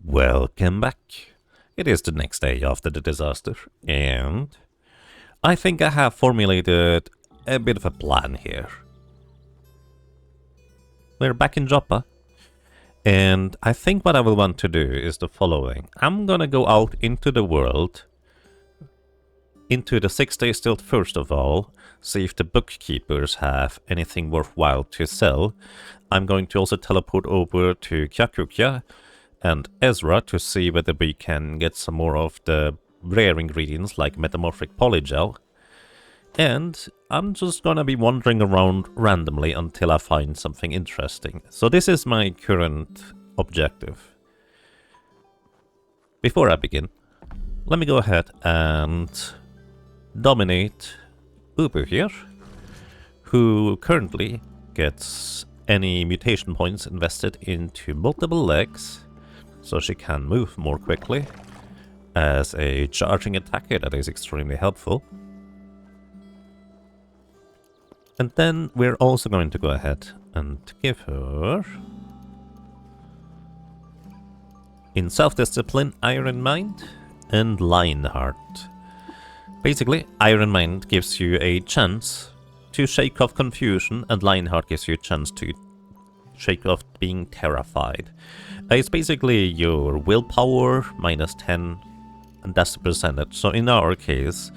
Welcome back. It is the next day after the disaster, and I think I have formulated a bit of a plan here. We're back in Joppa, and I think what I will want to do is the following. I'm gonna go out into the world, into the 6-day stilt first of all, see if the bookkeepers have anything worthwhile to sell. I'm going to also teleport over to Kyakukya and Ezra to see whether we can get some more of the rare ingredients like metamorphic polygel. And I'm just gonna be wandering around randomly until I find something interesting. So this is my current objective. Before I begin, let me go ahead and dominate Ubu here, who currently gets any mutation points invested into multiple legs, so she can move more quickly. As a charging attacker, that is extremely helpful. And then we're also going to go ahead and give her, in self-discipline, Iron Mind and Lionheart. Basically, Iron Mind gives you a chance to shake off confusion, and Lionheart gives you a chance to shake off being terrified. It's basically your willpower minus 10, and that's the percentage. So in our case,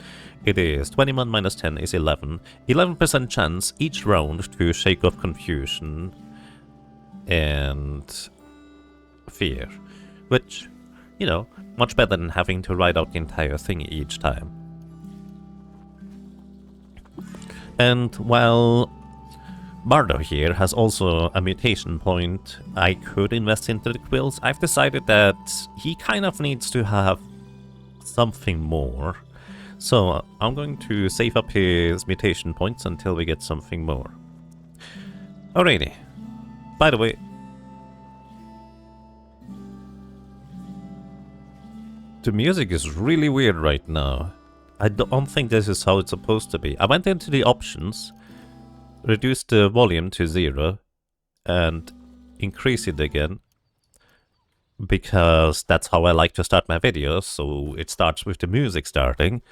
it is 21 minus 10 is 11. 11% chance each round to shake off confusion and fear. Which, you know, much better than having to write out the entire thing each time. And while Bardo here has also a mutation point I could invest into the quills, I've decided that he kind of needs to have something more. So I'm going to save up his mutation points until we get something more. Alrighty. By the way, the music is really weird right now. I don't think this is how it's supposed to be. I went into the options, reduced the volume to 0, and increase it again, because that's how I like to start my videos, so it starts with the music starting,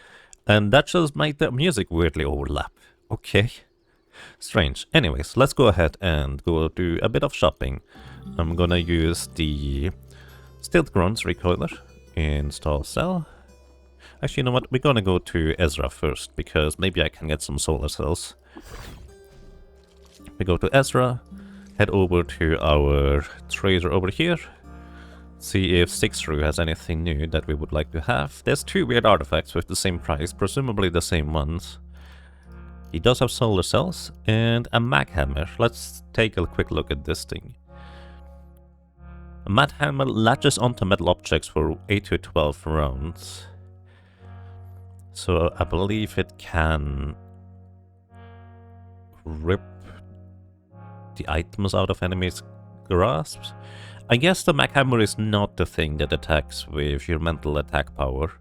and that just made the music weirdly overlap. Okay. Strange. Anyways, let's go ahead and go do a bit of shopping. I'm gonna use the Stilt Grunts recoiler, install cell. Actually, you know what? We're gonna go to Ezra first, because maybe I can get some solar cells. We go to Ezra, head over to our trader over here, see if Sixru has anything new that we would like to have. There's 2 weird artifacts with the same price, presumably the same ones. He does have solar cells and a mag hammer. Let's take a quick look at this thing. A mag hammer latches onto metal objects for 8 to 12 rounds. So I believe it can rip the items out of enemies' grasps. I guess the mag hammer is not the thing that attacks with your mental attack power.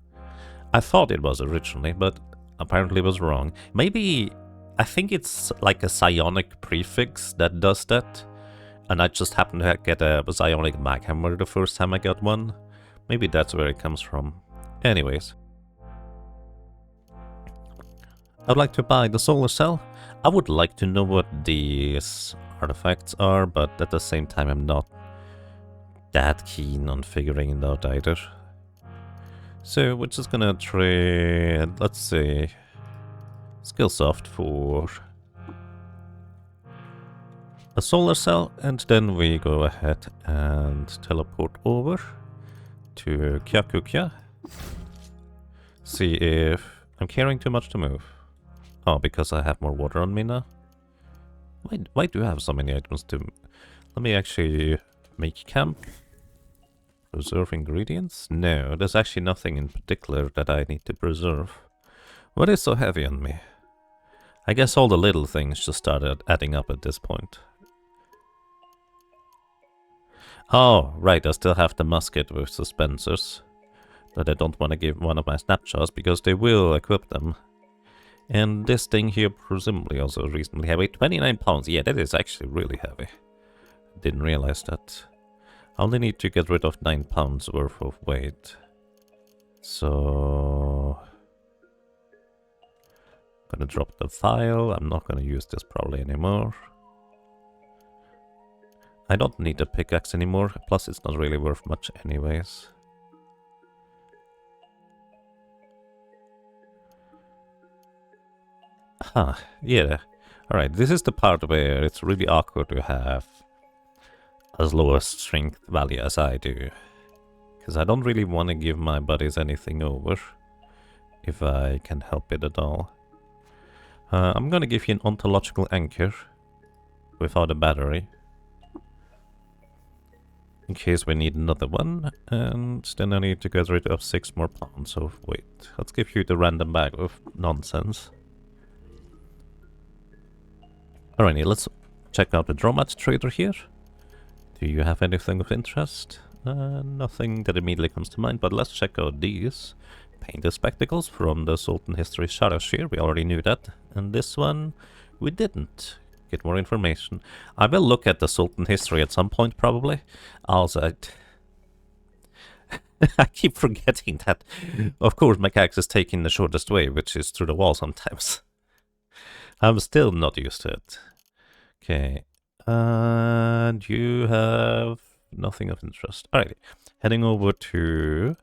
I thought it was originally, but apparently was wrong. Maybe, I think it's like a psionic prefix that does that, and I just happened to get a psionic mag hammer the first time I got one. Maybe that's where it comes from. Anyways. I'd like to buy the solar cell. I would like to know what these artifacts are, but at the same time I'm not that keen on figuring it out either. So we're just gonna trade, let's see, Skillsoft for a solar cell, and then we go ahead and teleport over to Kyakukya. See if I'm caring too much to move. Oh, because I have more water on me now? Why do I have so many items to... Let me actually make camp. Preserve ingredients? No, there's actually nothing in particular that I need to preserve. What is so heavy on me? I guess all the little things just started adding up at this point. Oh, right, I still have the musket with suspensors. That I don't want to give one of my snapshots because they will equip them. And this thing here presumably also reasonably heavy. 29 pounds. Yeah, that is actually really heavy. Didn't realize that. I only need to get rid of 9 pounds worth of weight. So... I'm gonna drop the file. I'm not gonna use this probably anymore. I don't need a pickaxe anymore, plus it's not really worth much anyways. Huh, yeah. Alright, this is the part where it's really awkward to have as low a strength value as I do. Because I don't really want to give my buddies anything over, if I can help it at all. I'm gonna give you an ontological anchor without a battery, in case we need another one, and then I need to get rid of 6 more pounds of weight. Let's give you the random bag of nonsense. Alrighty, let's check out the Dromat trader here. Do you have anything of interest? Nothing that immediately comes to mind, but let's check out these. Painted spectacles from the Sultan History Shadow Shear, we already knew that. And this one, we didn't get more information. I will look at the Sultan History at some point, probably. Also, I keep forgetting that, of course, my character is taking the shortest way, which is through the wall sometimes. I'm still not used to it. Okay. And you have nothing of interest. Alrighty. Heading over to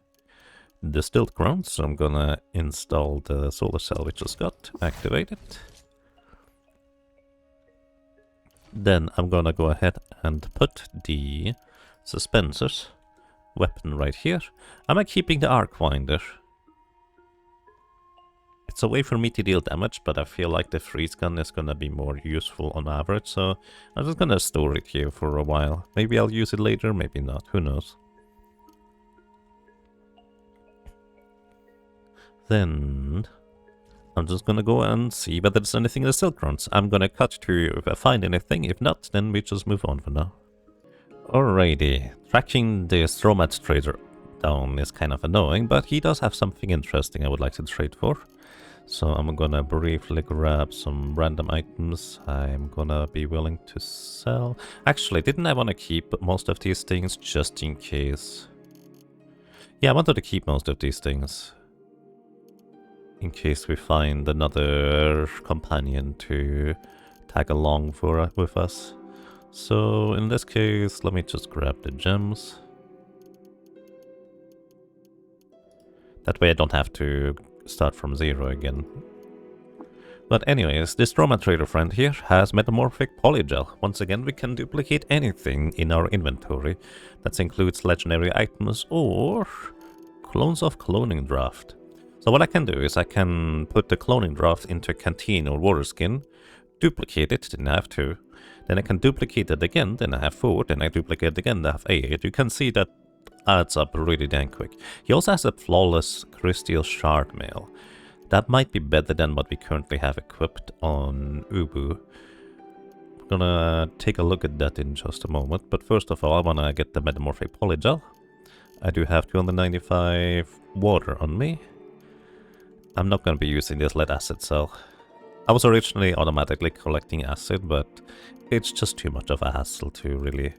the Stilt Ground, so I'm gonna install the solar cell we just got activated. Then I'm gonna go ahead and put the suspensors weapon right here. Am I keeping the arc winder? It's a way for me to deal damage, but I feel like the freeze gun is gonna be more useful on average, so I'm just gonna store it here for a while. Maybe I'll use it later, maybe not, who knows. Then I'm just gonna go and see whether there's anything in the Silk Roads. I'm gonna cut to if I find anything. If not, then we just move on for now. Alrighty, tracking the Dromat trader down is kind of annoying, but he does have something interesting I would like to trade for. So I'm gonna briefly grab some random items I'm gonna be willing to sell. Actually, didn't I want to keep most of these things just in case? Yeah, I wanted to keep most of these things in case we find another companion to tag along with us. So in this case, let me just grab the gems. That way I don't have to start from 0 again. But anyways, this Dromat trader friend here has metamorphic polygel. Once again, we can duplicate anything in our inventory. That includes legendary items or clones of cloning draft. So what I can do is I can put the cloning draft into a canteen or water skin, duplicate it, then I have 2. Then I can duplicate it again, then I have 4, then I duplicate it again, then I have 8. You can see that adds up really dang quick. He also has a flawless crystal shard mail. That might be better than what we currently have equipped on Ubu. I'm gonna take a look at that in just a moment, but first of all I wanna get the metamorphic polygel. I do have 295 water on me. I'm not gonna be using this lead acid cell. I was originally automatically collecting acid, but it's just too much of a hassle to really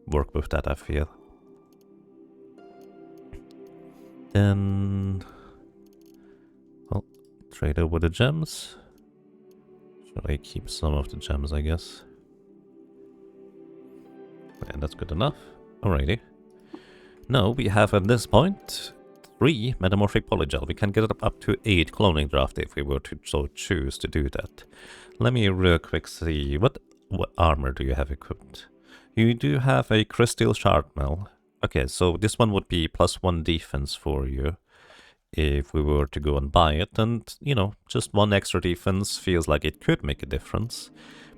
work with that, I feel. Then, well, trade over the gems. Should I keep some of the gems, I guess? And that's good enough. Alrighty. Now we have at this point 3 metamorphic polygel. We can get it up to 8 cloning draft if we were to so choose to do that. Let me real quick see, what armor do you have equipped? You do have a crystal shard mail. Okay, so this one would be +1 defense for you if we were to go and buy it. And, you know, just 1 extra defense feels like it could make a difference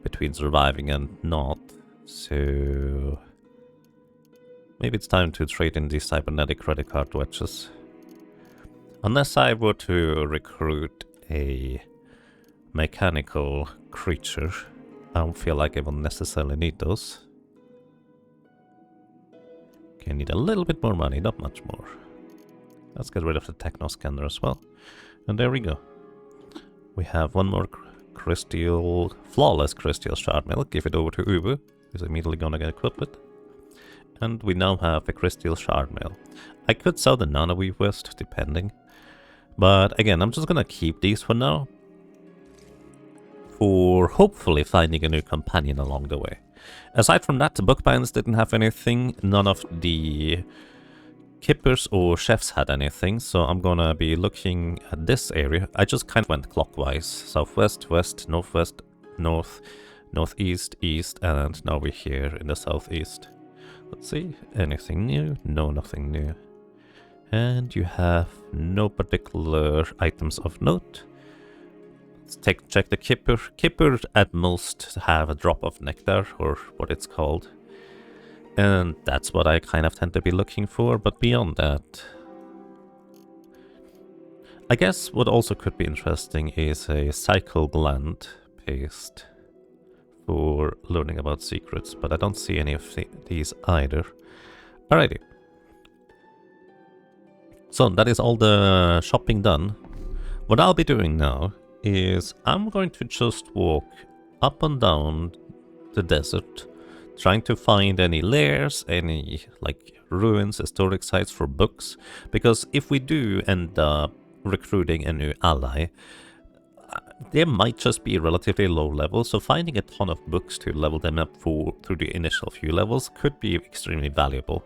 between surviving and not. So maybe it's time to trade in these cybernetic credit card wedges. Unless I were to recruit a mechanical creature, I don't feel like I will necessarily need those. Okay, I need a little bit more money, not much more. Let's get rid of the techno scanner as well. And there we go. We have 1 more flawless crystal shard mail. Give it over to Ubu, who's immediately gonna get equipped with. And we now have a crystal shard mail. I could sell the nanoweave west, depending. But again, I'm just gonna keep these for now. For hopefully finding a new companion along the way. Aside from that, the bookbinds didn't have anything. None of the kippers or chefs had anything. So I'm gonna be looking at this area. I just kind of went clockwise. Southwest, west, northwest, north, northeast, east, and now we're here in the southeast. Let's see, anything new? No, nothing new. And you have no particular items of note. Let's check the kipper. Kippers at most have a drop of nectar, or what it's called. And that's what I kind of tend to be looking for, but beyond that... I guess what also could be interesting is a cycle gland paste for learning about secrets, but I don't see any of these either. Alrighty. So that is all the shopping done. What I'll be doing now is I'm going to just walk up and down the desert, trying to find any lairs, any like ruins, historic sites for books, because if we do end up recruiting a new ally, they might just be relatively low level, so finding a ton of books to level them up through the initial few levels could be extremely valuable.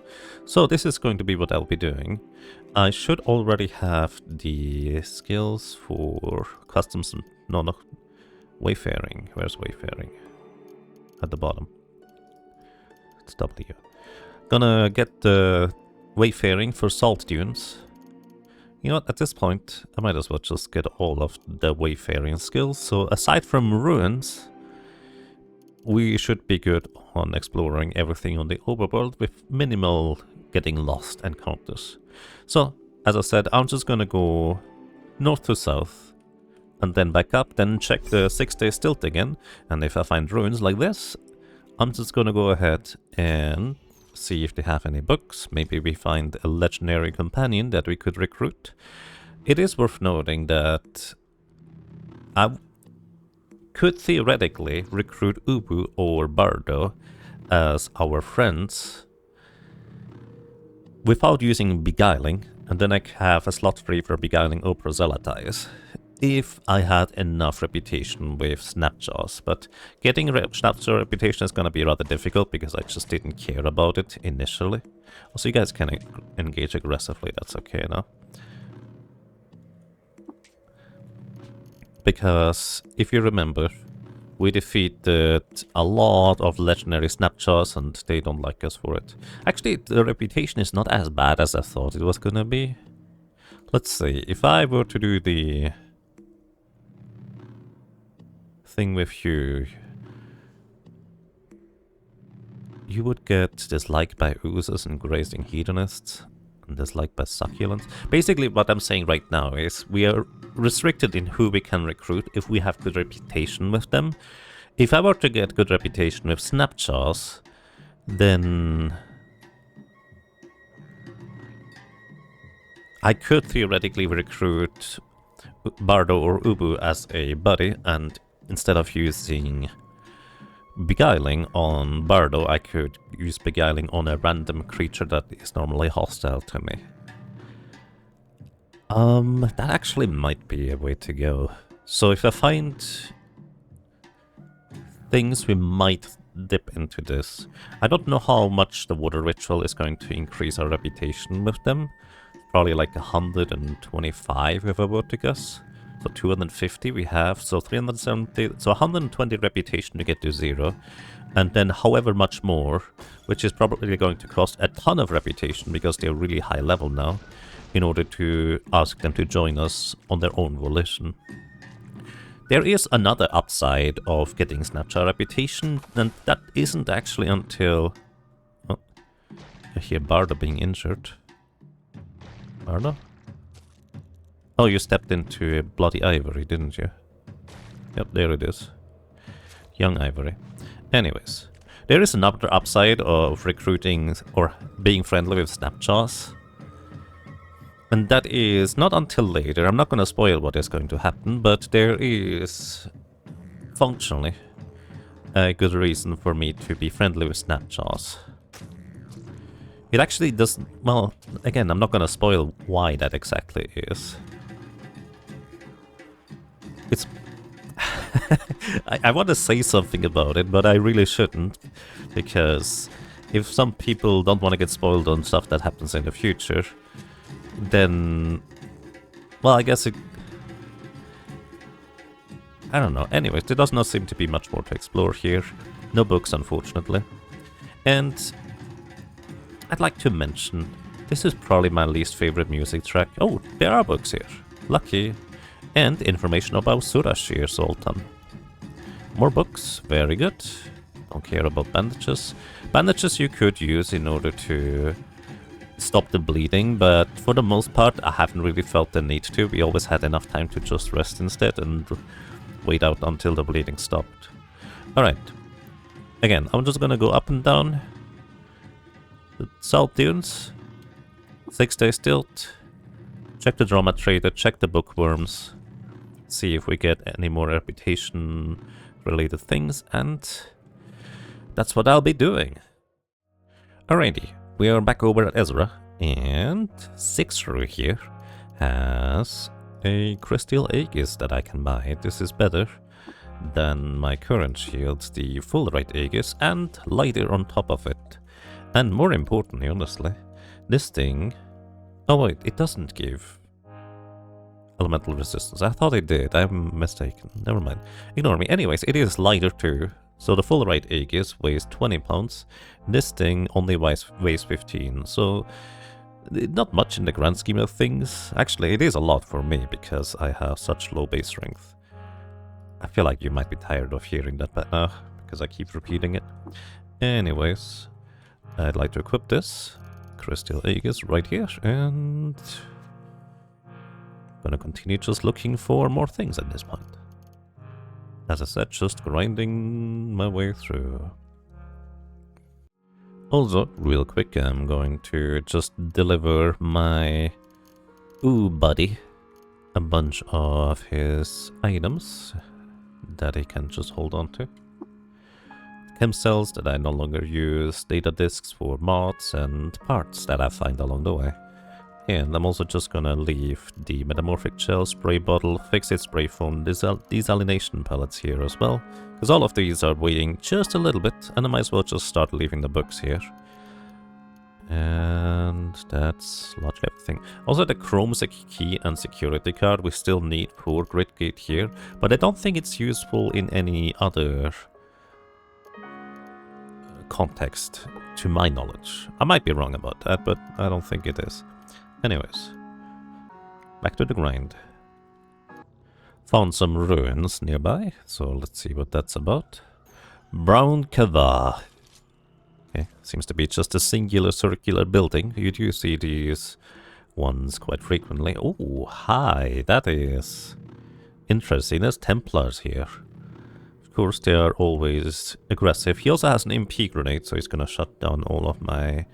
So this is going to be what I'll be doing. I should already have the skills for customs, no, wayfaring. Where's wayfaring? At the bottom. It's W. Gonna get the wayfaring for salt dunes. You know what, at this point, I might as well just get all of the wayfaring skills. So aside from ruins, we should be good on exploring everything on the overworld with minimal getting lost encounters. So, as I said, I'm just gonna go north to south, and then back up, then check the 6-day stilt again, and if I find ruins like this, I'm just gonna go ahead and see if they have any books. Maybe we find a legendary companion that we could recruit. It is worth noting that I could theoretically recruit Ubu or Bardo as our friends without using Beguiling, and then I have a slot free for Beguiling or Proselytize if I had enough reputation with Snapjaws. But getting Snapjaw reputation is going to be rather difficult because I just didn't care about it initially. Also, you guys can engage aggressively, that's okay now. Because, if you remember, we defeated a lot of legendary Snapjaws and they don't like us for it. Actually, the reputation is not as bad as I thought it was gonna be. Let's see, if I were to do the thing with you, you would get disliked by oozes and grazing hedonists, and disliked by succulents. Basically, what I'm saying right now is we are restricted in who we can recruit if we have good reputation with them. If I were to get good reputation with Snapjaws, then I could theoretically recruit Bardo or Ubu as a buddy, and instead of using Beguiling on Bardo, I could use Beguiling on a random creature that is normally hostile to me. That actually might be a way to go. So if I find things, we might dip into this. I don't know how much the water ritual is going to increase our reputation with them. Probably like 125 if I were to guess. So 250 we have, so 370, so 120 reputation to get to 0. And then however much more, which is probably going to cost a ton of reputation because they're really high level now, in order to ask them to join us on their own volition. There is another upside of getting Snapjaw reputation, and that isn't actually until... Oh, I hear Bardo being injured. Bardo? Oh, you stepped into a bloody ivory, didn't you? Yep, there it is. Young ivory. Anyways, there is another upside of recruiting or being friendly with Snapjaws. And that is not until later. I'm not going to spoil what is going to happen, but there is functionally a good reason for me to be friendly with Snapjaws. It actually doesn't... Well, again, I'm not gonna spoil why that exactly is. It's... I want to say something about it, but I really shouldn't. Because if some people don't want to get spoiled on stuff that happens in the future, then... Well, I guess it... I don't know. Anyways, there does not seem to be much more to explore here. No books, unfortunately. And I'd like to mention, this is probably my least favorite music track. Oh, there are books here. Lucky. And information about Surashir Sultan. More books. Very good. Don't care about bandages. Bandages you could use in order to stop the bleeding, but for the most part I haven't really felt the need to. We always had enough time to just rest instead and wait out until the bleeding stopped. Alright. Again, I'm just gonna go up and down the salt dunes. 6 days stilt. Check the drama trader, check the bookworms. See if we get any more reputation related things, and that's what I'll be doing. Alrighty, we are back over at Ezra, and Sixru here has a crystal Aegis that I can buy. This is better than my current shields, the full right Aegis, and lighter on top of it. And more importantly, honestly, this thing... Oh wait, it doesn't give elemental resistance. I thought it did. I'm mistaken. Never mind. Ignore me. Anyways, it is lighter too. So the full right Aegis weighs 20 pounds. This thing only weighs 15. So not much in the grand scheme of things. Actually, it is a lot for me because I have such low base strength. I feel like you might be tired of hearing that because I keep repeating it. Anyways, I'd like to equip this crystal Aegis right here, and gonna continue just looking for more things at this point. As I said, just grinding my way through. Also, real quick, I'm going to just deliver my buddy a bunch of his items that he can just hold on to. Chem cells that I no longer use, data disks for mods, and parts that I find along the way. And I'm also just gonna leave the metamorphic gel, spray bottle, fix-it spray foam, desalination pellets here as well, because all of these are weighing just a little bit, and I might as well just start leaving the books here. And that's largely everything. Also, the chromesic key and security card we still need for Grid Gate here, but I don't think it's useful in any other context, to my knowledge. I might be wrong about that, but I don't think it is. Anyways, back to the grind. Found some ruins nearby, so let's see what that's about. Brown Kava. Okay, seems to be just a singular circular building. You do see these ones quite frequently. Oh, hi, that is interesting. There's Templars here. Of course, they are always aggressive. He also has an MP grenade, so he's gonna shut down all of my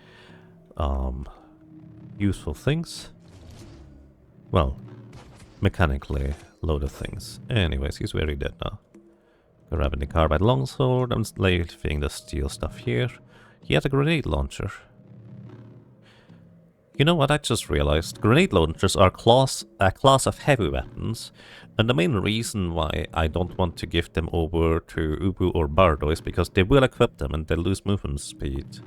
useful things. Well, mechanically loaded things. Anyways, he's very dead now. Grabbing the carbide longsword and leaving the steel stuff here. He had a grenade launcher. You know what I just realized? Grenade launchers are a class of heavy weapons, and the main reason why I don't want to give them over to Ubu or Bardo is because they will equip them and they lose movement speed.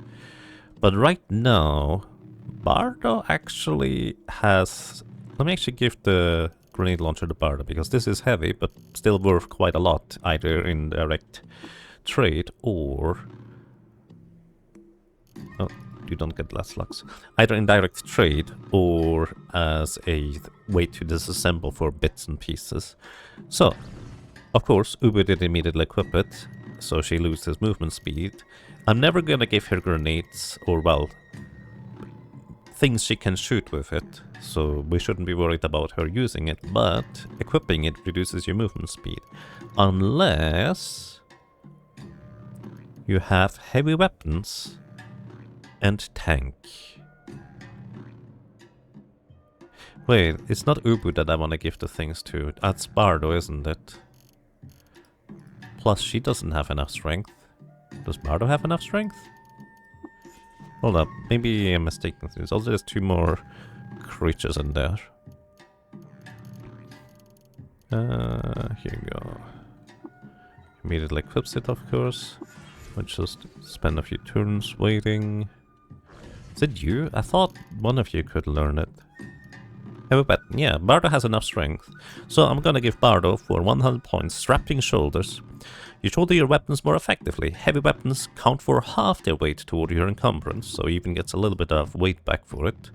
But right now, Bardo actually has... Let me actually give the grenade launcher to Bardo, because this is heavy, but still worth quite a lot, either in direct trade or... Oh, you don't get less lux. Either in direct trade or as a way to disassemble for bits and pieces. So, of course, Ubu did immediately equip it, so she loses movement speed. I'm never gonna give her grenades, or well, things she can shoot with it, so we shouldn't be worried about her using it, but equipping it reduces your movement speed. Unless you have heavy weapons and tank. Wait, it's not Ubu that I want to give the things to. That's Bardo, isn't it? Plus, she doesn't have enough strength. Does Bardo have enough strength? Hold up, maybe I'm mistaken things. Also, there's 2 more creatures in there. Here you go. Immediately equips it, of course. We'll just spend a few turns waiting. Is it you? I thought one of you could learn it. Heavy weapon. Yeah, Bardo has enough strength. So I'm gonna give Bardo for 100 points strapping shoulders. You shoulder your weapons more effectively. Heavy weapons count for half their weight toward your encumbrance, so he even gets a little bit of weight back for it.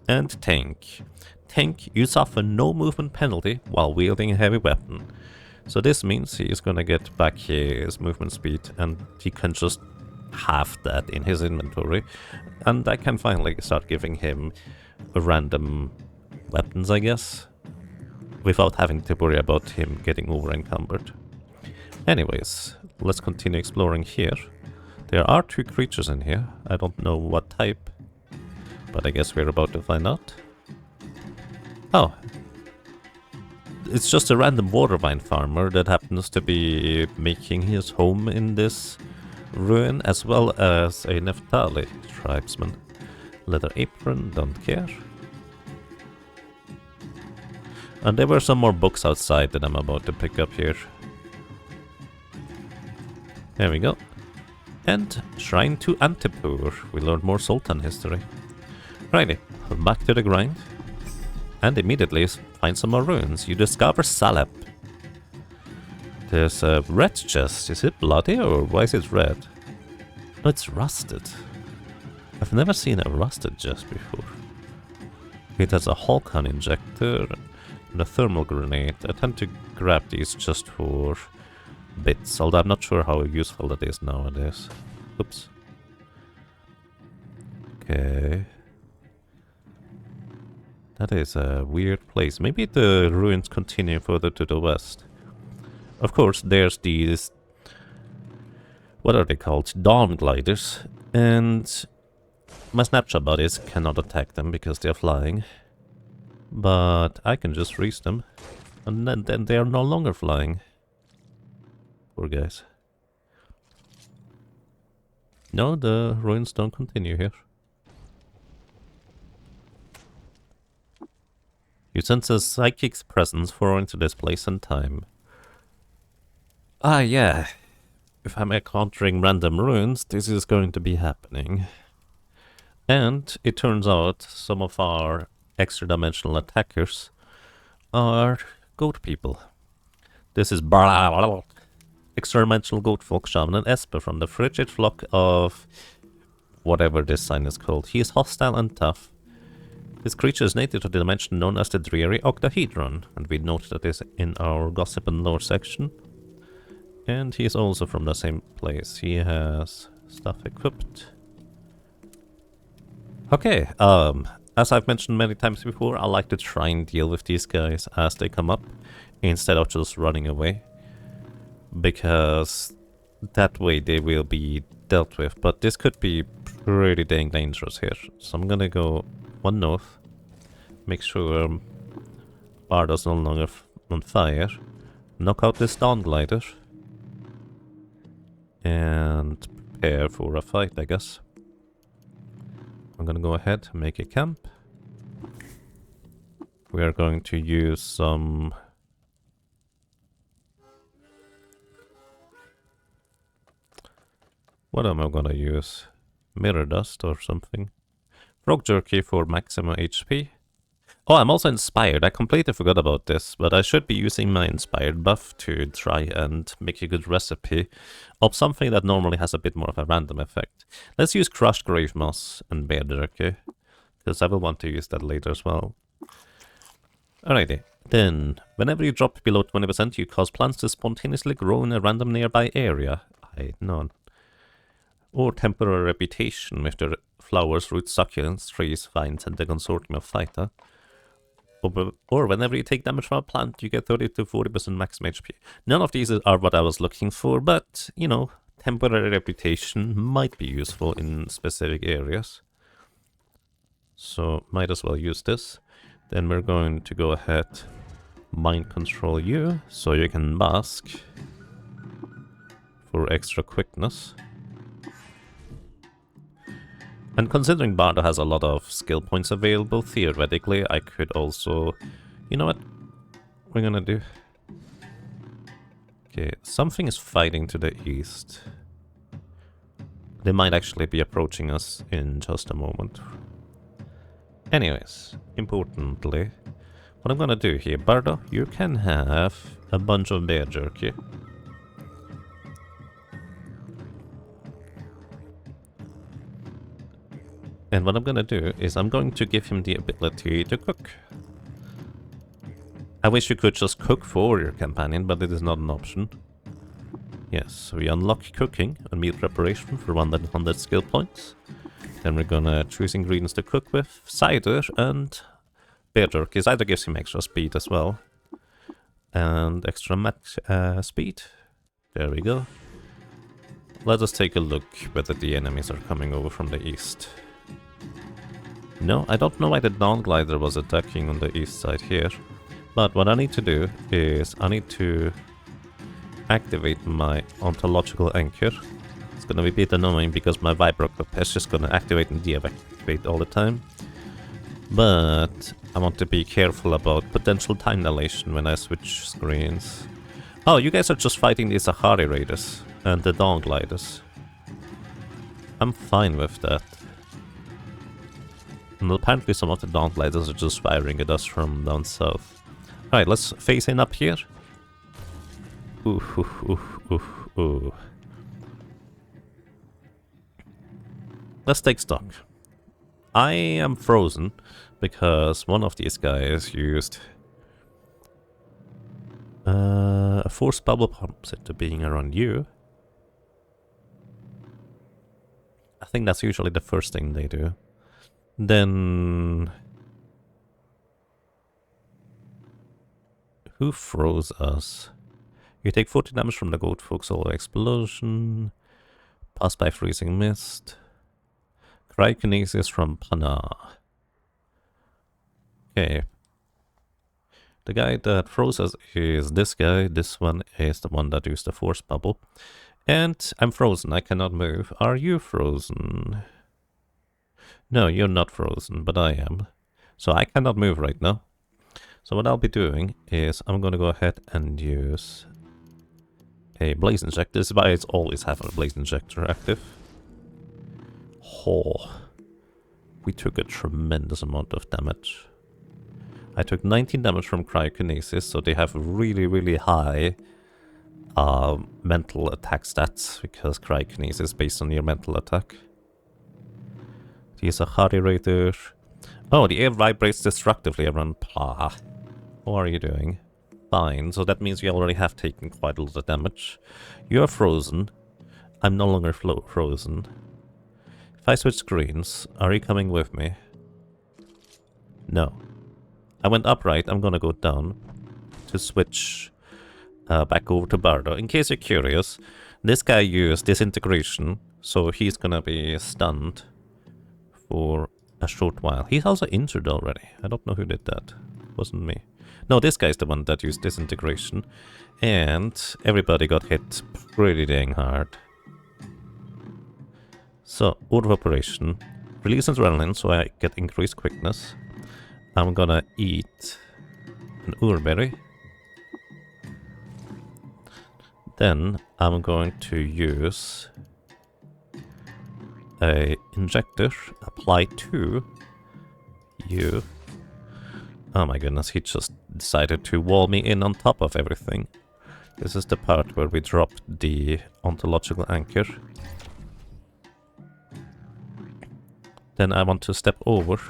And tank. Tank, you suffer no movement penalty while wielding a heavy weapon. So this means he is gonna get back his movement speed, and he can just have that in his inventory. And I can finally start giving him random weapons, I guess, without having to worry about him getting over encumbered. Anyways, let's continue exploring here. There are 2 creatures in here. I don't know what type, but I guess we're about to find out. Oh, it's just a random water vine farmer that happens to be making his home in this ruin, as well as a Neftali tribesman. Leather apron, don't care. And there were some more books outside that I'm about to pick up here. There we go. And Shrine to Antipur. We learned more Sultan history. Righty, back to the grind. And immediately find some more ruins. You discover Salep. There's a red chest. Is it bloody or why is it red? No, it's rusted. I've never seen a rusted chest before. It has a Hulkan injector and a thermal grenade. I tend to grab these just for bits, although I'm not sure how useful that is nowadays. Oops. Okay. That is a weird place. Maybe the ruins continue further to the west. Of course, there's these... what are they called? Dawn gliders. And my snapshot buddies cannot attack them because they're flying. But I can just freeze them. And then they are no longer flying. Poor guys. No, the ruins don't continue here. You sense a psychic's presence foreign to this place and time. Ah, yeah. If I'm encountering random ruins, this is going to be happening. And it turns out some of our extra-dimensional attackers are goat people. This is extra-dimensional goat folk shaman and Esper from the frigid flock of whatever this sign is called. He is hostile and tough. This creature is native to the dimension known as the dreary octahedron, and we noted this in our gossip and lore section. And he is also from the same place. He has stuff equipped. Okay, as I've mentioned many times before, I like to try and deal with these guys as they come up, instead of just running away. Because that way they will be dealt with, but this could be pretty dang dangerous here. So I'm gonna go one north, make sure Bardo's no longer on fire, knock out this Dawn Glider, and prepare for a fight, I guess. I'm gonna go ahead and make a camp. We are going to use some... what am I gonna use? Mirror dust or something? Frog jerky for maximum HP. Oh, I'm also inspired. I completely forgot about this, but I should be using my inspired buff to try and make a good recipe of something that normally has a bit more of a random effect. Let's use crushed grave moss and bear jerky, because I will want to use that later as well. Alrighty. Then, whenever you drop below 20%, you cause plants to spontaneously grow in a random nearby area. None. Or temporary reputation with the flowers, roots, succulents, trees, vines, and the consortium of phyta. Or whenever you take damage from a plant, you get 30 to 40% maximum HP. None of these are what I was looking for, but, you know, temporary reputation might be useful in specific areas. So, might as well use this. Then we're going to go ahead, mind control you, so you can mask for extra quickness. And considering Bardo has a lot of skill points available, theoretically, I could also... You know what we're gonna do? Okay, something is fighting to the east. They might actually be approaching us in just a moment. Anyways, importantly, what I'm gonna do here, Bardo, you can have a bunch of bear jerky. And what I'm gonna do is I'm going to give him the ability to cook. I wish you could just cook for your companion, but it is not an option. Yes, we unlock cooking and meal preparation for 100 skill points. Then we're gonna choose ingredients to cook with, cider and bear jerky. Cider gives him extra speed as well. And extra match speed. There we go. Let us take a look whether the enemies are coming over from the east. No, I don't know why the Dawn Glider was attacking on the east side here. But what I need to do is I need to activate my ontological anchor. It's gonna be a bit annoying because my Vibroclip is just gonna activate and deactivate all the time. But I want to be careful about potential time dilation when I switch screens. Oh, you guys are just fighting the Sahari Raiders and the Dawn Gliders. I'm fine with that. And apparently some of the Dawn Gliders are just firing at us from down south. Alright, let's face in up here. Ooh, ooh, ooh, ooh, ooh. Let's take stock. I am frozen because one of these guys used a force bubble pump set to being around you. I think that's usually the first thing they do. Then... Who froze us? You take 40 damage from the goat folk solar explosion. Pass by freezing mist. Cryokinesis from Pana. Okay. The guy that froze us is this guy. This one is the one that used the force bubble. And I'm frozen. I cannot move. Are you frozen? No, you're not frozen, but I am. So I cannot move right now. So what I'll be doing is I'm going to go ahead and use a Blaze Injector. This is why it's always have a Blaze Injector active. Oh, we took a tremendous amount of damage. I took 19 damage from Cryokinesis, so they have really, really high mental attack stats, because Cryokinesis is based on your mental attack. These are Sahari Raider. Oh, the air vibrates destructively around Pa. How are you doing? Fine, so that means you already have taken quite a lot of damage. You're frozen. I'm no longer frozen. If I switch screens, are you coming with me? No. I went upright, I'm gonna go down to switch back over to Bardo. In case you're curious, this guy used Disintegration, so he's gonna be stunned for a short while. He's also injured already. I don't know who did that. It wasn't me. No, this guy's the one that used Disintegration. And everybody got hit pretty dang hard. So, order of operation. Release adrenaline so I get increased quickness. I'm gonna eat an Urberry. Then I'm going to use a injector, apply to you. Oh my goodness, he just decided to wall me in on top of everything. This is the part where we dropped the ontological anchor. Then I want to step over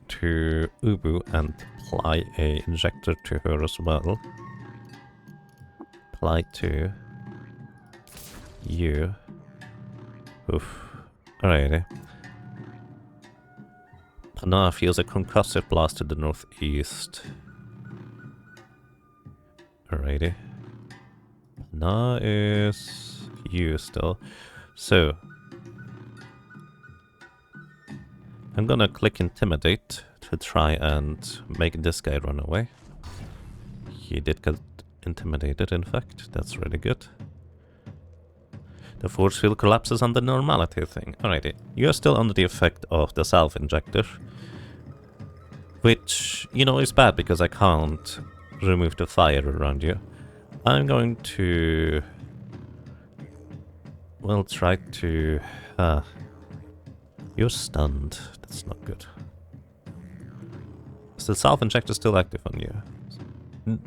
to Ubu and apply a injector to her as well. Apply to you. Oof. Alrighty. Pana feels a concussive blast to the northeast. Alrighty. Pana is you still. So I'm gonna click Intimidate to try and make this guy run away. He did get intimidated, in fact. That's really good. The force field collapses on the normality thing. Alrighty, you're still under the effect of the self-injector. Which, you know, is bad because I can't remove the fire around you. I'm going to... well, try to... you're stunned. That's not good. Is the self-injector still active on you?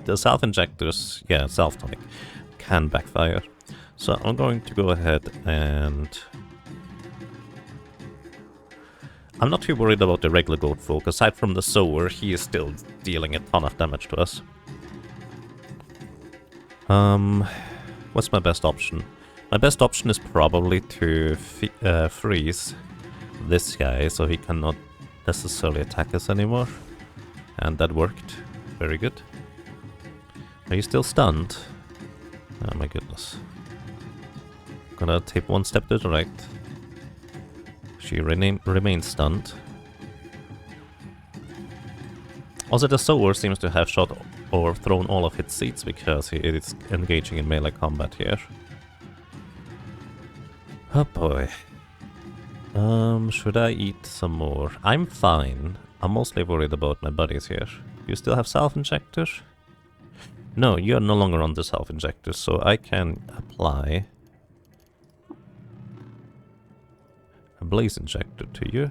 The self-injectors, yeah, self-tonic, can backfire. So I'm going to go ahead and... I'm not too worried about the regular goat folk. Aside from the sower, he is still dealing a ton of damage to us. What's my best option? My best option is probably to freeze this guy so he cannot necessarily attack us anymore. And that worked. Very good. Are you still stunned? Oh my goodness. Gonna take one step to the right. She remains stunned. Also, the sower seems to have shot or thrown all of its seeds because he is engaging in melee combat here. Oh boy. Should I eat some more? I'm fine. I'm mostly worried about my buddies here. You still have self-injectors? No, you're no longer on the self-injector, so I can apply a blaze injector to you.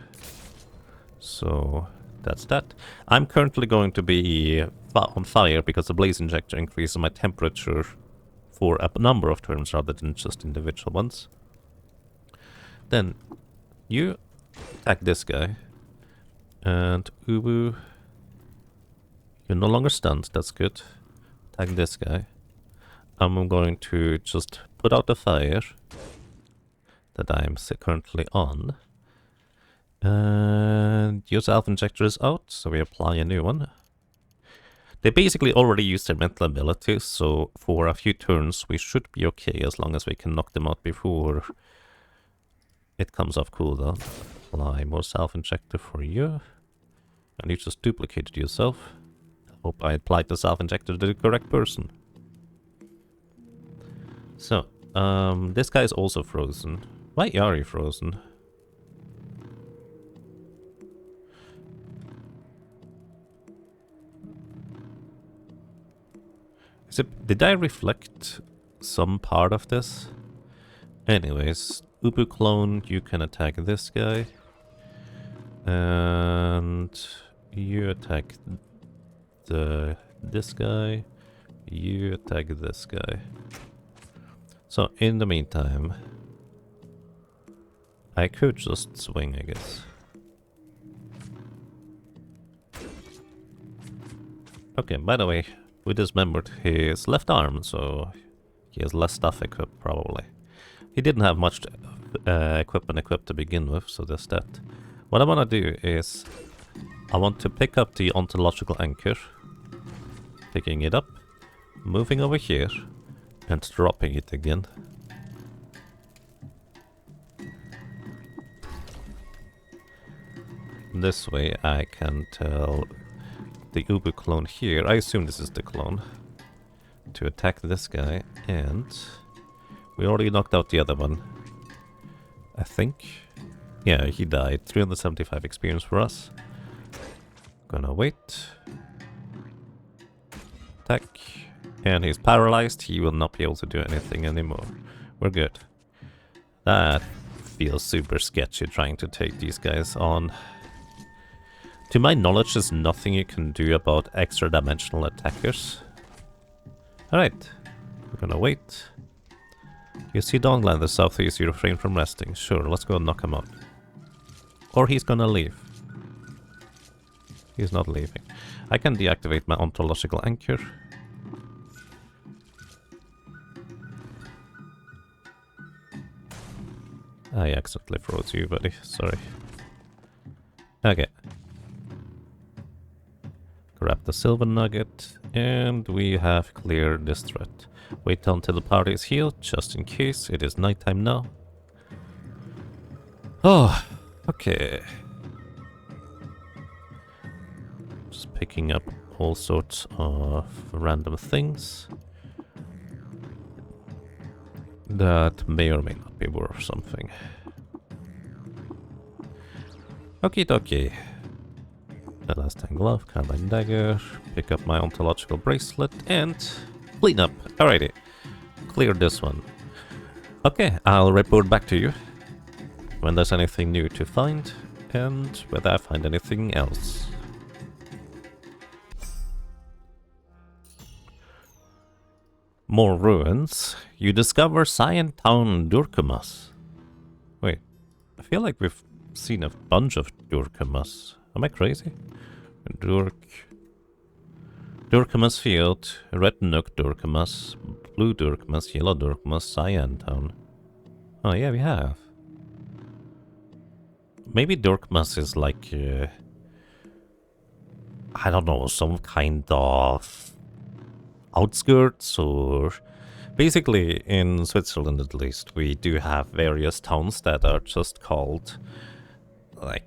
So that's that. I'm currently going to be on fire because the blaze injector increases my temperature for a number of turns rather than just individual ones. Then you attack this guy. And Ubu, you're no longer stunned, that's good. Attack this guy. I'm going to just put out the fire that I'm currently on. And your self-injector is out, so we apply a new one. They basically already used their mental abilities, so for a few turns we should be okay as long as we can knock them out before it comes off cooldown. Apply more self-injector for you. And you just duplicated yourself. I hope I applied the self-injector to the correct person. So, this guy is also frozen. Why are you frozen? Did I reflect some part of this? Anyways, Ubu clone, you can attack this guy. And you attack this guy. You attack this guy. So in the meantime, I could just swing, I guess. Okay, by the way, we dismembered his left arm, so he has less stuff equipped, probably. He didn't have much equipment equipped to begin with, so there's that. What I want to do is, I want to pick up the ontological anchor, picking it up, moving over here, and dropping it again. This way I can tell the Ubu clone here, I assume this is the clone, to attack this guy, and we already knocked out the other one, I think. Yeah, he died. 375 experience for us. Gonna wait. Attack. And he's paralyzed. He will not be able to do anything anymore. We're good. That feels super sketchy, trying to take these guys on. To my knowledge, there's nothing you can do about extra dimensional attackers. Alright. We're gonna wait. You see Dongland the southeast, you refrain from resting. Sure, let's go and knock him out. Or he's gonna leave. He's not leaving. I can deactivate my ontological anchor. I accidentally froze you, buddy. Sorry. Okay. Grab the silver nugget, and we have cleared this threat. Wait until the party is healed, just in case. It is nighttime now. Oh, okay. Just picking up all sorts of random things that may or may not be be worth something. Okie dokie. The last time glove, carbine dagger, pick up my ontological bracelet, and clean up. Alrighty. Clear this one. Okay, I'll report back to you when there's anything new to find, and whether I find anything else. More ruins. You discover Cyan Town Durkamas. Wait, I feel like we've seen a bunch of Durkamas. Am I crazy? Durkamas Field, Red Nook Durkamas, Blue Durkamas, Yellow Durkamas, Cyan Town. Oh yeah, we have. Maybe Durkamas is like, I don't know, some kind of outskirts, or basically in Switzerland at least we do have various towns that are just called like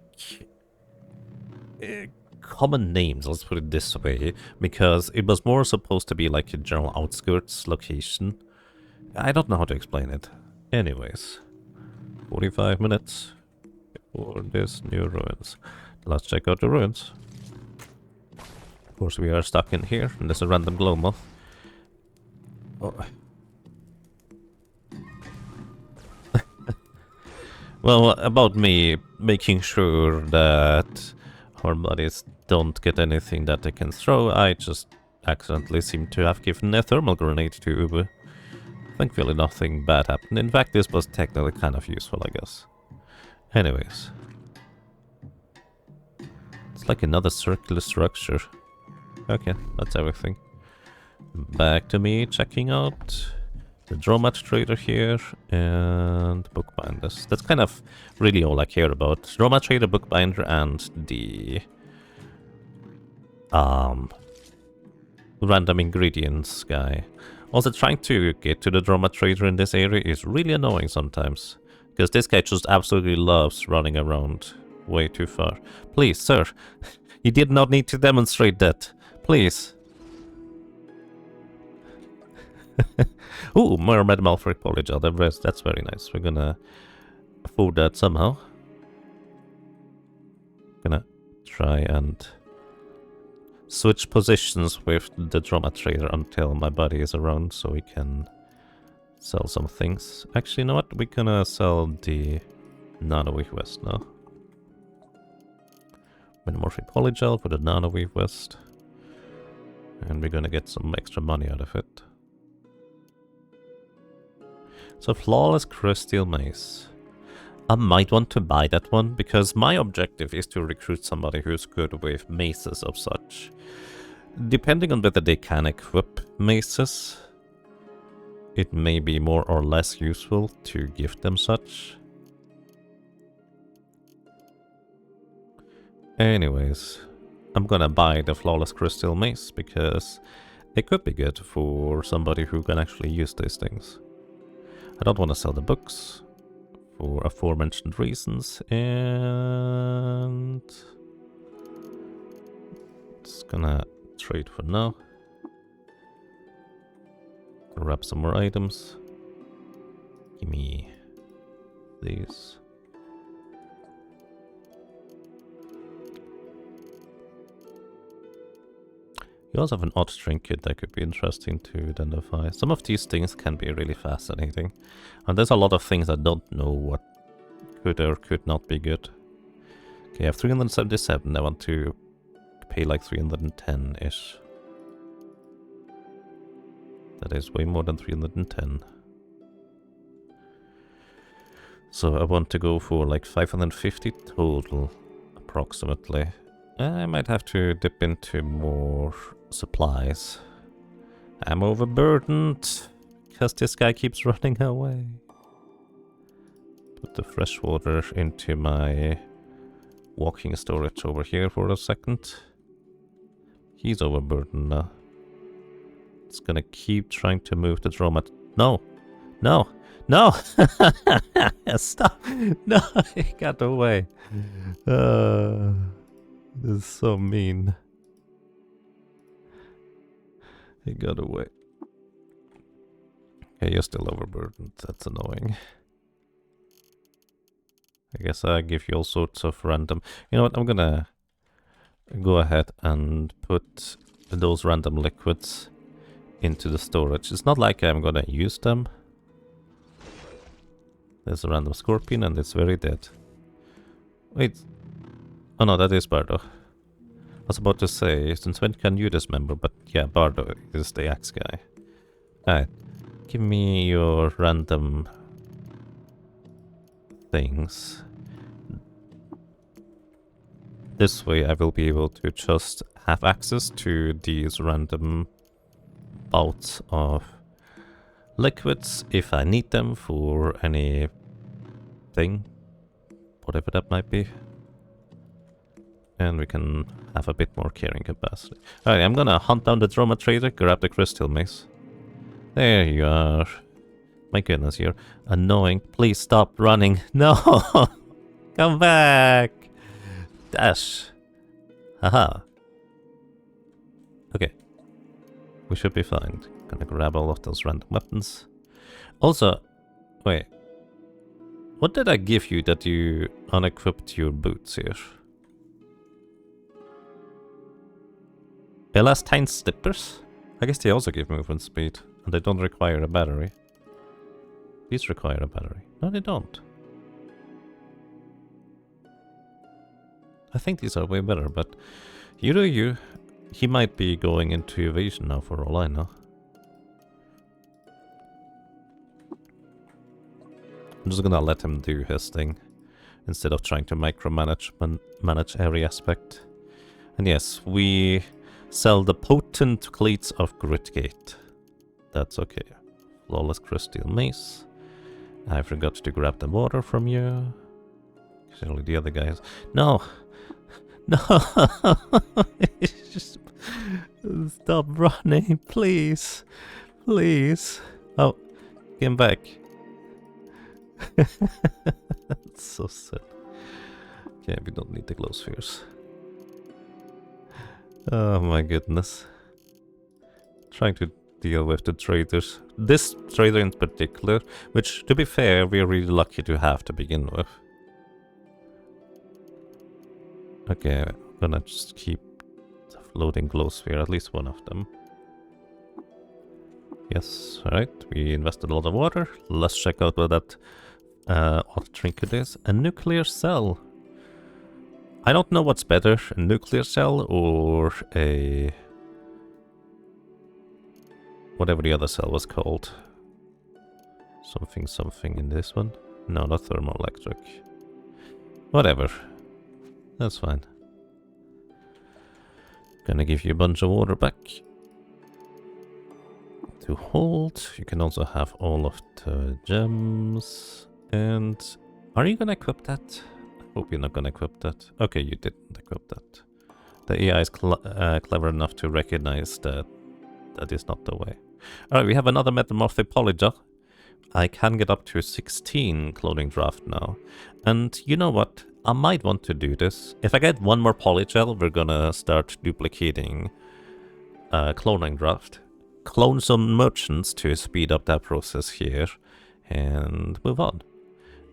common names, let's put it this way, because it was more supposed to be like a general outskirts location. I don't know how to explain it. Anyways, 45 minutes for this new ruins. Let's check out the ruins. Of course we are stuck in here and there's a random glow moth. Oh. Well, about me making sure that our buddies don't get anything that they can throw, I just accidentally seem to have given a thermal grenade to Ubu. Thankfully nothing bad happened. In fact, this was technically kind of useful, I guess. Anyways. It's like another circular structure. Okay, that's everything. Back to me checking out the Dromat Trader here and Bookbinders. That's kind of really all I care about. Dromat Trader, Bookbinder, and the random ingredients guy. Also, trying to get to the Dromat Trader in this area is really annoying sometimes, because this guy just absolutely loves running around way too far. Please, sir, you did not need to demonstrate that. Please. Ooh, more metamorphic polygel. That's very nice. We're gonna afford that somehow. Gonna try and switch positions with the Drama Trader until my buddy is around so we can sell some things. Actually, you know what? We're gonna sell the Nanoweave West now. Metamorphic polygel for the Nanoweave West. And we're gonna get some extra money out of it. So flawless crystal mace. I might want to buy that one because my objective is to recruit somebody who's good with maces of such. Depending on whether they can equip maces, it may be more or less useful to give them such. Anyways, I'm gonna buy the flawless crystal mace because it could be good for somebody who can actually use these things. I don't want to sell the books for aforementioned reasons, and just gonna trade for now. Grab some more items. Give me these. You also have an odd trinket that could be interesting to identify. Some of these things can be really fascinating. And there's a lot of things I don't know what could or could not be good. Okay, I have 377. I want to pay like 310-ish. That is way more than 310. So I want to go for like 550 total, approximately. I might have to dip into more supplies. I'm overburdened because this guy keeps running away. Put the fresh water into my walking storage over here for a second. He's overburdened now. It's gonna keep trying to move the drama. No! No! No! Stop! No! He got away. This is so mean. He got away. Okay, you're still overburdened. That's annoying. I guess I give you all sorts of random... You know what, I'm gonna go ahead and put those random liquids into the storage. It's not like I'm gonna use them. There's a random scorpion and it's very dead. Wait. Oh no, that is Bardo. I was about to say, since when can you dismember? But yeah, Bardo is the axe guy. Alright. Give me your random things. This way I will be able to just have access to these random bouts of liquids if I need them for anything, whatever that might be. And we can have a bit more carrying capacity. Alright, I'm gonna hunt down the Droma Trader, grab the crystal mace. There you are. My goodness, you're annoying. Please stop running. No! Come back! Dash! Haha. Okay. We should be fine. Gonna grab all of those random weapons. Also, wait. What did I give you that you unequipped your boots here? Elastine slippers? I guess they also give movement speed. And they don't require a battery. These require a battery. No, they don't. I think these are way better, but you do you. He might be going into evasion now for all I know. I'm just gonna let him do his thing instead of trying to micromanage manage every aspect. And yes, we sell the potent cleats of Gritgate. That's okay. Flawless crystal mace. I forgot to grab the water from you. Surely the other guys. No! No! Just stop running, please. Please. Oh, get back. That's so sad. Okay, we don't need the glow spheres. Oh my goodness. Trying to deal with the traders. This trader in particular, which, to be fair, we're really lucky to have to begin with. Okay, I'm gonna just keep loading glow sphere, at least one of them. Yes, alright, we invested a lot of water. Let's check out what that odd trinket is. A nuclear cell. I don't know what's better, a nuclear cell or a... whatever the other cell was called. Something in this one. No, not thermoelectric. Whatever. That's fine. Gonna give you a bunch of water back. To hold. You can also have all of the gems. And are you gonna equip that? I hope you're not gonna equip that. Okay, you didn't equip that. The AI is clever enough to recognize that that is not the way. Alright, we have another metamorphic polygel. I can get up to 16 cloning draft now. And you know what? I might want to do this. If I get one more polygel, we're gonna start duplicating cloning draft. Clone some merchants to speed up that process here and move on.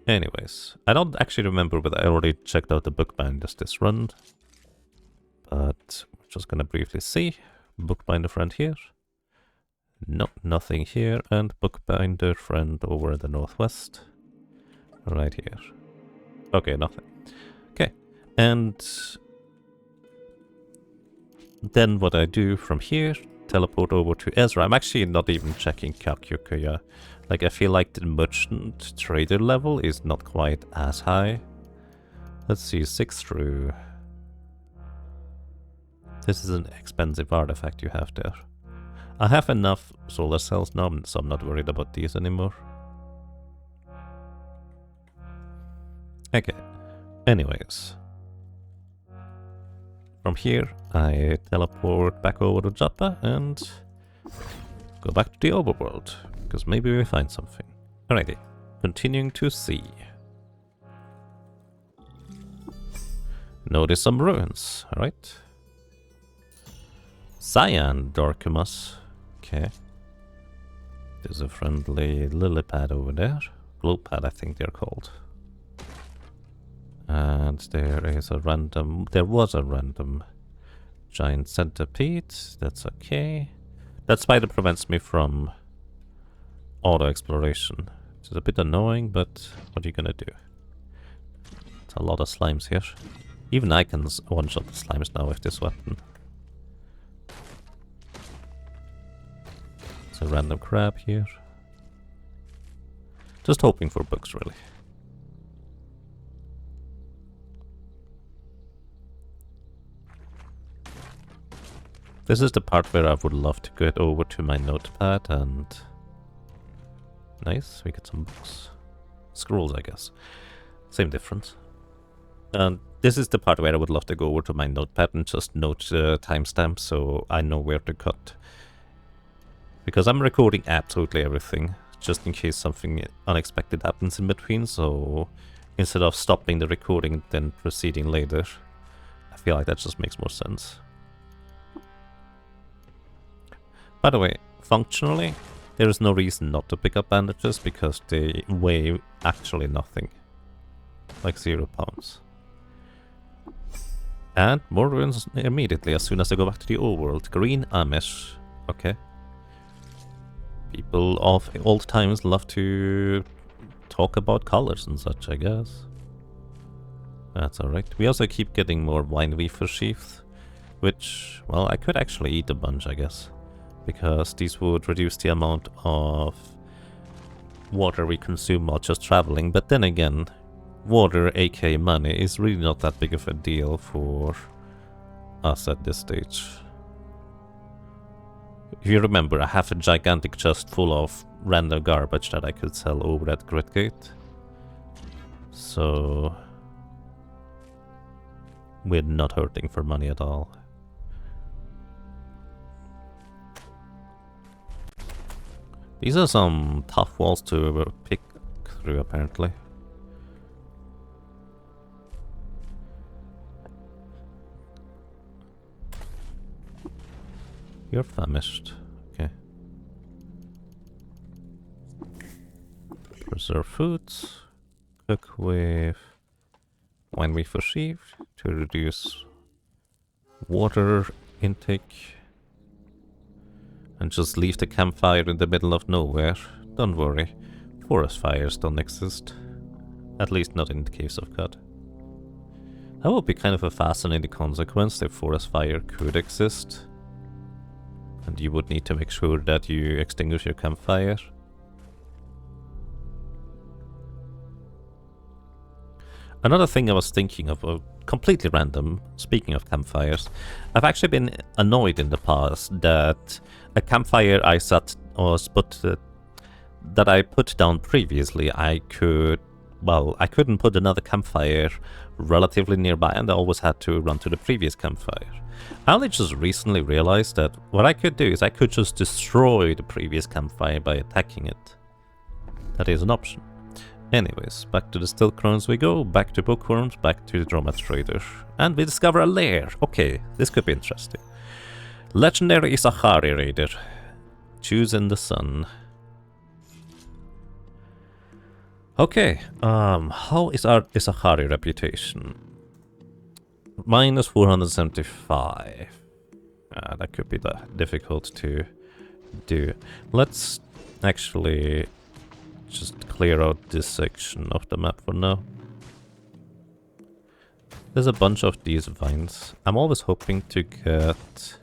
Anyways, I don't actually remember whether I already checked out the bookbinders this run. But we're just gonna briefly see. Bookbinder friend here. No, nothing here. And bookbinder friend over in the northwest. Right here. Okay, nothing. Okay, and then what I do from here, teleport over to Ezra. I'm actually not even checking Kakyukuya. Like, I feel like the merchant trader level is not quite as high. Let's see, 6 through. This is an expensive artifact you have there. I have enough solar cells now, so I'm not worried about these anymore. Okay, anyways. From here, I teleport back over to Joppa and go back to the overworld, because maybe we find something. Alrighty, continuing to sea. Notice some ruins, alright. Cyan Dorkimus. Okay. There's a friendly lily pad over there. Glow pad, I think they're called. And there was a random giant centipede. That's okay. That spider prevents me from auto exploration. Which is a bit annoying, but what are you gonna do? It's a lot of slimes here. Even I can one-shot the slimes now with this weapon. It's a random crab here. Just hoping for bugs, really. This is the part where I would love to get over to my notepad and... Nice, we get some books. Scrolls, I guess. Same difference. And this is the part where I would love to go over to my notepad and just note timestamps so I know where to cut. Because I'm recording absolutely everything, just in case something unexpected happens in between, so instead of stopping the recording and then proceeding later, I feel like that just makes more sense. By the way, functionally, there is no reason not to pick up bandages because they weigh actually nothing. Like 0 pounds. And more ruins immediately as soon as I go back to the old world. Green Amish. Okay. People of old times love to talk about colors and such, I guess. That's alright. We also keep getting more wine weaver sheaths, which, well, I could actually eat a bunch, I guess. Because these would reduce the amount of water we consume while just traveling. But then again, water, aka money, is really not that big of a deal for us at this stage. If you remember, I have a gigantic chest full of random garbage that I could sell over at Gridgate. So we're not hurting for money at all. These are some tough walls to pick through, apparently. You're famished. Okay. Preserve foods. Cook with wine weaver sheaf to reduce water intake. And just leave the campfire in the middle of nowhere. Don't worry. Forest fires don't exist. At least not in the Caves of God. That would be kind of a fascinating consequence if forest fire could exist. And you would need to make sure that you extinguish your campfire. Another thing I was thinking of, completely random, speaking of campfires, I've actually been annoyed in the past that a campfire I that I put down previously, I couldn't put another campfire relatively nearby and I always had to run to the previous campfire. I only just recently realized that what I could do is I could just destroy the previous campfire by attacking it. That is an option. Anyways, back to the Stilt Crones we go, back to bookworms, back to the Dromat Trader. And we discover a lair. Okay, this could be interesting. Legendary Isachari Raider. Choose in the sun. Okay, how is our Isachari reputation? Minus 475. That could be difficult to do. Let's actually just clear out this section of the map for now. There's a bunch of these vines. I'm always hoping to get...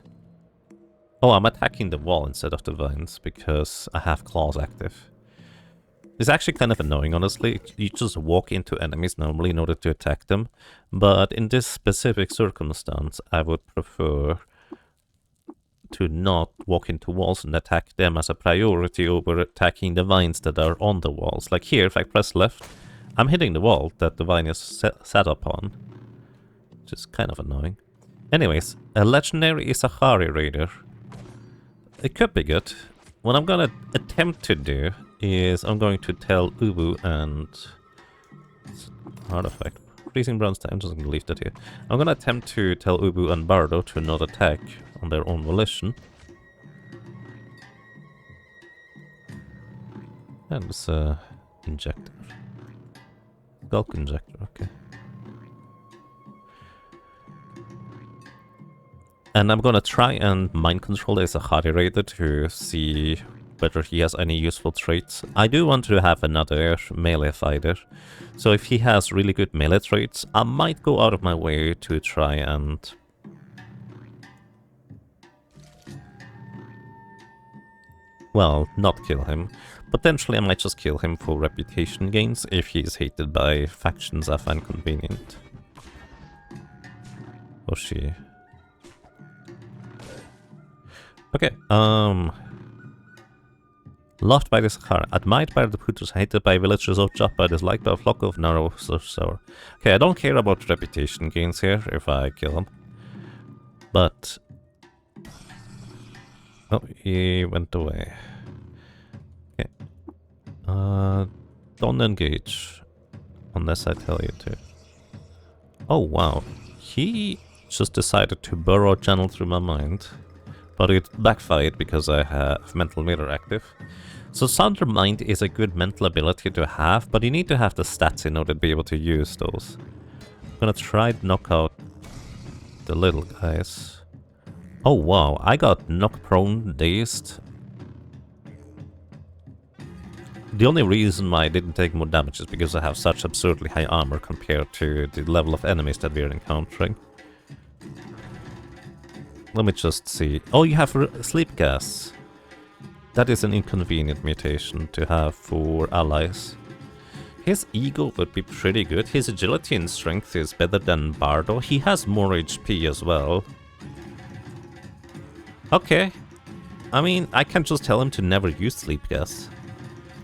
Oh, I'm attacking the wall instead of the vines because I have claws active. It's actually kind of annoying, honestly. You just walk into enemies normally in order to attack them. But in this specific circumstance, I would prefer to not walk into walls and attack them as a priority over attacking the vines that are on the walls. Like here, if I press left, I'm hitting the wall that the vine is set up on. Which is kind of annoying. Anyways, a legendary Isachari Raider. It could be good. What I'm gonna attempt to do is I'm going to tell Ubu and... Artifact. Freezing bronze time, I'm just gonna leave that here. I'm gonna attempt to tell Ubu and Bardo to not attack on their own volition. And this injector. Gulk injector, okay. And I'm gonna try and mind control as a Hardy Raider to see whether he has any useful traits. I do want to have another melee fighter, so if he has really good melee traits, I might go out of my way to try and... well, not kill him. Potentially I might just kill him for reputation gains if he is hated by factions I find convenient. Or she. Okay, loved by the Sahara, admired by the Putus, hated by villagers of Joppa, disliked by a flock of narrow sour. Okay, I don't care about reputation gains here if I kill him. But... oh, he went away. Okay. Don't engage. Unless I tell you to. Oh, wow. He just decided to burrow a channel through my mind. But it backfired because I have mental mirror active. So Sounder Mind is a good mental ability to have, but you need to have the stats in order to be able to use those. I'm gonna try to knock out the little guys. Oh wow, I got knock prone, dazed. The only reason why I didn't take more damage is because I have such absurdly high armor compared to the level of enemies that we're encountering. Let me just see. Oh, you have sleep gas. That is an inconvenient mutation to have for allies. His ego would be pretty good. His agility and strength is better than Bardo. He has more HP as well. Okay. I mean, I can just tell him to never use sleep gas.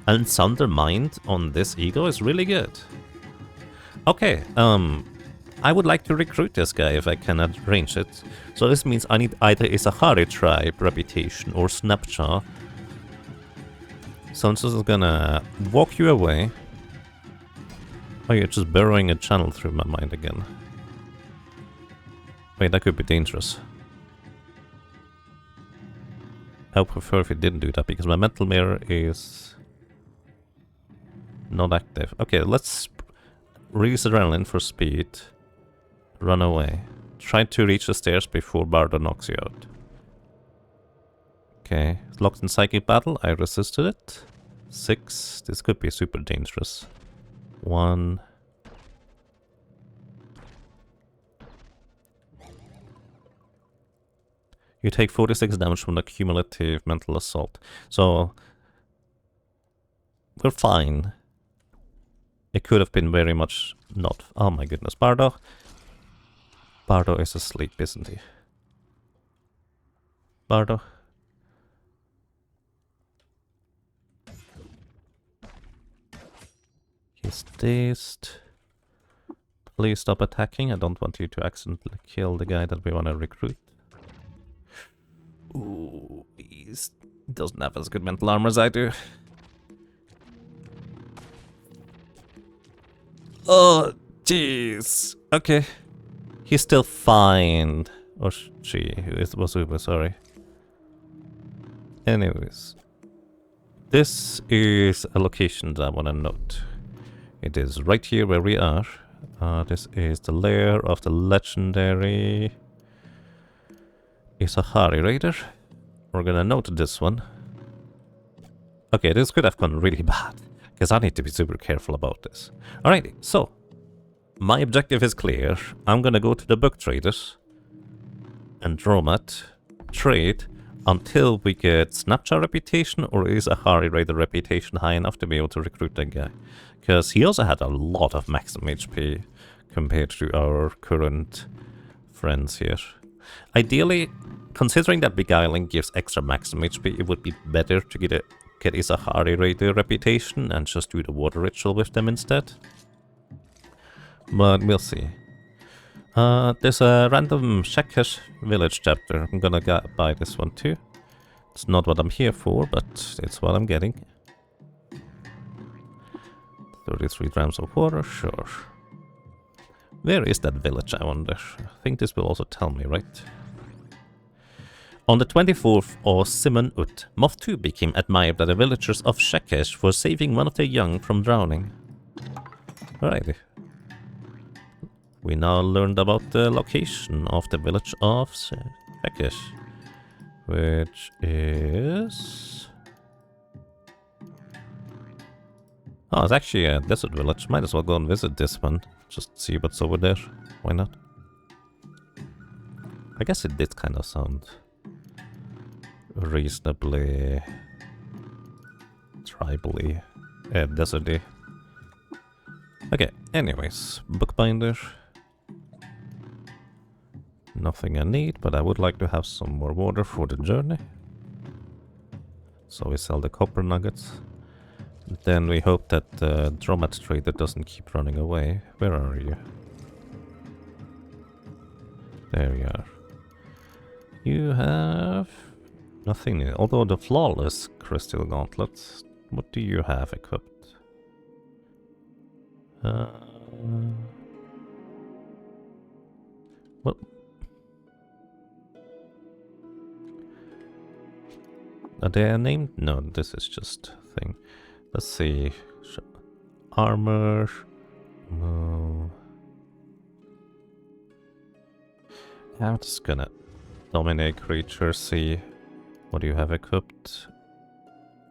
And Sunder Mind on this ego is really good. Okay, I would like to recruit this guy if I can arrange it. So this means I need either Isahari tribe reputation or Snapjaw. So I'm just gonna walk you away. Oh, you're just burrowing a channel through my mind again. Wait, that could be dangerous. I would prefer if it didn't do that, because my mental mirror is not active. Okay, let's release adrenaline for speed. Run away. Try to reach the stairs before Bardo knocks you out. Okay, locked in psychic battle. I resisted it. 6. This could be super dangerous. 1. You take 46 damage from the cumulative mental assault. So we're fine. It could have been very much not. Oh my goodness, Bardo. Bardo is asleep, isn't he? Bardo. He's dazed. Please stop attacking. I don't want you to accidentally kill the guy that we want to recruit. Ooh, he doesn't have as good mental armor as I do. Oh, jeez. Okay. He's still fine. Or she. It was Uber, sorry. Anyways. This is a location that I want to note. It is right here where we are. This is the lair of the legendary Isahari Raider. We're gonna note this one. Okay, this could have gone really bad, because I need to be super careful about this. Alrighty, so my objective is clear. I'm gonna go to the book traders and Dromat, trade until we get Snapchat reputation or Isahari Raider reputation high enough to be able to recruit that guy. Because he also had a lot of maximum HP compared to our current friends here. Ideally, considering that Beguiling gives extra maximum HP, it would be better to get Isahari Raider reputation and just do the water ritual with them instead. But we'll see. There's a random Shekesh village chapter. I'm gonna buy this one too. It's not what I'm here for, but it's what I'm getting. 33 grams of water, sure. Where is that village, I wonder? I think this will also tell me, right? On the 24th of Simon Ut, Moth 2 became admired by the villagers of Shekesh for saving one of their young from drowning. Alrighty. We now learned about the location of the village of Peckish. Which is... Oh, it's actually a desert village. Might as well go and visit this one. Just see what's over there. Why not? I guess it did kind of sound reasonably tribally, deserty. Okay, anyways, bookbinder. Nothing I need, but I would like to have some more water for the journey. So we sell the copper nuggets. Then we hope that the Dromat trader doesn't keep running away. Where are you? There you are. You have nothing, although the flawless crystal gauntlets. What do you have equipped? What? Are they named? No, this is just thing. Let's see. Armor. No. I'm just gonna dominate creature, see what do you have equipped.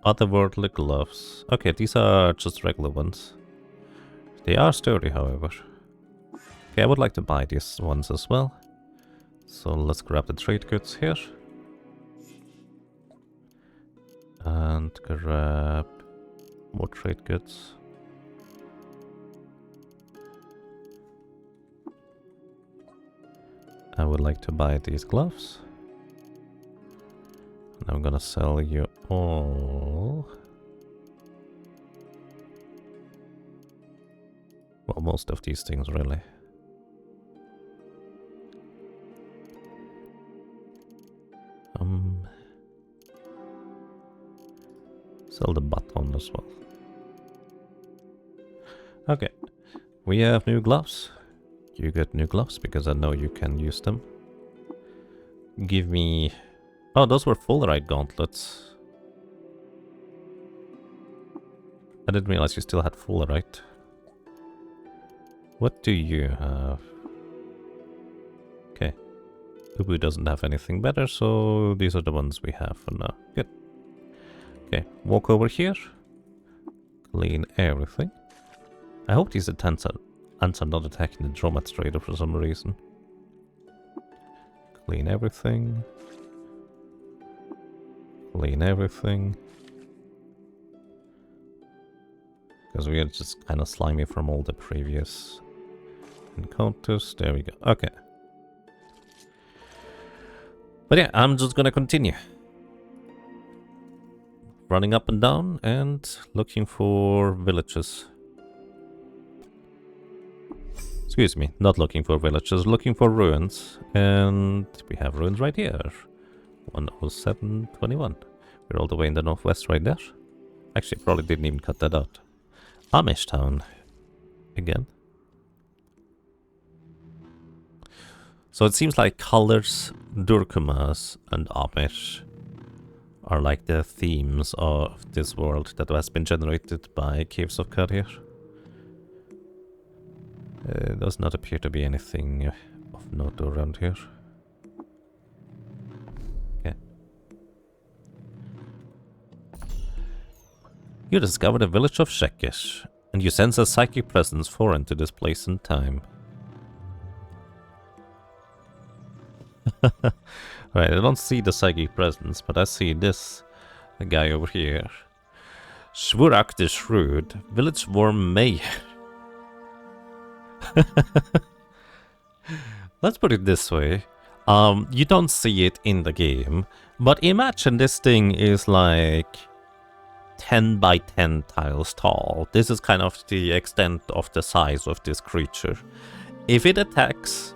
Otherworldly gloves. Okay, these are just regular ones. They are sturdy, however. Okay, I would like to buy these ones as well. So let's grab the trade goods here. And grab more trade goods. I would like to buy these gloves. And I'm gonna sell you all. Well, most of these things, really. Sell the baton as well. Okay, we have new gloves. You get new gloves because I know you can use them. Give me... Oh, those were fullerite gauntlets. I didn't realize you still had fullerite. What do you have? Okay. Ubu doesn't have anything better, so these are the ones we have for now. Good. Okay, walk over here. Clean everything. I hope these ants are not attacking the Dromat trader for some reason. Clean everything. Clean everything. Because we are just kind of slimy from all the previous encounters. There we go. Okay. But yeah, I'm just gonna continue. Running up and down and looking for villages. Excuse me, not looking for villages, looking for ruins. And we have ruins right here. 10721. We're all the way in the northwest right there. Actually, probably didn't even cut that out. Amish town. Again. So it seems like colors, Durkumas, and Amish are like the themes of this world that has been generated by Caves of Kadir. Does not appear to be anything of note around here. Okay. You discover the village of Shekish, and you sense a psychic presence foreign to this place and time. Right, I don't see the psychic presence, but I see this guy over here. Shvurak the Shrewd, Village Worm Mayor. Let's put it this way. You don't see it in the game, but imagine this thing is like 10 by 10 tiles tall. This is kind of the extent of the size of this creature. If it attacks,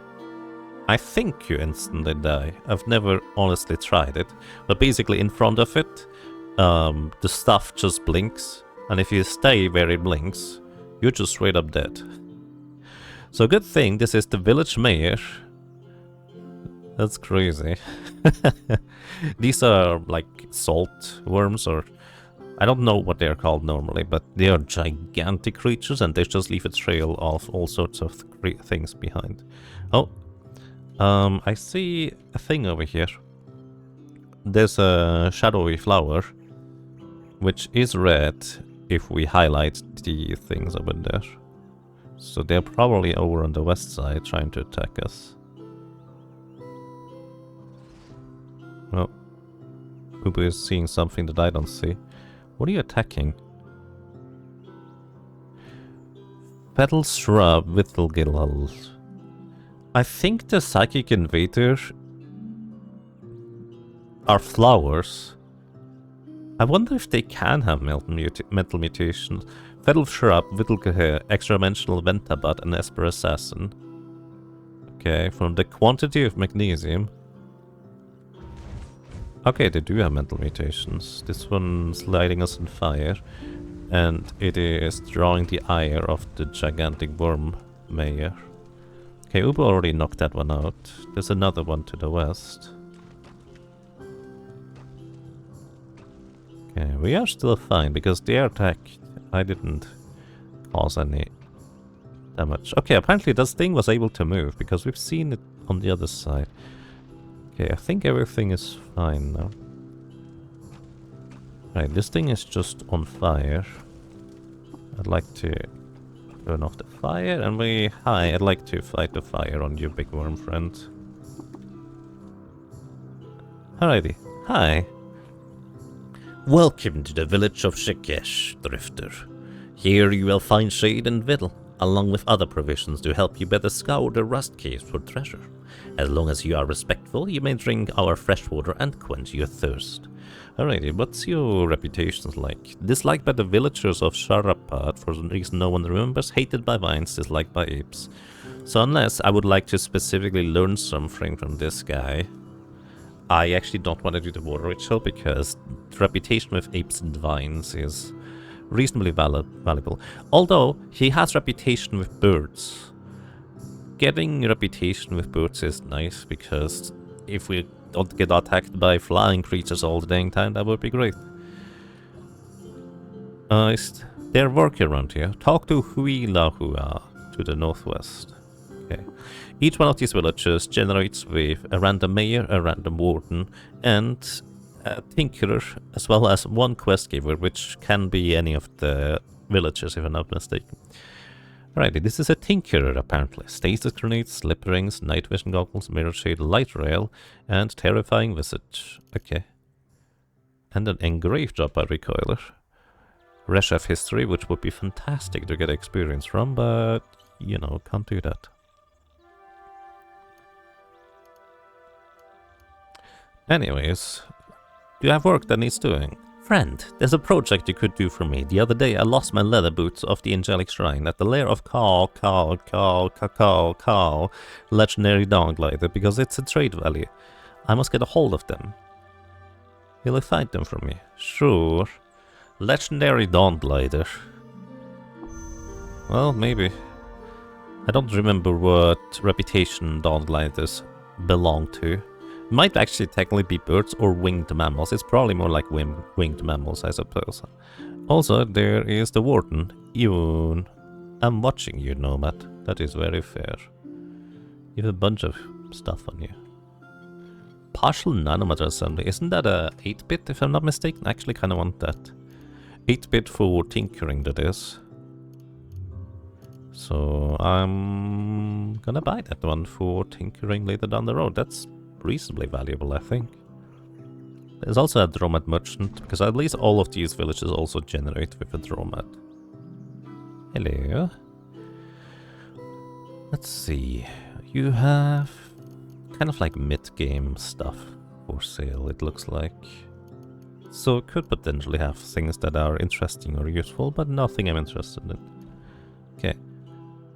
I think you instantly die. I've never honestly tried it, but basically in front of it, the stuff just blinks, and if you stay where it blinks, you're just straight up dead. So good thing this is the village mayor. That's crazy. These are like salt worms, or I don't know what they're called normally, but they are gigantic creatures and they just leave a trail of all sorts of things behind. Oh, I see a thing over here. There's a shadowy flower, which is red if we highlight the things over there. So they're probably over on the west side trying to attack us. Oh. Ubu is seeing something that I don't see. What are you attacking? Petal Shrub, Whittlegillal. I think the Psychic Invader are flowers. I wonder if they can have mental mutations. Fatal Shrub, Whittlegillal, Extra-Dimensional Ventabat, and Esper Assassin. Okay, from the quantity of magnesium. Okay, they do have mental mutations. This one's lighting us on fire. And it is drawing the ire of the gigantic worm mayor. Okay, Ubu already knocked that one out. There's another one to the west. Okay, we are still fine because their attack, I didn't cause any damage. Okay, apparently this thing was able to move because we've seen it on the other side. Okay, I think everything is fine now. Right, this thing is just on fire. I'd like to turn off the fire and I'd like to fight the fire on you, big worm friend. Alrighty, hi. Welcome to the village of Shikesh, Drifter. Here you will find shade and victual, along with other provisions to help you better scour the rust caves for treasure. As long as you are respectful, you may drink our fresh water and quench your thirst. Alrighty, what's your reputation like? Disliked by the villagers of Sharapat, for some reason no one remembers, hated by vines, disliked by apes. So unless I would like to specifically learn something from this guy, I actually don't want to do the water ritual because the reputation with apes and vines is reasonably valuable. Although, he has reputation with birds. Getting reputation with birds is nice because if we don't get attacked by flying creatures all the dang time, that would be great. Is there work around here? Talk to Huilahua to the northwest. Okay. Each one of these villages generates with a random mayor, a random warden, and a tinkerer, as well as one quest giver, which can be any of the villages if I'm not mistaken. Alrighty, this is a tinkerer apparently. Stasis grenades, slip rings, night vision goggles, mirror shade, light rail, and terrifying visage. Okay. And an engraved dropper recoiler. Reshef history, which would be fantastic to get experience from, but you know, can't do that. Anyways, do you have work that needs doing? Friend, there's a project you could do for me. The other day I lost my leather boots off the Angelic Shrine at the lair of Cacao, legendary dawn glider, because it's a trade value. I must get a hold of them. Will you find them for me? Sure. Legendary dawn glider. Well, maybe. I don't remember what reputation dawn gliders belong to. Might actually technically be birds or winged mammals. It's probably more like winged mammals, I suppose. Also, there is the warden, Yun. I'm watching you, Nomad. That is very fair. You have a bunch of stuff on you. Partial nanomatter assembly. Isn't that a 8-bit, if I'm not mistaken? I actually kind of want that. 8-bit for tinkering, that is. So, I'm gonna buy that one for tinkering later down the road. That's reasonably valuable, I think. There's also a Dromad merchant, because at least all of these villages also generate with a Dromad. Hello. Let's see. You have kind of like mid-game stuff for sale, it looks like. So it could potentially have things that are interesting or useful, but nothing I'm interested in. Okay.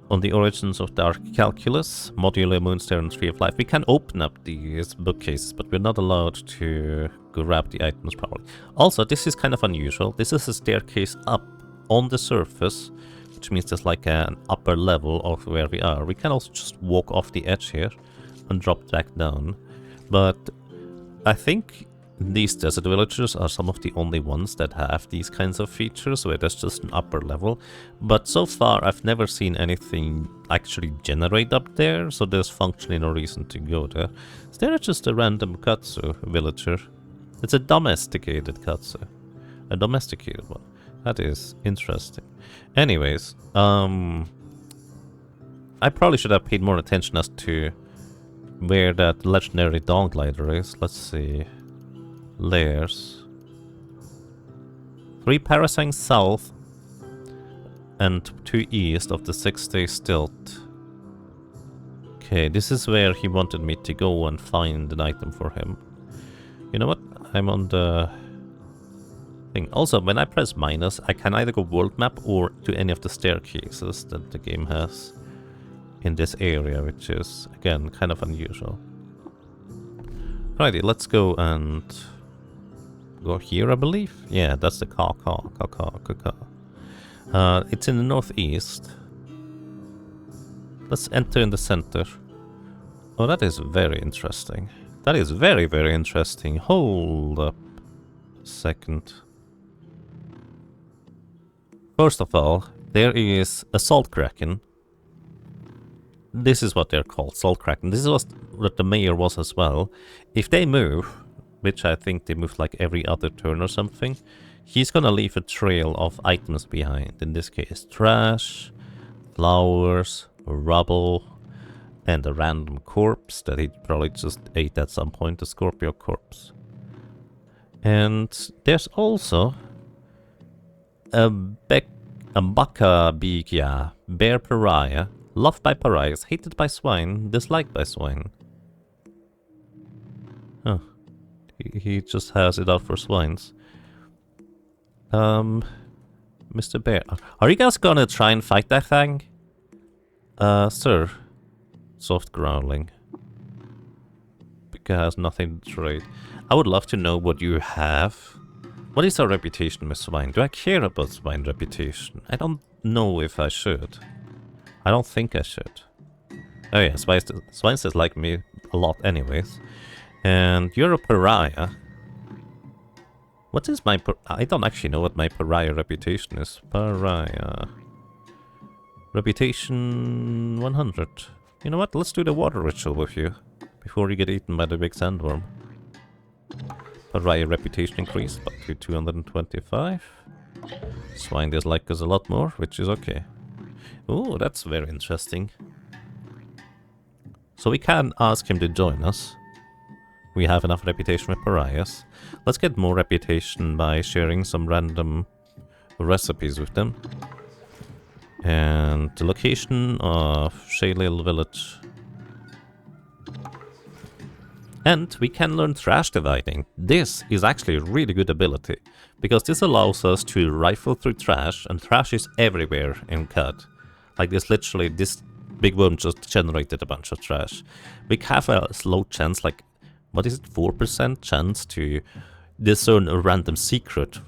On the origins of dark calculus, modular moonstone and tree of life. We can open up these bookcases, but we're not allowed to grab the items probably. Also, this is kind of unusual. This is a staircase up on the surface, which means there's like an upper level of where we are. We can also just walk off the edge here and drop back down. But I think these desert villagers are some of the only ones that have these kinds of features where there's just an upper level. But so far I've never seen anything actually generate up there, so there's functionally no reason to go there. Is there just a random Katsu villager? It's a domesticated Katsu. A domesticated one. That is interesting. Anyways, I probably should have paid more attention as to where that legendary dawn glider is. Let's see. Layers. 3 parasangs south and 2 east of the 6-day stilt. Okay, this is where he wanted me to go and find an item for him. You know what? I'm on the thing. Also, when I press minus, I can either go world map or to any of the staircases that the game has in this area, which is, again, kind of unusual. Righty, let's go and go here, I believe. Yeah, that's the car. It's in the northeast. Let's enter in the center. Oh, that is very interesting. That is very, very interesting. Hold up a second. First of all, there is a salt kraken. This is what they're called, salt kraken. This is what the mayor was as well. If they move, which I think they move like every other turn or something, he's gonna leave a trail of items behind. In this case, trash, flowers, rubble, and a random corpse that he probably just ate at some point, a Scorpio corpse. And there's also a Baka Bigya, bear pariah, loved by pariahs, hated by swine, disliked by swine. Huh. He just has it out for swines. Mr. Bear. Are you guys gonna try and fight that thing? Sir. Soft growling. Because has nothing to trade. I would love to know what you have. What is our reputation with swine? Do I care about swine reputation? I don't know if I should. I don't think I should. Oh yeah, swine says like me a lot anyways. And you're a pariah. What is my I don't actually know what my pariah reputation is. Pariah. Reputation 100. You know what? Let's do the water ritual with you. Before you get eaten by the big sandworm. Pariah reputation increased up to 225. Swine dislike us a lot more, which is okay. Oh, that's very interesting. So we can ask him to join us. We have enough reputation with pariahs. Let's get more reputation by sharing some random recipes with them. And the location of Shaylil village. And we can learn trash dividing. This is actually a really good ability, because this allows us to rifle through trash, and trash is everywhere in CUD. Like this, literally, this big worm just generated a bunch of trash. We have a slow chance, like, what is it, 4% chance to discern a random secret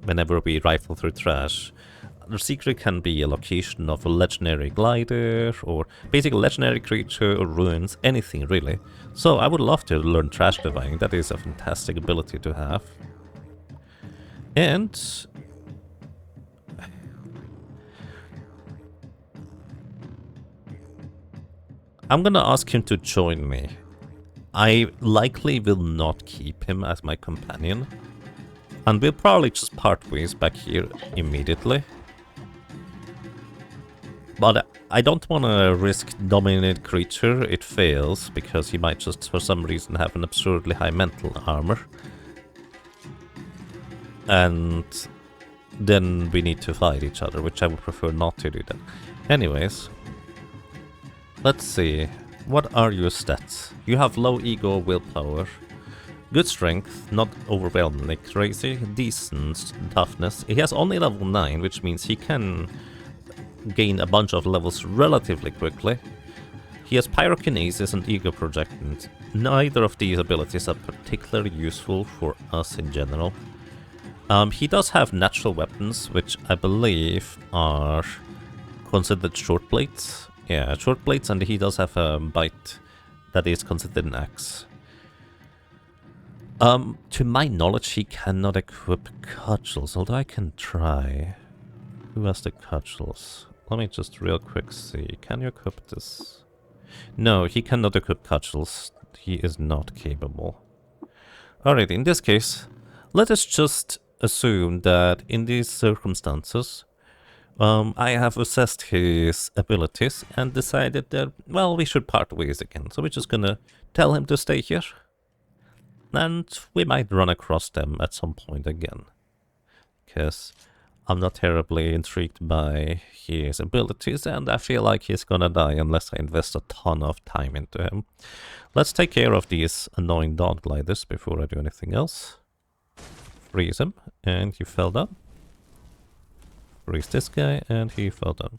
whenever we rifle through trash. The secret can be a location of a legendary glider, or basically a legendary creature, or ruins, anything really. So I would love to learn trash dividing. That is a fantastic ability to have. And I'm gonna ask him to join me. I likely will not keep him as my companion, and we'll probably just part ways back here immediately. But I don't want to risk dominate creature, it fails, because he might just for some reason have an absurdly high mental armor. And then we need to fight each other, which I would prefer not to do that. Anyways, let's see. What are your stats? You have low ego, willpower, good strength, not overwhelmingly crazy, decent toughness. He has only level 9, which means he can gain a bunch of levels relatively quickly. He has pyrokinesis and ego projectant. Neither of these abilities are particularly useful for us in general. He does have natural weapons, which I believe are considered short blades. Yeah, short blades, and he does have a bite that is considered an axe. To my knowledge, he cannot equip cudgels, although I can try. Who has the cudgels? Let me just real quick see. Can you equip this? No, he cannot equip cudgels. He is not capable. Alright, in this case, let us just assume that in these circumstances, I have assessed his abilities and decided that, well, we should part ways again. So we're just gonna tell him to stay here. And we might run across them at some point again. Because I'm not terribly intrigued by his abilities, and I feel like he's gonna die unless I invest a ton of time into him. Let's take care of these annoying dawn gliders before I do anything else. Freeze him, and he fell down. Freeze this guy, and he fell down.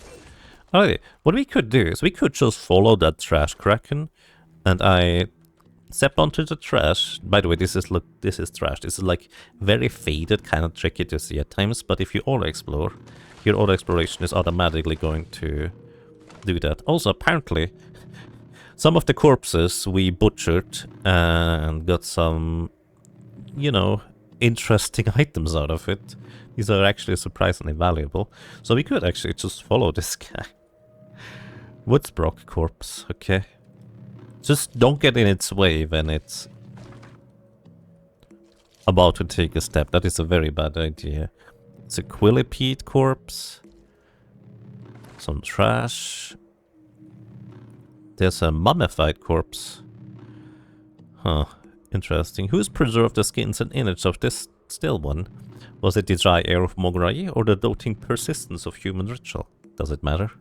Alrighty, what we could do is we could just follow that trash kraken, and I step onto the trash. By the way, this is trash. This is like very faded, kind of tricky to see at times, but if you auto-explore, your auto-exploration is automatically going to do that. Also, apparently, some of the corpses we butchered and got some, you know, interesting items out of it. These are actually surprisingly valuable. So we could actually just follow this guy. Woodsbrock corpse, okay. Just don't get in its way when it's about to take a step. That is a very bad idea. It's a Quillipede corpse. Some trash. There's a mummified corpse. Huh. Interesting. Who's preserved the skins and innards of this still one? Was it the dry air of Mograye or the doting persistence of human ritual? Does it matter?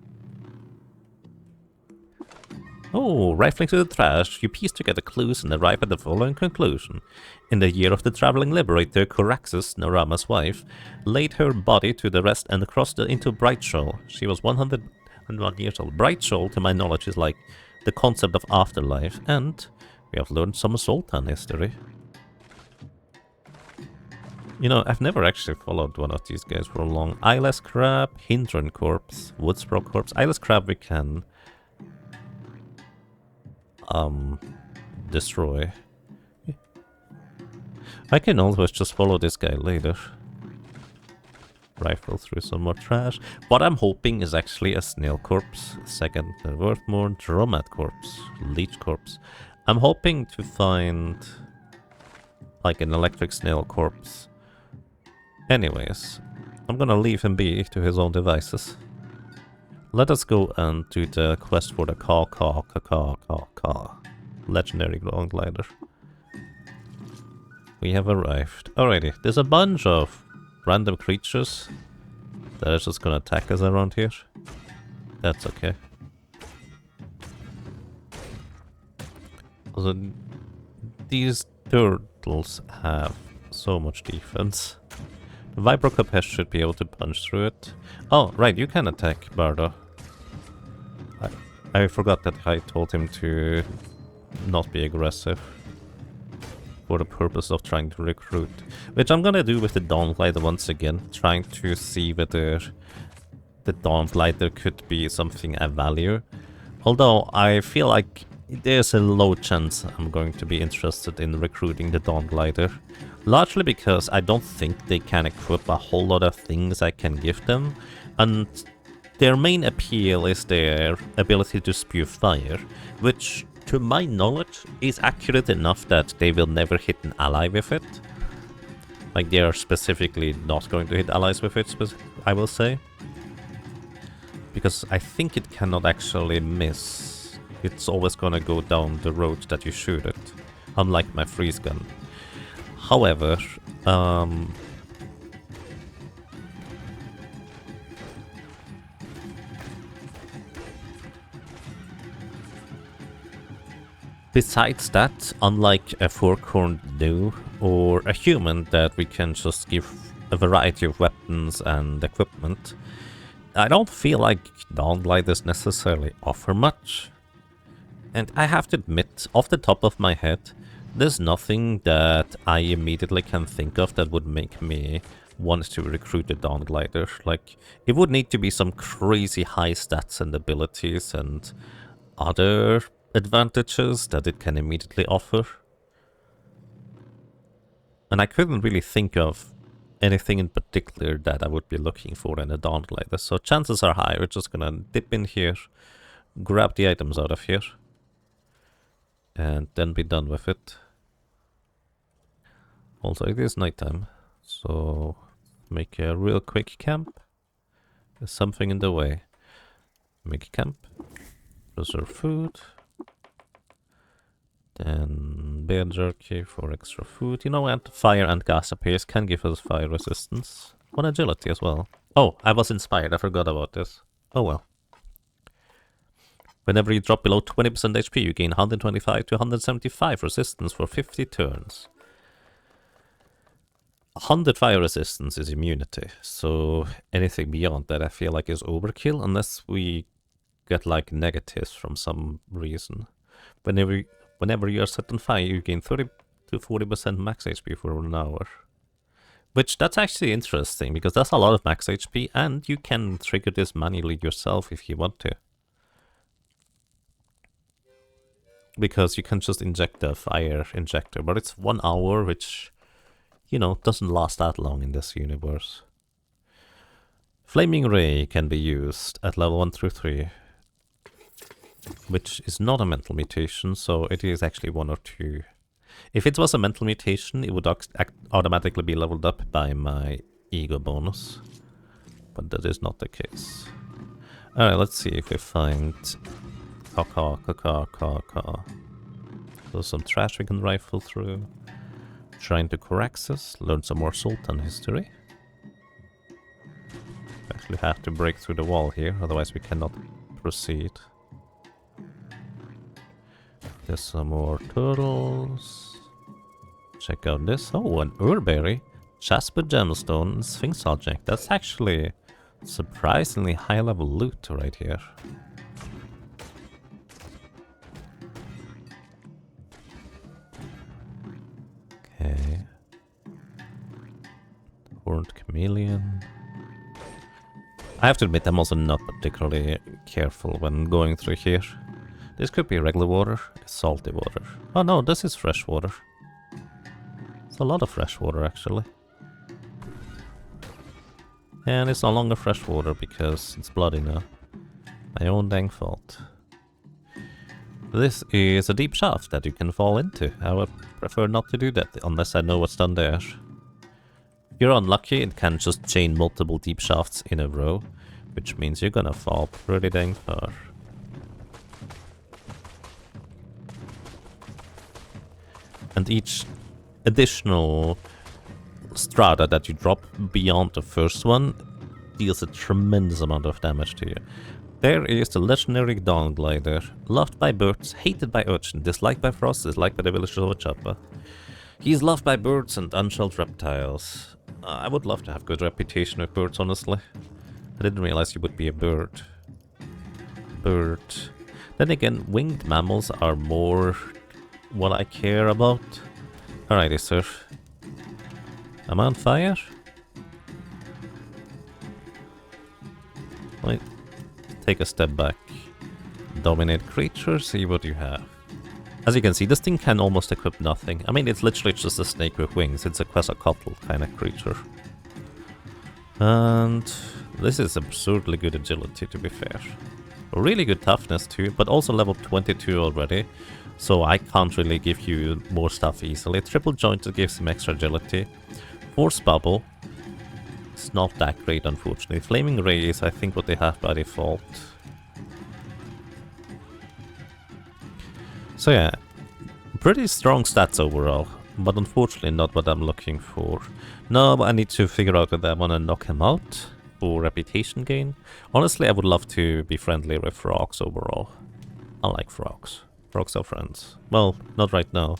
Oh, rifling through the trash, you piece together clues and arrive at the following conclusion. In the year of the traveling liberator, Coraxus, Narama's wife, laid her body to the rest and crossed into Brightshoal. She was 101 years old. Brightshoal, to my knowledge, is like the concept of afterlife, and we have learned some Sultan history. You know, I've never actually followed one of these guys for long. Eyeless Crab, Hindran Corpse, Woodsbrock Corpse. Eyeless Crab we can destroy. I can always just follow this guy later. Rifle through some more trash. What I'm hoping is actually a snail corpse. Second, Worthmore, Dromad corpse, Leech corpse. I'm hoping to find like an electric snail corpse. Anyways, I'm gonna leave him be to his own devices. Let us go and do the quest for the legendary ground glider. We have arrived. Alrighty, there's a bunch of random creatures that are just gonna attack us around here. That's okay. Also, these turtles have so much defense. The Vibrocapesh should be able to punch through it. Oh, right, you can attack Bardo. I forgot that I told him to not be aggressive for the purpose of trying to recruit. Which I'm gonna do with the Dawn Glider once again, trying to see whether the Dawn Glider could be something I value. Although I feel like there's a low chance I'm going to be interested in recruiting the Dawn Glider. Largely because I don't think they can equip a whole lot of things I can give them, and their main appeal is their ability to spew fire, which, to my knowledge, is accurate enough that they will never hit an ally with it. Like, they are specifically not going to hit allies with it, I will say. Because I think it cannot actually miss. It's always gonna go down the road that you shoot it, unlike my freeze gun. However, besides that, unlike a four-corned gnu or a human that we can just give a variety of weapons and equipment, I don't feel like Dawn Gliders necessarily offer much. And I have to admit, off the top of my head, there's nothing that I immediately can think of that would make me want to recruit a Dawn Glider. Like, it would need to be some crazy high stats and abilities and other advantages that it can immediately offer. And I couldn't really think of anything in particular that I would be looking for in a dongle like this. So chances are high we're just gonna dip in here, grab the items out of here, and then be done with it. Also, it is nighttime, so make a real quick camp. There's something in the way. Make a camp, preserve food, then bear jerky for extra food. You know what? Fire and gas appears can give us fire resistance. One agility as well. Oh, I was inspired. I forgot about this. Oh well. Whenever you drop below 20% HP, you gain 125 to 175 resistance for 50 turns. 100 fire resistance is immunity, so anything beyond that I feel like is overkill unless we get like negatives from some reason. Whenever you are set on fire, you gain 30 to 40% max HP for an hour. Which, that's actually interesting, because that's a lot of max HP, and you can trigger this manually yourself if you want to. Because you can just inject the fire injector, but it's 1 hour, which, you know, doesn't last that long in this universe. Flaming Ray can be used at level 1 through 3. Which is not a mental mutation, so it is actually 1 or 2. If it was a mental mutation, it would automatically be leveled up by my ego bonus. But that is not the case. Alright, let's see if we find... There's some trash we can rifle through. Trying to Coraxus, learn some more Sultan history. Actually have to break through the wall here, otherwise we cannot proceed. There's some more turtles. Check out this. Oh, an Urberry, Jasper Gemstone, and Sphinx Object. That's actually surprisingly high level loot right here. Okay. Horned Chameleon. I have to admit I'm also not particularly careful when going through here. This could be regular water, it's salty water. Oh no, this is fresh water. It's a lot of fresh water actually. And it's no longer fresh water because it's bloody now. My own dang fault. This is a deep shaft that you can fall into. I would prefer not to do that unless I know what's done there. If you're unlucky, it can just chain multiple deep shafts in a row, which means you're gonna fall pretty dang far. And each additional strata that you drop beyond the first one deals a tremendous amount of damage to you. There is the legendary Dawn Glider, loved by birds, hated by urchin, disliked by frost, disliked by the villagers of Ochapa. He is loved by birds and unshelled reptiles. I would love to have good reputation with birds, honestly. I didn't realize you would be a bird. Then again, winged mammals are more what I care about. Alrighty, sir. I'm on fire? Wait. Take a step back. Dominate creature, see what you have. As you can see, this thing can almost equip nothing. I mean, it's literally just a snake with wings. It's a Quetzalcoatl kind of creature. And this is absurdly good agility, to be fair. Really good toughness too, but also level 22 already. So I can't really give you more stuff easily. Triple jointed gives him extra agility. Force bubble. It's not that great, unfortunately. Flaming ray is, I think, what they have by default. So yeah, pretty strong stats overall, but unfortunately not what I'm looking for. No, I need to figure out whether I want to knock him out for reputation gain. Honestly, I would love to be friendly with frogs overall. I like frogs. Frogs are friends. Well, not right now.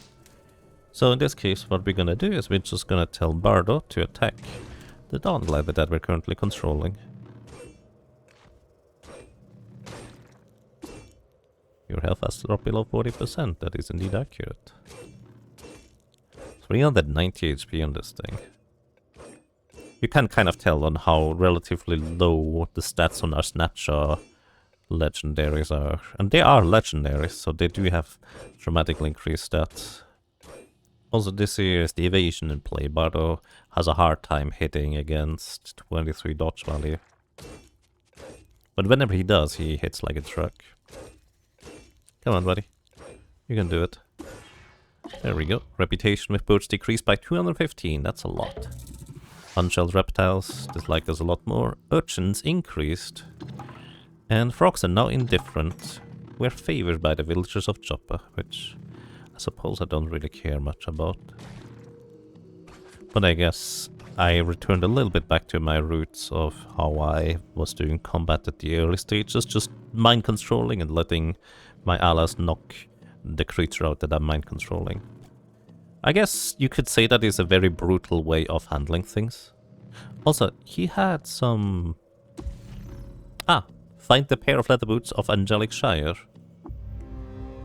So in this case, what we're gonna do is we're just gonna tell Bardo to attack the Dawn Glider that we're currently controlling. Your health has dropped below 40%, that is indeed accurate. 390 HP on this thing. You can kind of tell on how relatively low the stats on our Snapshot legendaries are. And they are legendaries, so they do have dramatically increased stats. Also, this here is the evasion in play. Bardo has a hard time hitting against 23 dodge value. But whenever he does, he hits like a truck. Come on, buddy. You can do it. There we go. Reputation with birds decreased by 215. That's a lot. Unshelled reptiles dislike us a lot more. Urchins increased. And frogs are now indifferent. We're favored by the villagers of Joppa, which I suppose I don't really care much about. But I guess I returned a little bit back to my roots of how I was doing combat at the early stages, just mind controlling and letting my allies knock the creature out that I'm mind controlling. I guess you could say that is a very brutal way of handling things. Also, he had some... find the pair of leather boots of Angelic Shire.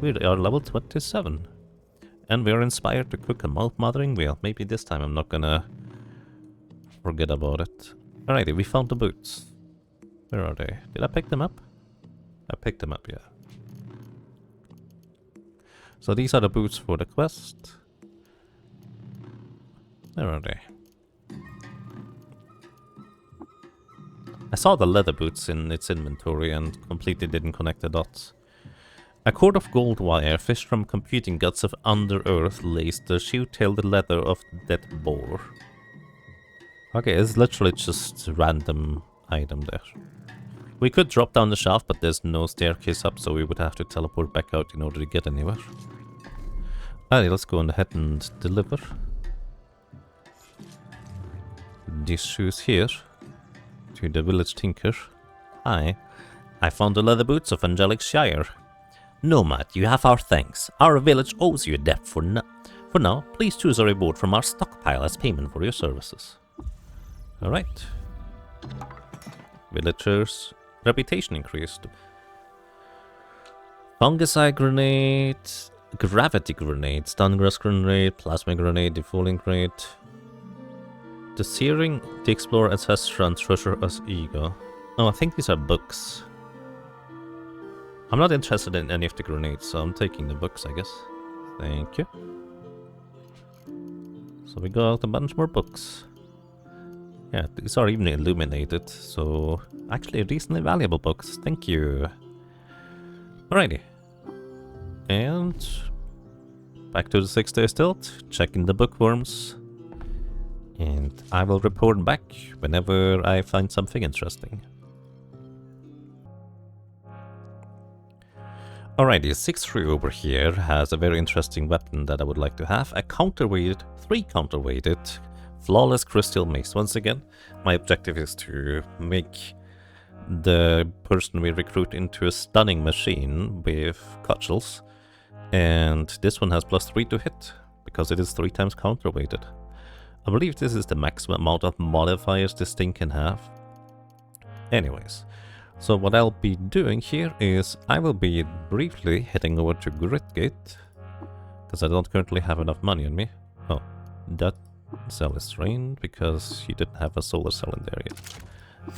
We are level 27. And we're inspired to cook a mouth-mothering meal. Maybe this time I'm not gonna forget about it. Alrighty, we found the boots. Where are they? Did I pick them up? I picked them up, yeah. So these are the boots for the quest. Where are they? I saw the leather boots in its inventory and completely didn't connect the dots. A cord of gold wire fished from computing guts of under-earth laced the shoe-tailed leather of that boar. Okay, it's literally just a random item there. We could drop down the shaft, but there's no staircase up, so we would have to teleport back out in order to get anywhere. Alright, let's go on ahead and deliver these shoes here to the village tinker. Hi, I found the leather boots of Angelic Shire. Nomad, you have our thanks. Our village owes you a debt for now. Please choose a reward from our stockpile as payment for your services. Alright. Villagers' reputation increased. Fungicide grenade, gravity grenade, stun grass grenade, plasma grenade, defooling grenade. The Searing, the Explorer, Ancestor, and Treasure as Ego. Oh, I think these are books. I'm not interested in any of the grenades, so I'm taking the books, I guess. Thank you. So we got a bunch more books. Yeah, these are even illuminated, so actually reasonably valuable books. Thank you. Alrighty. And back to the 6-day stealth, checking the bookworms. And I will report back whenever I find something interesting. Alrighty, 6-3 over here has a very interesting weapon that I would like to have. A counterweighted, 3 counterweighted, flawless crystal mace. Once again, my objective is to make the person we recruit into a stunning machine with cudgels. And this one has +3 to hit, because it is 3 times counterweighted. I believe this is the maximum amount of modifiers this thing can have. Anyways, so what I'll be doing here is I will be briefly heading over to Gritgate, because I don't currently have enough money on me. Oh, that cell is drained because you didn't have a solar cell in there yet.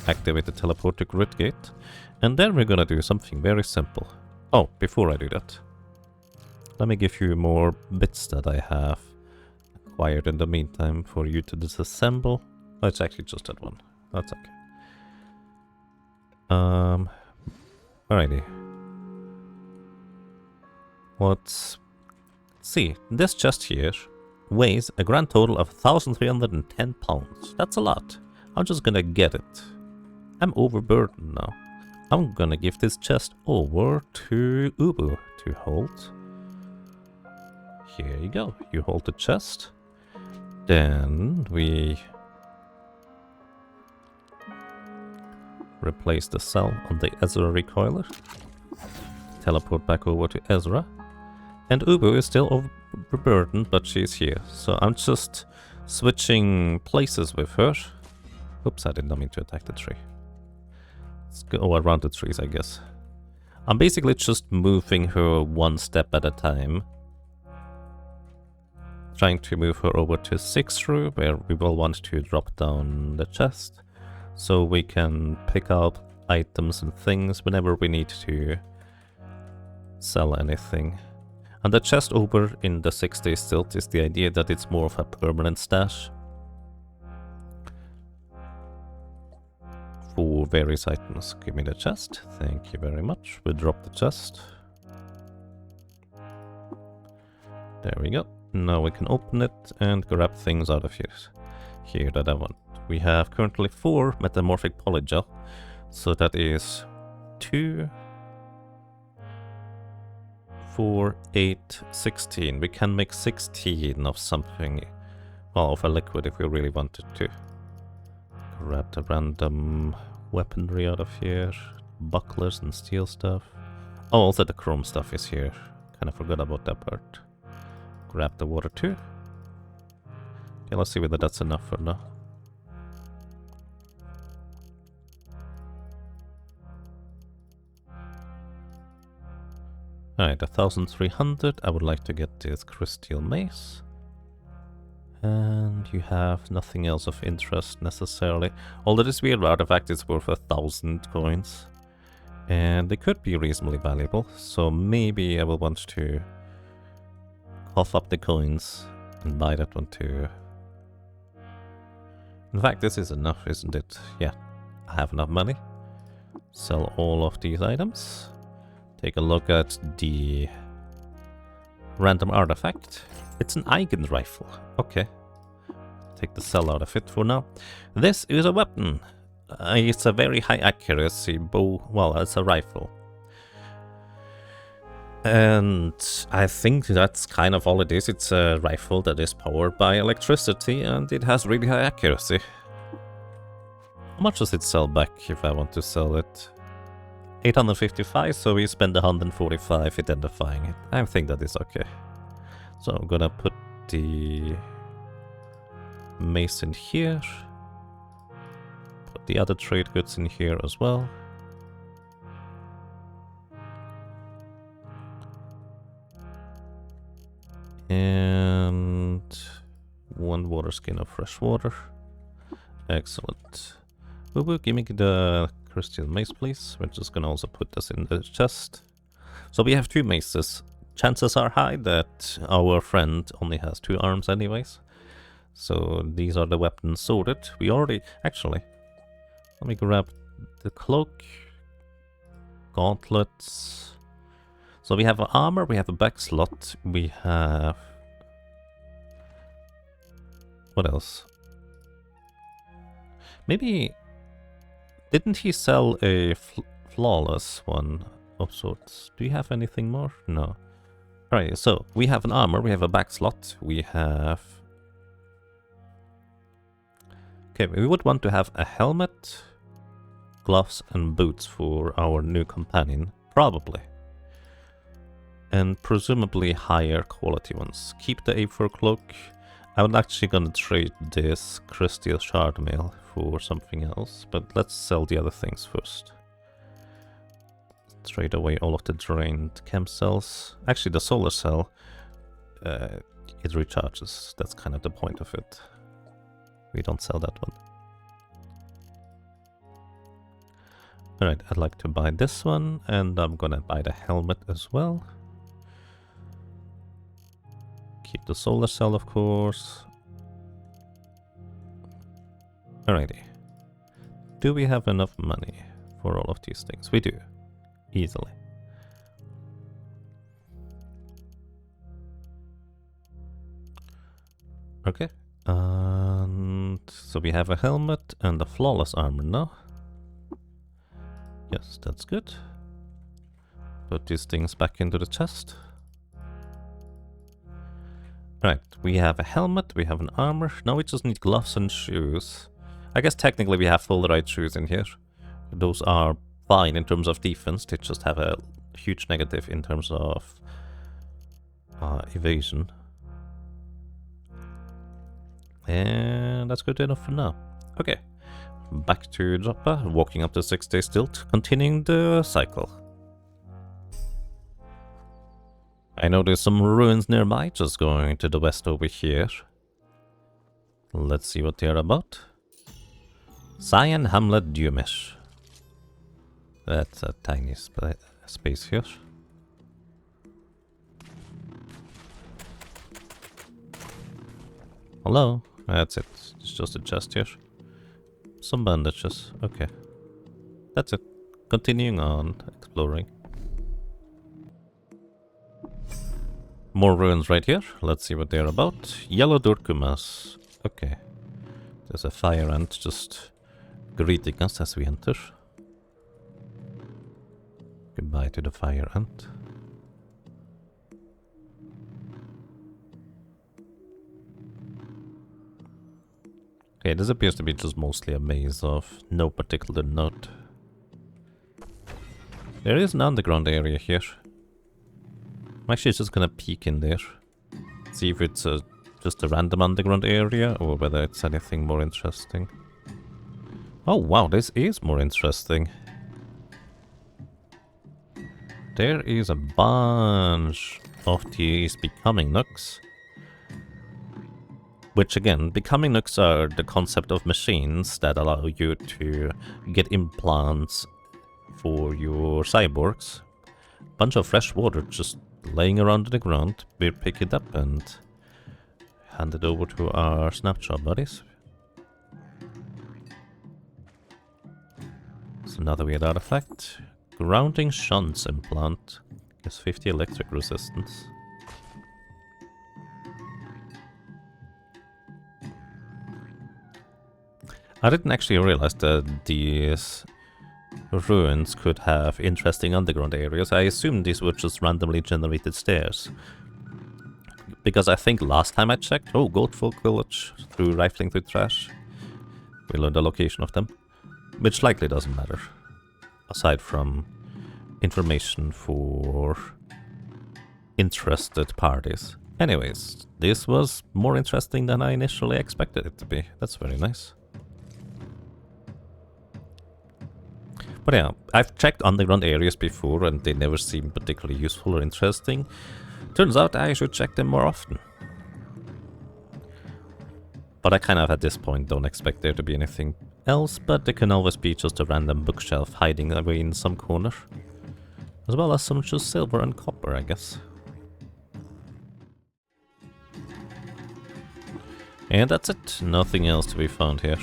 Activate the teleport to Gritgate, and then we're gonna do something very simple. Oh, before I do that, let me give you more bits that I have acquired in the meantime for you to disassemble. Oh, it's actually just that one. That's okay. Alrighty. Let's see. This chest here weighs a grand total of 1,310 pounds. That's a lot. I'm just gonna get it. I'm overburdened now. I'm gonna give this chest over to Ubu to hold. Here you go. You hold the chest. Then we replace the cell on the Ezra recoiler. Teleport back over to Ezra. And Ubu is still overburdened, but she's here. So I'm just switching places with her. Oops, I did not mean to attack the tree. Let's go around the trees, I guess. I'm basically just moving her one step at a time. Trying to move her over to 6 room, where we will want to drop down the chest, so we can pick up items and things whenever we need to sell anything. And the chest over in the 6 days stilt is the idea that it's more of a permanent stash for various items. Give me the chest. Thank you very much. We drop the chest. There we go. Now we can open it and grab things out of here that I want. We have currently 4 metamorphic polygel. So that is 2, 4, 8, 16. We can make 16 of something, well, of a liquid if we really wanted to. Grab the random weaponry out of here. Bucklers and steel stuff. Oh, also the chrome stuff is here. Kind of forgot about that part. Grab the water too. Okay, let's see whether that's enough or not. Alright, 1,300. I would like to get this crystal mace. And you have nothing else of interest necessarily. Although this weird artifact is worth 1,000 coins. And they could be reasonably valuable. So maybe I will want to cough up the coins and buy that one too. In fact, this is enough, isn't it? Yeah, I have enough money. Sell all of these items. Take a look at the random artifact. It's an Eigen rifle. Okay. Take the cell out of it for now. This is a weapon. It's a very high accuracy bow. Well, it's a rifle. And I think that's kind of all it is. It's a rifle that is powered by electricity and it has really high accuracy. How much does it sell back if I want to sell it? 855, so we spend 145 identifying it. I think that is okay. So I'm gonna put the mace in here. Put the other trade goods in here as well. And 1 water skin of fresh water. Excellent. Will give me the crystal mace, please. We're just gonna also put this in the chest. So we have 2 maces. Chances are high that our friend only has 2 arms anyways. So these are the weapons sorted. We already... Actually, let me grab the cloak. Gauntlets. So we have an armor, we have a back slot, we have... What else? Maybe... Didn't he sell a flawless one of sorts? Do you have anything more? No. Alright, so we have an armor, we have a back slot, we have... Okay, we would want to have a helmet, gloves and boots for our new companion, probably. And presumably higher quality ones. Keep the A4 cloak. I'm actually gonna trade this crystal shard mail for something else, but let's sell the other things first. Trade away all of the drained chem cells. Actually, the solar cell, it recharges. That's kind of the point of it. We don't sell that one. Alright, I'd like to buy this one, and I'm gonna buy the helmet as well. Keep the solar cell, of course. Alrighty. Do we have enough money for all of these things? We do. Easily. Okay. And so we have a helmet and a flawless armor now. Yes, that's good. Put these things back into the chest. Right, we have a helmet, we have an armor. Now we just need gloves and shoes. I guess technically we have full right shoes in here. Those are fine in terms of defense. They just have a huge negative in terms of evasion. And that's good enough for now. Okay, back to Joppa, walking up the 6-day stilt, continuing the cycle. I know there's some ruins nearby, just going to the west over here. Let's see what they're about. Cyan Hamlet Dumish. That's a tiny space here. Hello? That's it. It's just a chest here. Some bandages. Okay. That's it. Continuing on, exploring. More ruins right here. Let's see what they're about. Yellow Durkumas. Okay. There's a fire ant just greeting us as we enter. Goodbye to the fire ant. Okay, this appears to be just mostly a maze of no particular note. There is an underground area here. I'm actually just gonna peek in there. See if it's just a random underground area or whether it's anything more interesting. Oh wow, this is more interesting. There is a bunch of these becoming nooks. Which again, becoming nooks are the concept of machines that allow you to get implants for your cyborgs. Bunch of fresh water just laying around the ground. We'll pick it up and hand it over to our snapshot buddies. It's another weird artifact. Grounding shunts implant. Gives 50 electric resistance. I didn't actually realize that these ruins could have interesting underground areas. I assumed these were just randomly generated stairs. Because I think last time I checked, oh, Goatfolk Village, through rifling through trash, we learned the location of them. Which likely doesn't matter. Aside from information for interested parties. Anyways, this was more interesting than I initially expected it to be. That's very nice. But yeah, I've checked underground areas before and they never seem particularly useful or interesting. Turns out I should check them more often. But I kind of at this point don't expect there to be anything else, but there can always be just a random bookshelf hiding away in some corner. As well as some just silver and copper, I guess. And that's it, nothing else to be found here.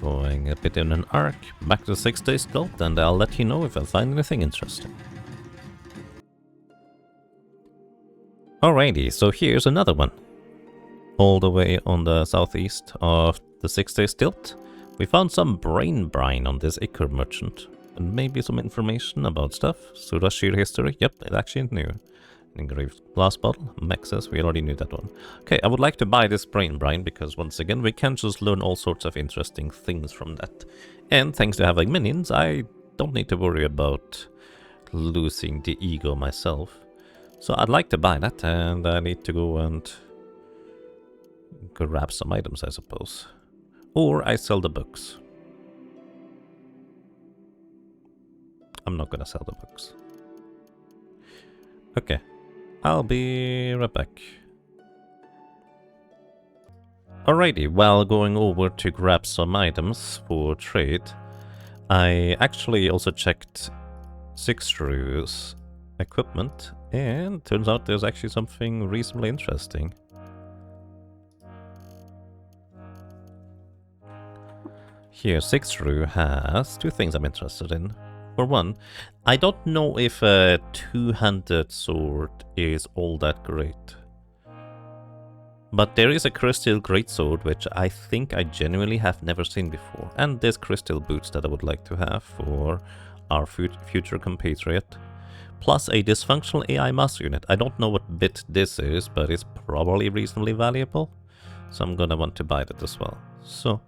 Going a bit in an arc, back to 6 days Sculpt, and I'll let you know if I find anything interesting. Alrighty, so here's another one. All the way on the southeast of the 6 days Tilt, we found some brain brine on this Ichor merchant. And maybe some information about stuff. Surashir history, yep, it actually new. Engraved glass bottle, Mexes, we already knew that one. Okay, I would like to buy this brain brine because once again we can just learn all sorts of interesting things from that. And thanks to having minions, I don't need to worry about losing the ego myself. So I'd like to buy that, and I need to go and grab some items, I suppose. Or I sell the books. I'm not gonna sell the books. Okay. I'll be right back. Alrighty, while going over to grab some items for trade, I actually also checked Sixru's equipment, and turns out there's actually something reasonably interesting. Here, Sixru has two things I'm interested in. For one, I don't know if a two-handed sword is all that great. But there is a crystal greatsword which I think I genuinely have never seen before. And there's crystal boots that I would like to have for our future compatriot. Plus a dysfunctional AI master unit. I don't know what bit this is, but it's probably reasonably valuable. So I'm gonna want to buy that as well. So,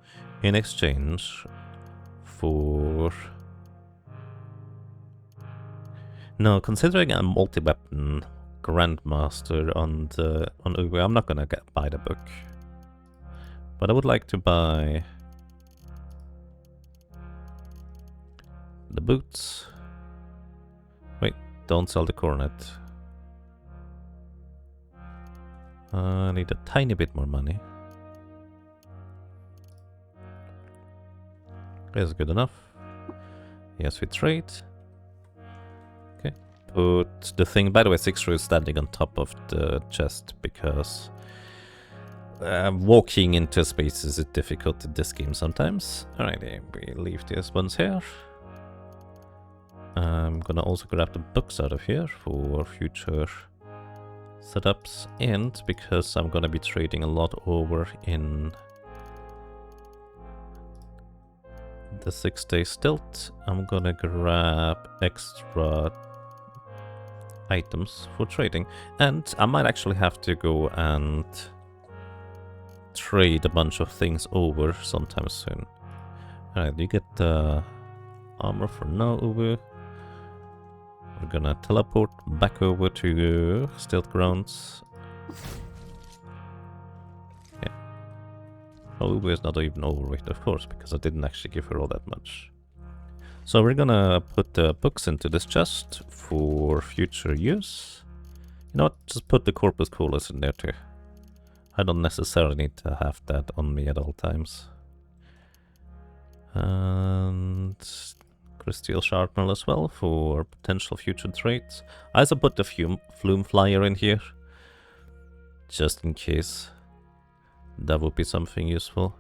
in exchange for... No, considering a multi-weapon Grandmaster on Uwe, I'm not gonna buy the book. But I would like to buy the boots. Wait, don't sell the coronet. I need a tiny bit more money. Is good enough. Yes, we trade. Put the thing, by the way, Sixru is standing on top of the chest because walking into spaces is difficult in this game sometimes. Alrighty, we leave these ones here. I'm gonna also grab the books out of here for future setups, and because I'm gonna be trading a lot over in the 6-day stilt, I'm gonna grab extra items for trading, and I might actually have to go and trade a bunch of things over sometime soon. Alright, you get the armor for now, Ubu. We're gonna teleport back over to Stealth Grounds. Yeah. Oh, Ubu is not even overweight, of course, because I didn't actually give her all that much. So we're gonna put the books into this chest for future use. You know what, just put the Corpus Coolers in there too. I don't necessarily need to have that on me at all times. And Crystal Sharpener as well for potential future trades. I also put the Flume Flyer in here, just in case. That would be something useful.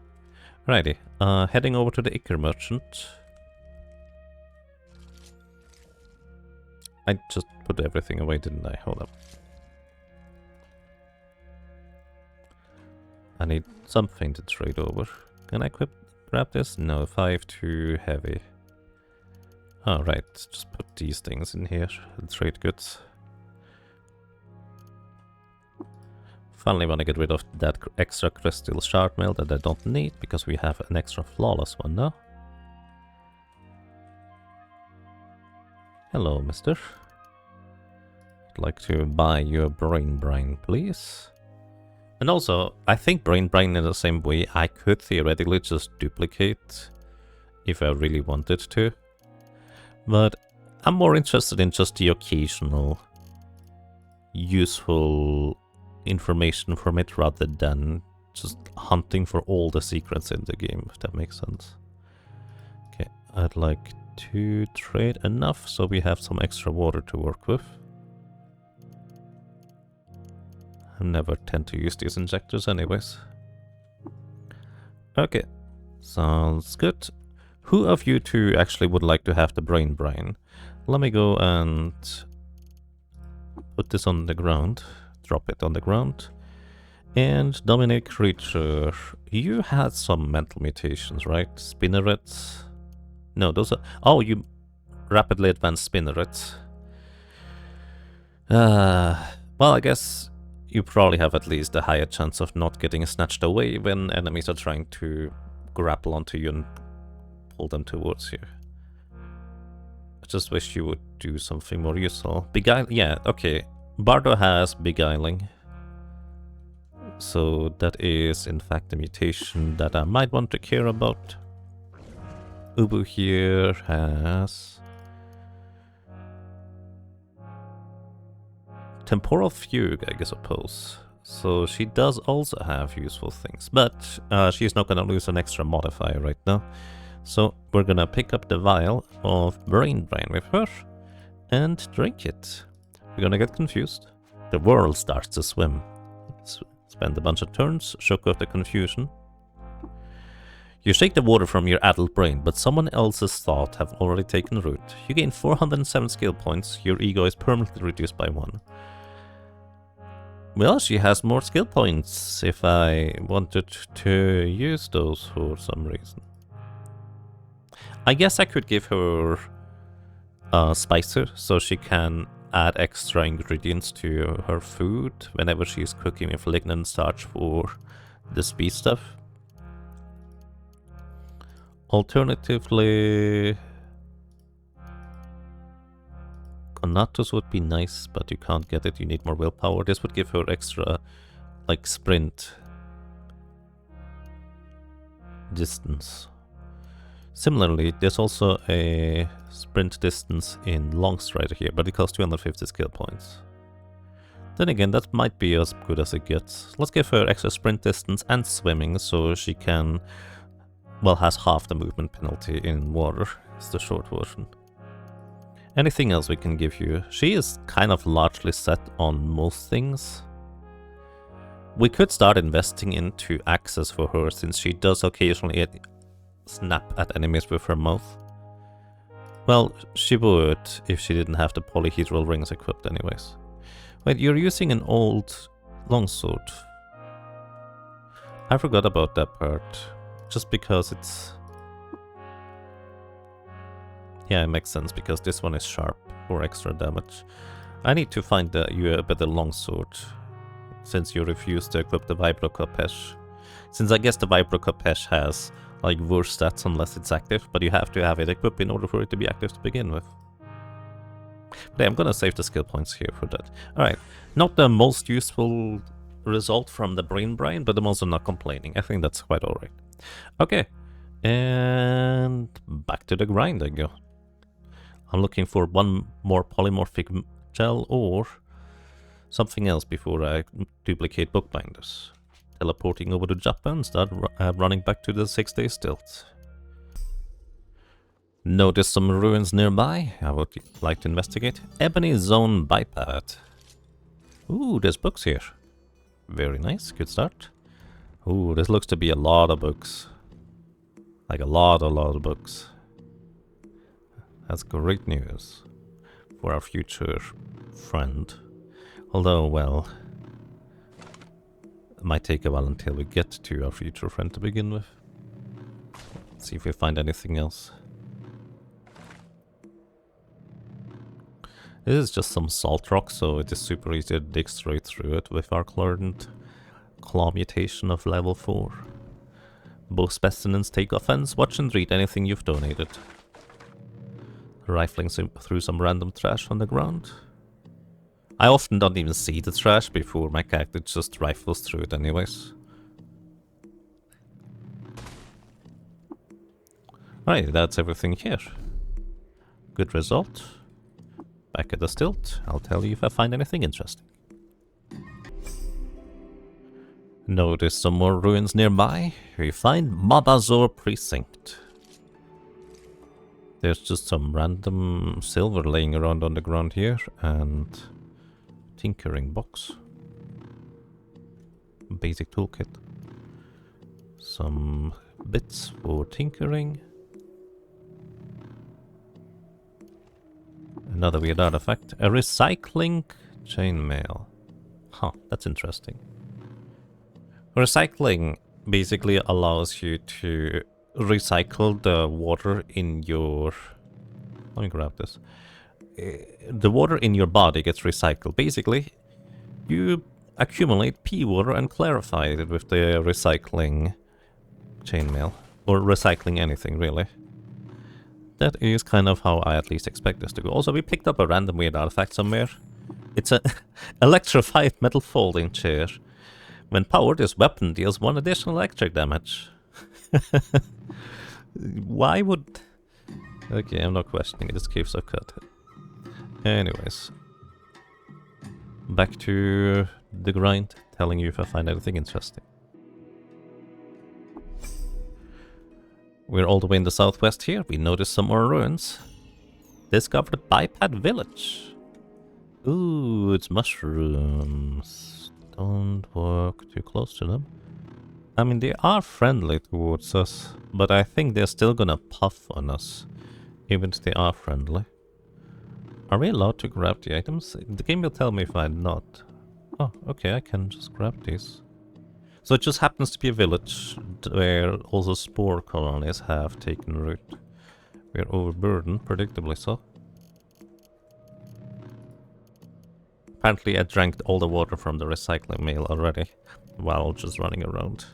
Righty, heading over to the Ichor Merchant. I just put everything away, didn't I? Hold up. I need something to trade over. Can I grab this? No, 5 too heavy. Alright, just put these things in here and trade goods. Finally want to get rid of that extra crystal shard mail that I don't need, because we have an extra flawless one now. Hello, mister. I'd like to buy your brain brine, please. And also, I think brain brine in the same way I could theoretically just duplicate if I really wanted to. But I'm more interested in just the occasional useful information from it rather than just hunting for all the secrets in the game, if that makes sense. Okay, I'd like to trade enough so we have some extra water to work with. I never tend to use these injectors anyways. Okay, sounds good. Who of you two actually would like to have the brain brine? Let me go and put this on the ground. Drop it on the ground. And Dominic Creature, you had some mental mutations, right? Spinnerets? No, those are... Oh, you rapidly advanced spinnerets. Well, I guess you probably have at least a higher chance of not getting snatched away when enemies are trying to grapple onto you and pull them towards you. I just wish you would do something more useful. Yeah, okay. Bardo has Beguiling. So that is in fact a mutation that I might want to care about. Ubu here has Temporal Fugue, I suppose. So she does also have useful things, but she's not gonna lose an extra modifier right now. So we're gonna pick up the vial of brain brine with her and drink it. We're gonna get confused. The world starts to swim. Spend a bunch of turns, shook off the confusion. You shake the water from your adult brain, but someone else's thought have already taken root. You gain 407 skill points. Your ego is permanently reduced by 1. Well, she has more skill points if I wanted to use those for some reason. I guess I could give her a spicer so she can add extra ingredients to her food whenever she's cooking with lignin starch for the speed stuff. Alternatively, Conatus would be nice, but you can't get it, you need more willpower. This would give her extra, like, sprint distance. Similarly, there's also a sprint distance in Longstrider here, but it costs 250 skill points. Then again, that might be as good as it gets. Let's give her extra sprint distance and swimming, so she can, well, has half the movement penalty in water. It's the short version. Anything else we can give you? She is kind of largely set on most things. We could start investing into access for her, since she does occasionally snap at enemies with her mouth. Well, she would if she didn't have the polyhedral rings equipped anyways. Wait, you're using an old longsword. I forgot about that part. Just because it's... Yeah, it makes sense, because this one is sharp for extra damage. I need to find you a better longsword, since you refuse to equip the Vibro Kopesh. Since I guess the Vibro Kopesh has like worse stats unless it's active, but you have to have it equipped in order for it to be active to begin with. But yeah, I'm gonna save the skill points here for that. Alright, not the most useful result from the Brain Brine, but I'm also not complaining. I think that's quite alright. Okay, and back to the grind I go. I'm looking for one more polymorphic gel or something else before I duplicate bookbinders. Teleporting over to Japan, start running back to the 6-day stilt. Notice some ruins nearby. I would like to investigate. Ebony Zone Biped. Ooh, there's books here. Very nice, good start. Ooh, this looks to be a lot of books. Like a lot of books. That's great news for our future friend. Although, well, it might take a while until we get to our future friend to begin with. Let's see if we find anything else. This is just some salt rock, so it is super easy to dig straight through it with our current claw mutation of level 4. Both specimens take offense. Watch and read anything you've donated. Rifling through some random trash on the ground. I often don't even see the trash before my character just rifles through it anyways. Alright, that's everything here. Good result. Back at the stilt, I'll tell you if I find anything interesting. Notice some more ruins nearby. We find Mabazor Precinct. There's just some random silver laying around on the ground here, and tinkering box. Basic toolkit. Some bits for tinkering. Another weird artifact. A recycling chainmail. Huh, that's interesting. Recycling basically allows you to recycle the water in your... Let me grab this. The water in your body gets recycled. Basically, you accumulate pee water and clarify it with the recycling chainmail. Or recycling anything, really. That is kind of how I at least expect this to go. Also, we picked up a random weird artifact somewhere. It's an electrified metal folding chair. When powered, this weapon deals 1 additional electric damage. Why would... Okay, I'm not questioning it. This cave's so cut. Anyways. Back to the grind, telling you if I find anything interesting. We're all the way in the southwest here. We noticed some more ruins. Discovered Biped Village. Ooh, it's mushrooms. Don't walk too close to them. I mean, they are friendly towards us, but I think they're still gonna puff on us, even if they are friendly. Are we allowed to grab the items? The game will tell me if I'm not. Oh, okay, I can just grab these. So it just happens to be a village where also spore colonies have taken root. We're overburdened, predictably so. Apparently I drank all the water from the recycling mill already, while just running around.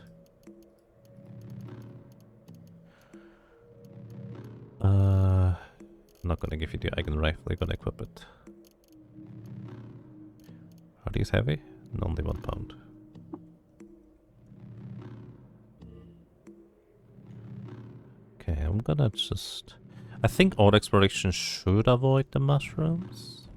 I'm not gonna give you the Eigen rifle, I'm gonna equip it. Are these heavy? Only 1 pound. Okay, I'm gonna just... I think auto exploration should avoid the mushrooms.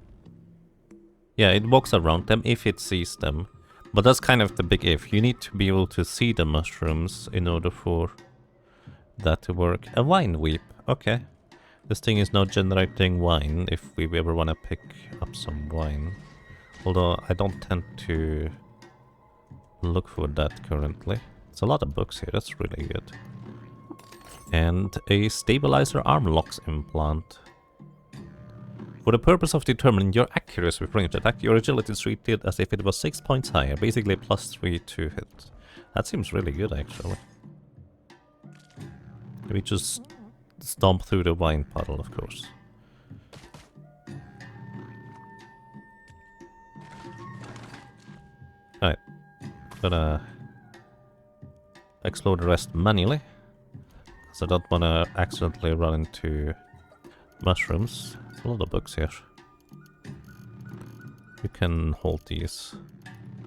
Yeah, it walks around them if it sees them. But that's kind of the big if. You need to be able to see the mushrooms in order for that to work. A wine weep. Okay. This thing is now generating wine if we ever want to pick up some wine. Although I don't tend to look for that currently. It's a lot of books here, that's really good. And a stabilizer arm locks implant. For the purpose of determining your accuracy with ranged attack, your agility is treated as if it was 6 points higher, basically +3 to hit. That seems really good, actually. We just stomp through the wine puddle, of course. Alright. Gonna explore the rest manually, because I don't want to accidentally run into mushrooms. There's a lot of books here. You can hold these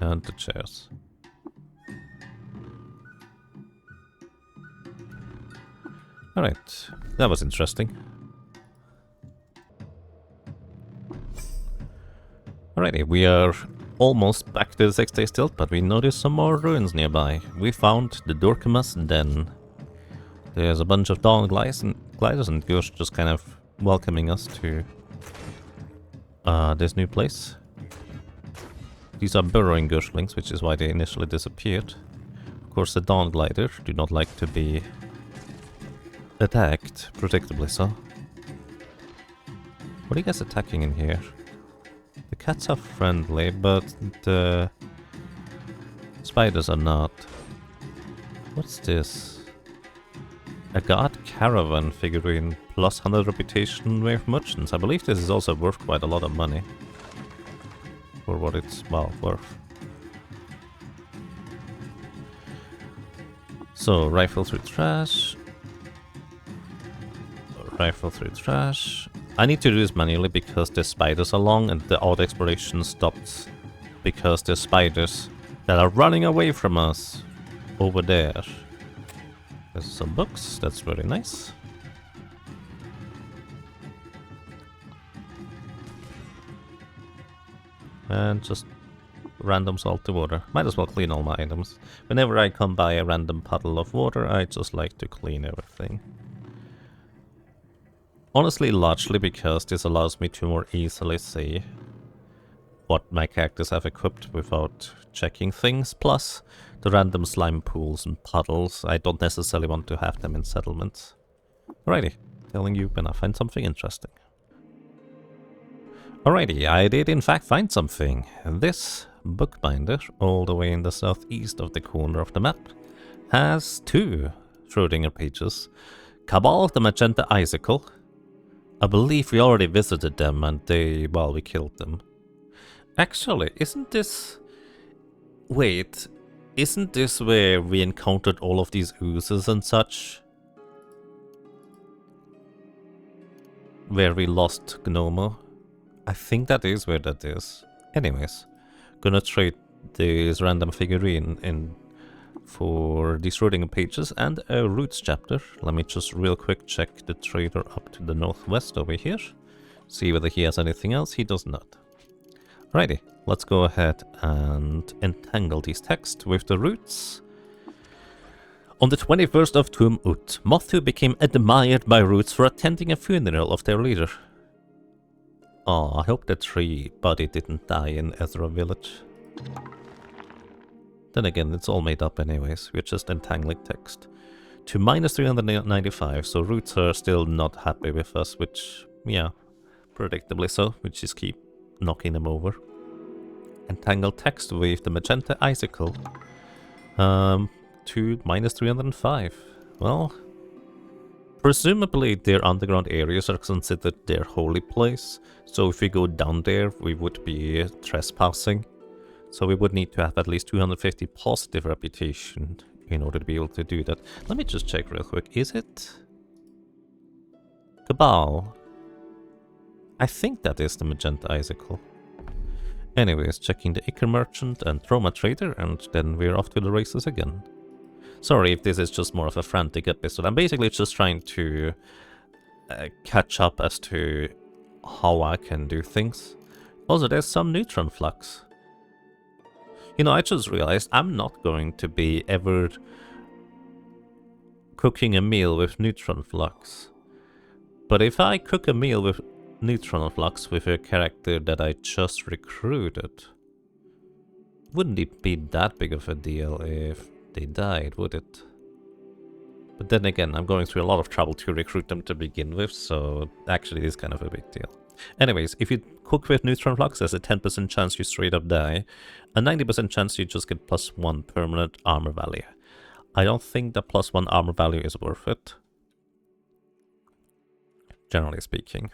and the chairs. Alright, that was interesting. Alrighty, we are almost back to the 6-day stilt, but we noticed some more ruins nearby. We found the Dorkamus Den. There's a bunch of dawn gliders and Gush just kind of welcoming us to this new place. These are burrowing Gushlings, which is why they initially disappeared. Of course, the dawn glider do not like to be attacked, predictably so. What are you guys attacking in here? The cats are friendly, but the spiders are not. What's this? A guard caravan figurine plus 100 reputation with merchants. I believe this is also worth quite a lot of money. For what it's, well, worth. So, rifle through trash. Rifle through trash. I need to do this manually because the spiders are long and the auto exploration stopped because there's spiders that are running away from us over there. There's some books, that's really nice. And just random salty water. Might as well clean all my items. Whenever I come by a random puddle of water, I just like to clean everything. Honestly, largely because this allows me to more easily see what my characters have equipped without checking things. Plus, the random slime pools and puddles, I don't necessarily want to have them in settlements. Alrighty, telling you when I find something interesting. Alrighty, I did in fact find something. This bookbinder, all the way in the southeast of the corner of the map, has 2 Schrödinger pages. Cabal, the Magenta Icicle. I believe we already visited them and they, well, we killed them. Actually, isn't this... Wait, isn't this where we encountered all of these oozes and such? Where we lost Gnomo? I think that is where that is. Anyways, gonna trade this random figurine in for these Schrödinger pages and a Roots chapter. Let me just real quick check the trader up to the northwest over here. See whether he has anything else. He does not. Alrighty, let's go ahead and entangle these texts with the Roots. On the 21st of Tum Ut, Mothu became admired by Roots for attending a funeral of their leader. Oh, I hope the tree body didn't die in Ezra village. Then again, it's all made up anyways, we're just entangling text. To minus 395, so Roots are still not happy with us, which, yeah, predictably so, we just keep knocking them over. Entangle text with the Magenta Icicle. To minus 305. Well, presumably their underground areas are considered their holy place, so if we go down there, we would be trespassing. So we would need to have at least 250 positive reputation in order to be able to do that. Let me just check real quick. Is it Cabal? I think that is the Magenta Icicle. Anyways, checking the Icar Merchant and Trauma Trader, and then we're off to the races again. Sorry if this is just more of a frantic episode. I'm basically just trying to catch up as to how I can do things. Also, there's some neutron flux. You know, I just realized I'm not going to be ever cooking a meal with neutron flux. But if I cook a meal with neutron flux with a character that I just recruited, wouldn't it be that big of a deal if they died, would it? But then again, I'm going through a lot of trouble to recruit them to begin with, so actually it is kind of a big deal. Anyways, if you cook with neutron flux, there's a 10% chance you straight up die, a 90% chance you just get +1 permanent armor value. I don't think the +1 armor value is worth it, generally speaking.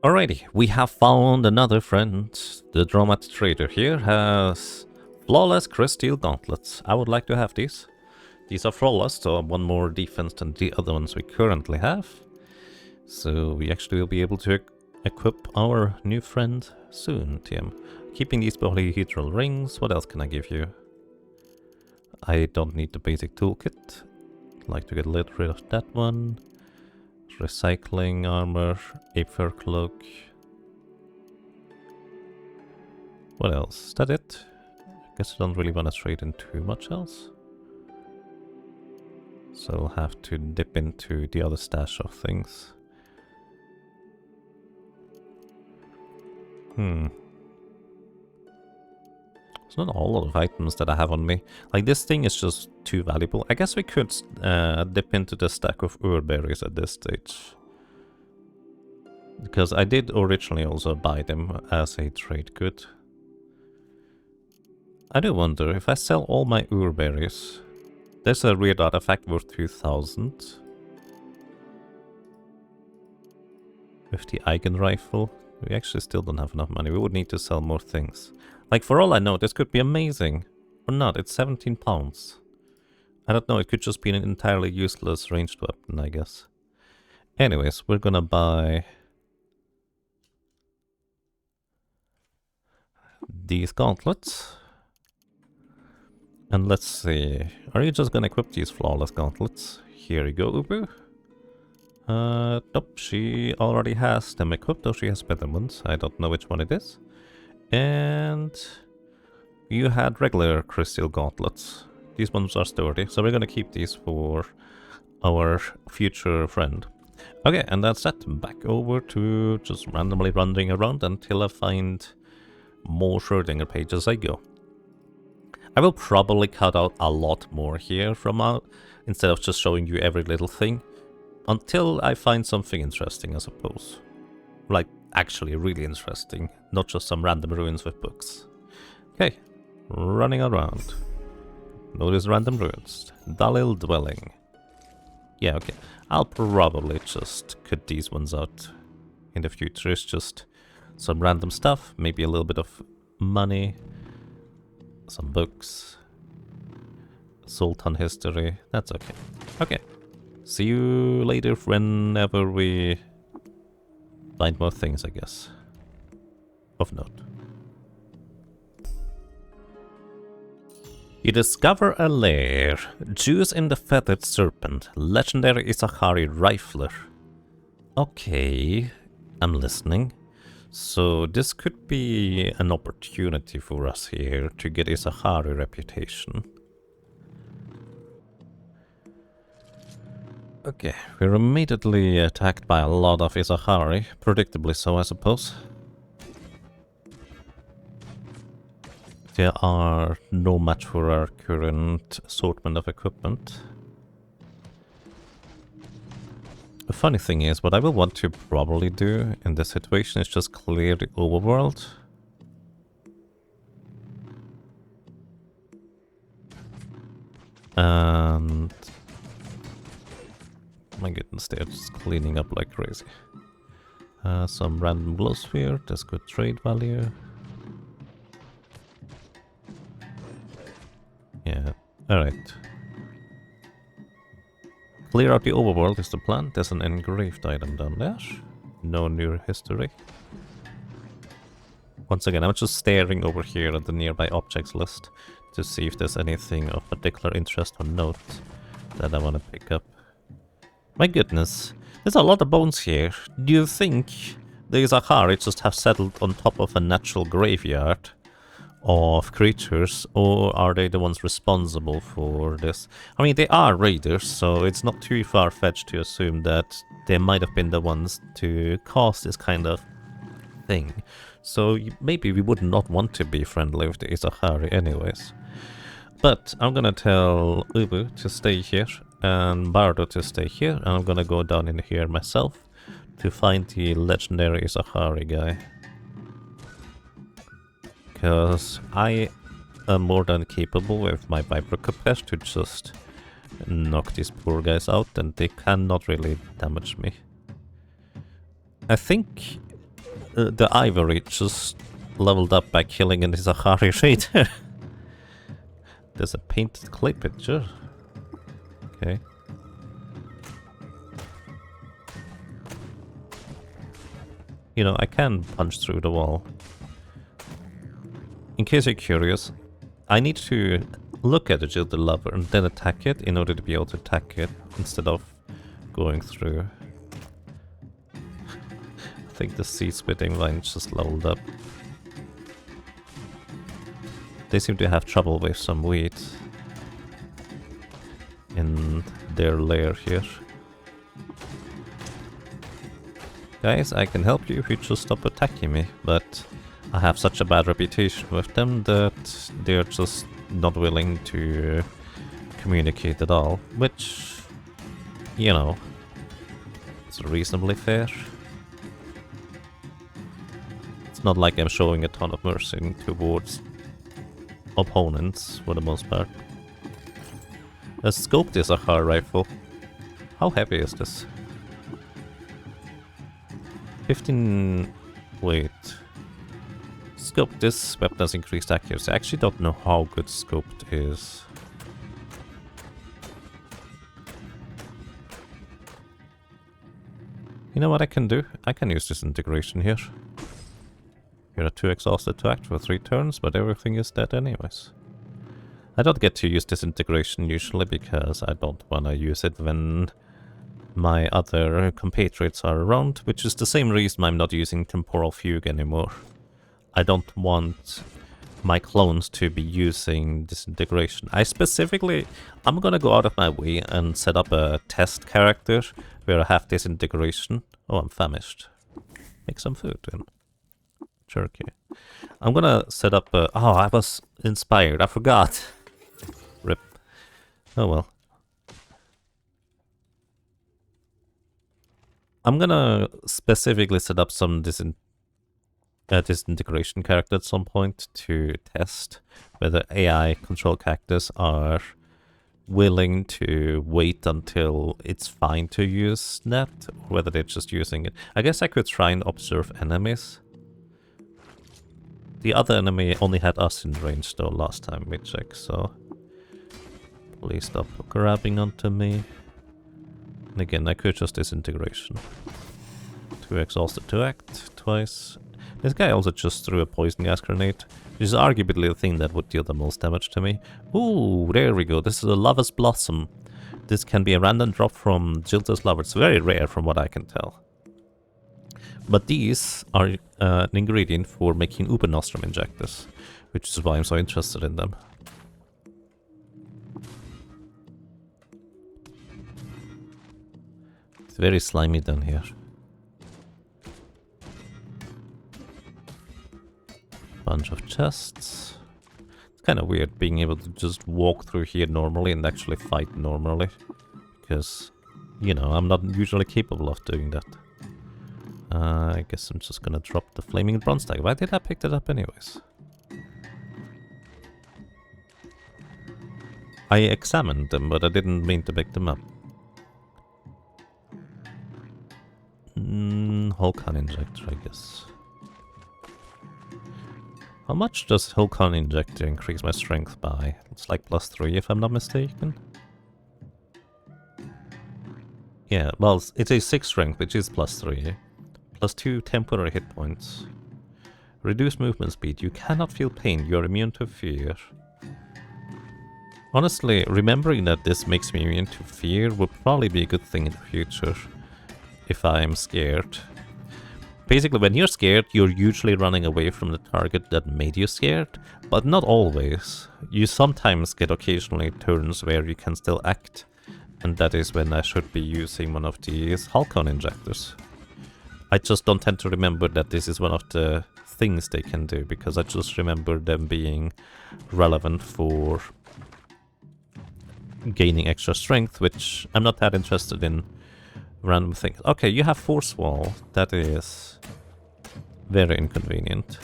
Alrighty, we have found another friend. The Dromat Trader here has flawless crystal gauntlets. I would like to have these. These are flawless, so one more defense than the other ones we currently have. So we actually will be able to equip our new friend soon, Tim. Keeping these polyhedral rings, what else can I give you? I don't need the basic toolkit. I'd like to get rid of that one. Recycling armor, ape fur cloak. What else? Is that it? I guess I don't really want to trade in too much else. So I'll have to dip into the other stash of things. There's not a whole lot of items that I have on me. Like, this thing is just too valuable. I guess we could dip into the stack of berries at this stage. Because I did originally also buy them as a trade good. I do wonder, if I sell all my berries, there's a weird artifact worth 2,000. With the Eigen rifle, we actually still don't have enough money. We would need to sell more things. Like, for all I know, this could be amazing. Or not, it's 17 pounds. I don't know, it could just be an entirely useless ranged weapon, I guess. Anyways, we're gonna buy these gauntlets. And let's see, are you just gonna equip these flawless gauntlets? Here you go, Ubu. Nope, she already has them equipped, though she has better ones. I don't know which one it is. And you had regular crystal gauntlets. These ones are sturdy, so we're gonna keep these for our future friend. Okay, and that's that. Back over to just randomly wandering around until I find more Schrödinger pages as I go. I will probably cut out a lot more here from out, instead of just showing you every little thing. Until I find something interesting, I suppose. Like, actually really interesting, not just some random ruins with books. Okay, running around. Notice random ruins. Dalil dwelling. Yeah, okay. I'll probably just cut these ones out in the future. It's just some random stuff, maybe a little bit of money, some books, Sultan history. That's okay. Okay. See you later whenever we find more things, I guess. Of note. You discover a lair. Juice in the Feathered Serpent. Legendary Isahari Rifler. Okay, I'm listening. So this could be an opportunity for us here to get Isahari reputation. Okay, we're immediately attacked by a lot of Isahari. Predictably so, I suppose. They are no match for our current assortment of equipment. The funny thing is, what I will want to probably do in this situation is just clear the overworld. And my goodness, they're just cleaning up like crazy. Some random glow sphere, that's good trade value. Yeah, alright. Clear out the overworld is the plan. There's an engraved item down there. No new history. Once again, I'm just staring over here at the nearby objects list to see if there's anything of particular interest or note that I want to pick up. My goodness, there's a lot of bones here. Do you think the Isahari just have settled on top of a natural graveyard of creatures, or are they the ones responsible for this? I mean, they are raiders, so it's not too far-fetched to assume that they might have been the ones to cause this kind of thing. So maybe we would not want to be friendly with the Isahari anyways. But I'm gonna tell Ubu to stay here and Bardo to stay here, and I'm gonna go down in here myself to find the legendary Isahari guy. Because I am more than capable with my Viper Capes to just knock these poor guys out, and they cannot really damage me. I think the Ivory just leveled up by killing an Isahari Raider. There's a painted clay picture. Okay. You know, I can punch through the wall. In case you're curious, I need to look at the Jilted Lover and then attack it in order to be able to attack it instead of going through. I think the seed spitting line just leveled up. They seem to have trouble with some wheat in their lair here. Guys, I can help you if you just stop attacking me, but I have such a bad reputation with them that they're just not willing to communicate at all, which, you know, it's reasonably fair. It's not like I'm showing a ton of mercy towards opponents for the most part. Let's scope this Ahar rifle. How heavy is this? 15... wait. Scope, this weapon has increased accuracy. I actually don't know how good scoped is. You know what I can do? I can use this integration here. You're too exhausted to act for 3 turns, but everything is dead anyways. I don't get to use this integration usually because I don't want to use it when my other compatriots are around, which is the same reason I'm not using Temporal Fugue anymore. I don't want my clones to be using this integration. I'm gonna go out of my way and set up a test character where I have this integration. Oh, I'm famished. Make some food then. Jerky. I'm gonna set up a... Oh, I was inspired. I forgot. Rip. Oh well. I'm gonna specifically set up some disintegration character at some point to test whether AI control characters are willing to wait until it's fine to use that, or whether they're just using it. I guess I could try and observe enemies. The other enemy only had us in range though last time we checked, so please stop grabbing onto me. And again, I could just disintegration. Too exhausted to act twice. This guy also just threw a poison gas grenade, which is arguably the thing that would deal the most damage to me. Ooh, there we go. This is a Lover's Blossom. This can be a random drop from Jilter's Lover. It's very rare from what I can tell. But these are an ingredient for making Uber-Nostrum injectors, which is why I'm so interested in them. It's very slimy down here. Bunch of chests. It's kind of weird being able to just walk through here normally and actually fight normally, because, you know, I'm not usually capable of doing that. I guess I'm just gonna drop the flaming bronze dagger. Why did I pick that up anyways? I examined them, but I didn't mean to pick them up. Hulkan Injector, I guess. How much does Hulkan Injector increase my strength by? It's like +3 if I'm not mistaken. Yeah, well, it's a 6 strength, which is +3. +2 temporary hit points. Reduce movement speed. You cannot feel pain. You are immune to fear. Honestly, remembering that this makes me immune to fear would probably be a good thing in the future. If I'm scared. Basically, when you're scared, you're usually running away from the target that made you scared. But not always. You sometimes get occasionally turns where you can still act. And that is when I should be using one of these Hulkan injectors. I just don't tend to remember that this is one of the things they can do, because I just remember them being relevant for gaining extra strength, which I'm not that interested in random things. Okay, you have force wall. That is very inconvenient.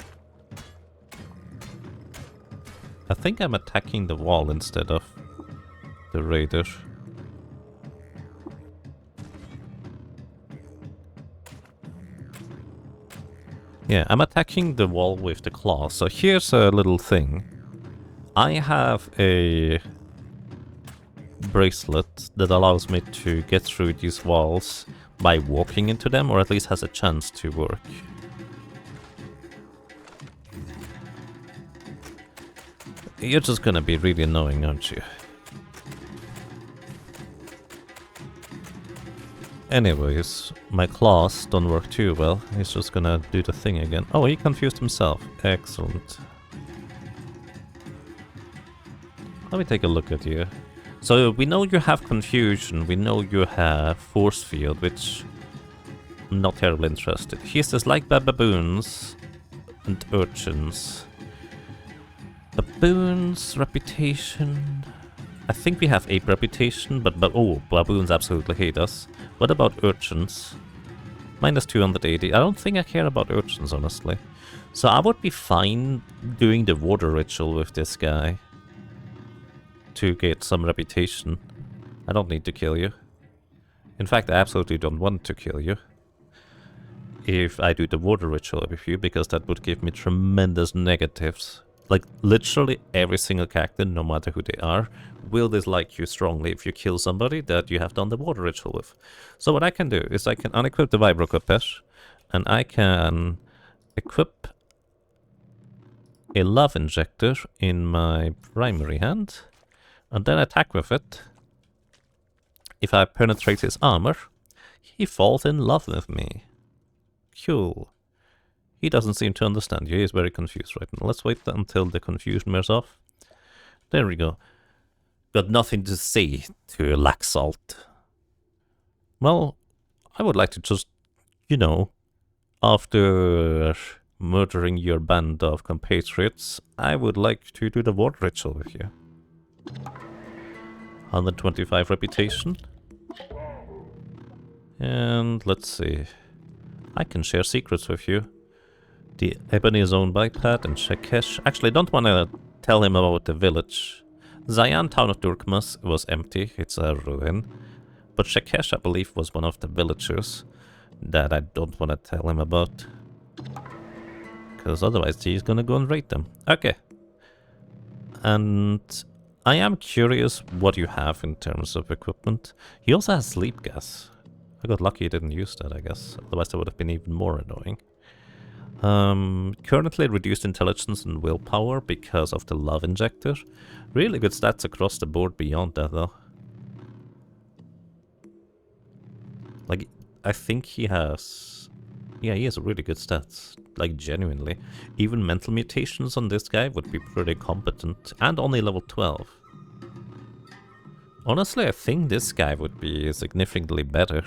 I think I'm attacking the wall instead of the raider. Yeah, I'm attacking the wall with the claw. So here's a little thing. I have a bracelet that allows me to get through these walls by walking into them, or at least has a chance to work. You're just gonna be really annoying, aren't you? Anyways, my claws don't work too well. He's just gonna do the thing again. Oh, he confused himself. Excellent. Let me take a look at you. So we know you have confusion, we know you have force field, which I'm not terribly interested. He says like baboons and urchins. Baboons, reputation. I think we have ape reputation, but oh, baboons absolutely hate us. What about urchins? Minus 280. I don't think I care about urchins, honestly. So I would be fine doing the water ritual with this guy to get some reputation. I don't need to kill you. In fact, I absolutely don't want to kill you if I do the water ritual with you, because that would give me tremendous negatives. Like, literally every single character, no matter who they are, will dislike you strongly if you kill somebody that you have done the water ritual with. So what I can do is I can unequip the Vibro Cuppet, and I can equip a love injector in my primary hand, and then attack with it. If I penetrate his armor, he falls in love with me. Cool. He doesn't seem to understand you. He's very confused right now. Let's wait until the confusion wears off. There we go. Got nothing to say to lack salt. Well, I would like to just, you know, after murdering your band of compatriots, I would like to do the water ritual with you. 125 reputation. And let's see. I can share secrets with you. The Ebony Zone Biped and Shekesh. Actually, I don't want to tell him about the village. Zayan, town of Durkmas, was empty. It's a ruin. But Shekesh, I believe, was one of the villagers that I don't want to tell him about. Because otherwise he's going to go and raid them. Okay. And I am curious what you have in terms of equipment. He also has sleep gas. I got lucky he didn't use that, I guess. Otherwise that would have been even more annoying. Currently reduced intelligence and willpower because of the love injector. Really good stats across the board beyond that, though. Like, I think he has... Yeah, he has really good stats. Like, genuinely. Even mental mutations on this guy would be pretty competent. And only level 12. Honestly, I think this guy would be significantly better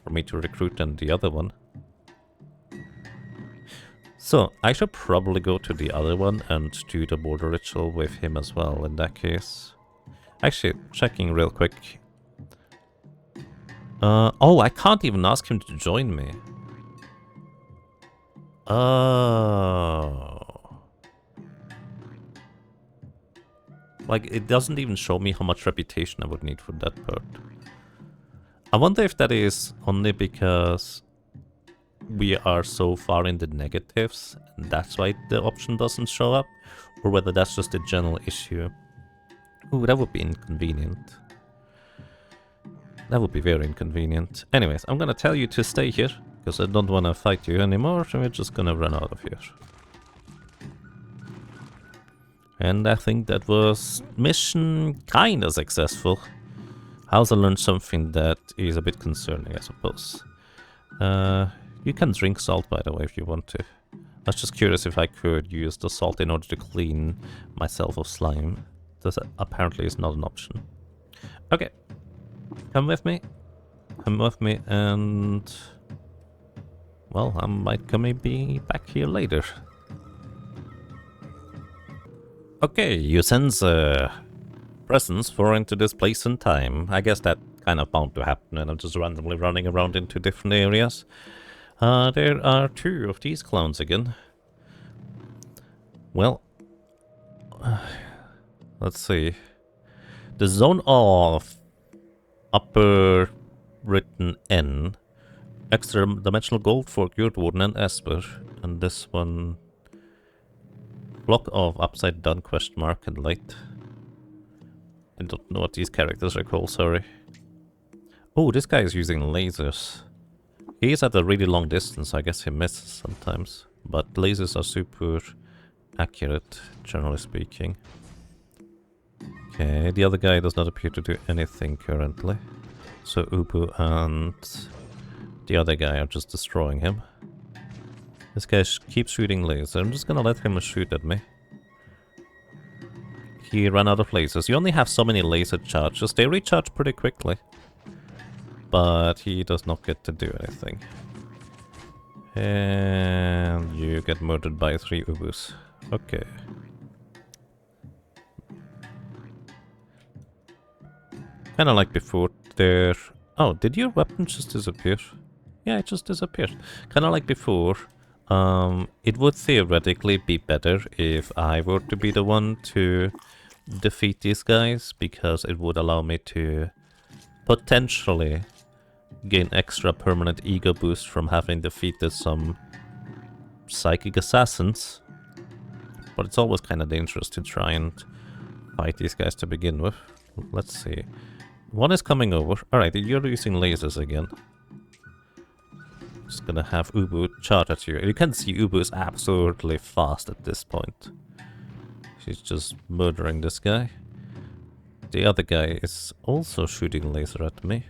for me to recruit than the other one. So, I should probably go to the other one and do the border ritual with him as well, in that case. Actually, checking real quick. Oh, I can't even ask him to join me. Oh. Like, it doesn't even show me how much reputation I would need for that part. I wonder if that is only because we are so far in the negatives, and that's why the option doesn't show up, or whether that's just a general issue. Ooh, that would be inconvenient. That would be very inconvenient. Anyways, I'm gonna tell you to stay here, because I don't want to fight you anymore, so we're just gonna run out of here. And I think that was mission kinda successful. I also learned something that is a bit concerning, I suppose. You can drink salt, by the way, if you want to. I was just curious if I could use the salt in order to clean myself of slime. That apparently is not an option. Okay. Come with me. Come with me, and... well, I might be back here later. Okay, you sense presence for into this place and time. I guess that kind of bound to happen, and I'm just randomly running around into different areas. There are 2 of these clowns again. Well, let's see. The zone of upper written N, extra dimensional gold for Gurt Warden and Esper, and this one block of upside down question mark and light. I don't know what these characters are called, sorry. Oh, this guy is using lasers. He's at a really long distance, I guess he misses sometimes. But lasers are super accurate, generally speaking. Okay, the other guy does not appear to do anything currently. So Ubu and the other guy are just destroying him. This guy keeps shooting laser. I'm just gonna let him shoot at me. He ran out of lasers. You only have so many laser charges. They recharge pretty quickly. But he does not get to do anything. And you get murdered by 3 Ubus. Okay. Kinda like before there... Oh, did your weapon just disappear? Yeah, it just disappeared. Kinda like before. It would theoretically be better if I were to be the one to defeat these guys, because it would allow me to potentially gain extra permanent ego boost from having defeated some psychic assassins. But it's always kind of dangerous to try and fight these guys to begin with. Let's see. One is coming over. Alright, you're using lasers again. Just gonna have Ubu charge at you. You can see Ubu is absolutely fast at this point. She's just murdering this guy. The other guy is also shooting laser at me.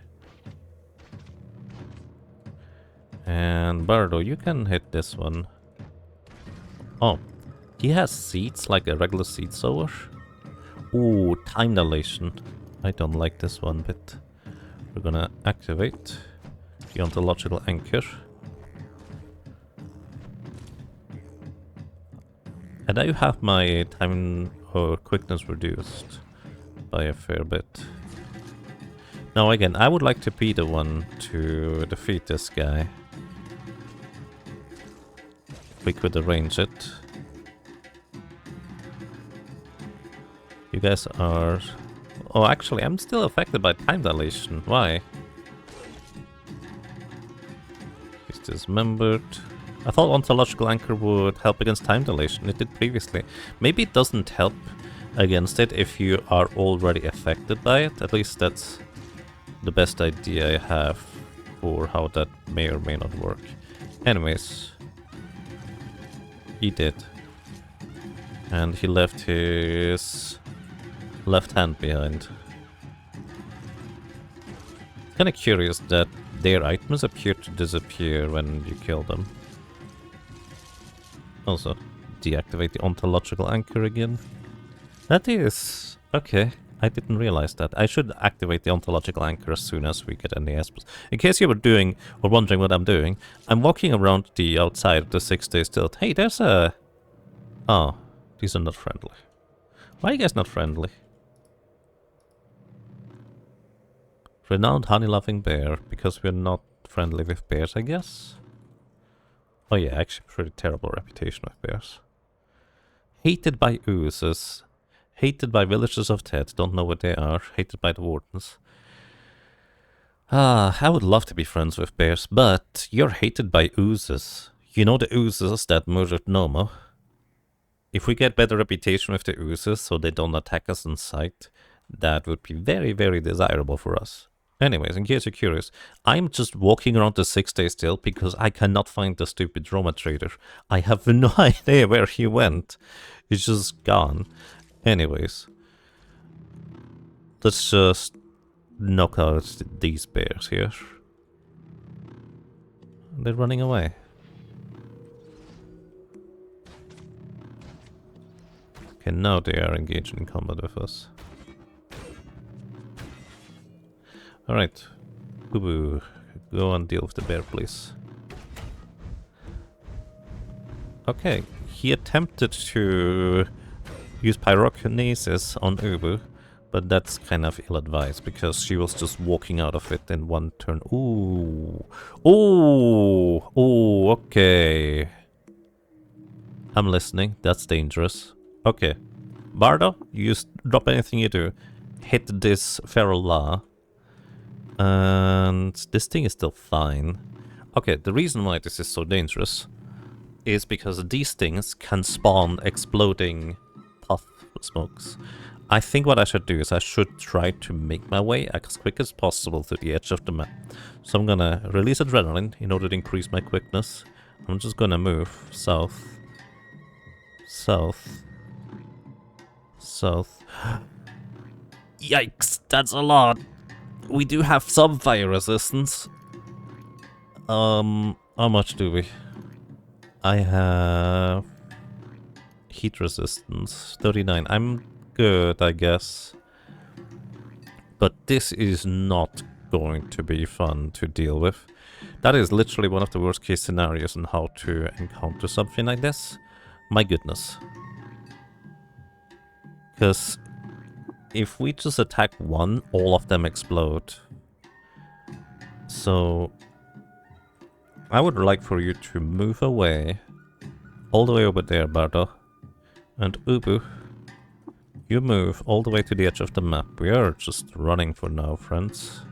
And Bardo, you can hit this one. Oh, he has seeds like a regular seed sower. Ooh, time dilation. I don't like this one bit. We're gonna activate the ontological anchor. And now you have my time or quickness reduced by a fair bit. Now again, I would like to be the one to defeat this guy. We could arrange it. You guys are... Oh, actually, I'm still affected by time dilation. Why? He's dismembered. I thought ontological anchor would help against time dilation. It did previously. Maybe it doesn't help against it if you are already affected by it. At least that's the best idea I have for how that may or may not work. Anyways, he did. And he left his left hand behind. Kinda curious that their items appear to disappear when you kill them. Also, deactivate the ontological anchor again. That is... okay, I didn't realize that. I should activate the ontological anchor as soon as we get any aspects. In case you were doing, or wondering what I'm doing, I'm walking around the outside of the 6 days still. Hey, there's a... Oh, these are not friendly. Why are you guys not friendly? Renowned honey-loving bear, because we're not friendly with bears, I guess? Oh yeah, actually pretty terrible reputation with bears. Hated by oozes. Hated by villagers of Ted, don't know what they are. Hated by the wardens. Ah, I would love to be friends with bears, but you're hated by oozes. You know the oozes that murdered Nomo? If we get better reputation with the oozes so they don't attack us in sight, that would be very, very desirable for us. Anyways, in case you're curious, I'm just walking around the 6 days still because I cannot find the stupid Roma trader. I have no idea where he went. He's just gone. Anyways, let's just knock out these bears here. They're running away. Okay, now they are engaged in combat with us. Alright, Ubu, go and deal with the bear, please. Okay, he attempted to use pyrokinesis on Ubu, but that's kind of ill-advised because she was just walking out of it in one turn. Ooh. Ooh. Ooh, okay. I'm listening. That's dangerous. Okay. Bardo, you just drop anything you do. Hit this feral law. And this thing is still fine. Okay, the reason why this is so dangerous is because these things can spawn exploding puff smokes. I think what I should do is I should try to make my way as quick as possible to the edge of the map. So I'm gonna release adrenaline in order to increase my quickness. I'm just gonna move south. South. South. Yikes, that's a lot. We do have some fire resistance. How much do we? I have heat resistance, 39. I'm good, I guess. But this is not going to be fun to deal with. That is literally one of the worst case scenarios on how to encounter something like this. My goodness. Because if we just attack one, all of them explode. So I would like for you to move away. All the way over there, Bardo. And Ubu, you move all the way to the edge of the map. We are just running for now, friends.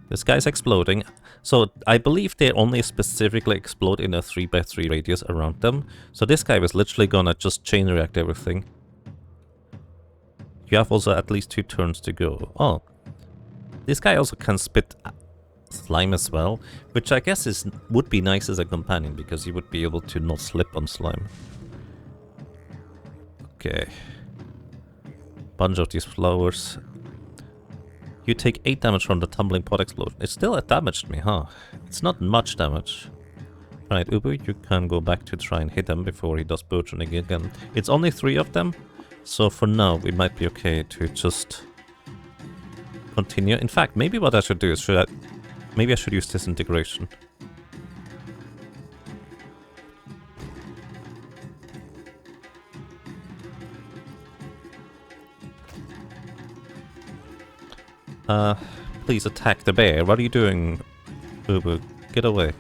This guy's exploding. So I believe they only specifically explode in a 3x3 radius around them. So this guy was literally gonna just chain react everything. You have also at least 2 turns to go. Oh. This guy also can spit slime as well, which I guess would be nice as a companion because you would be able to not slip on slime. Okay. Bunch of these flowers. You take 8 damage from the tumbling pot explosion. It still damaged me, huh? It's not much damage. Right, Ubu, you can go back to try and hit him before he does burgeoning again. It's only 3 of them, so for now we might be okay to just continue. In fact, maybe what I should do is maybe I should use disintegration. Please attack the bear. What are you doing, Ubu? Get away.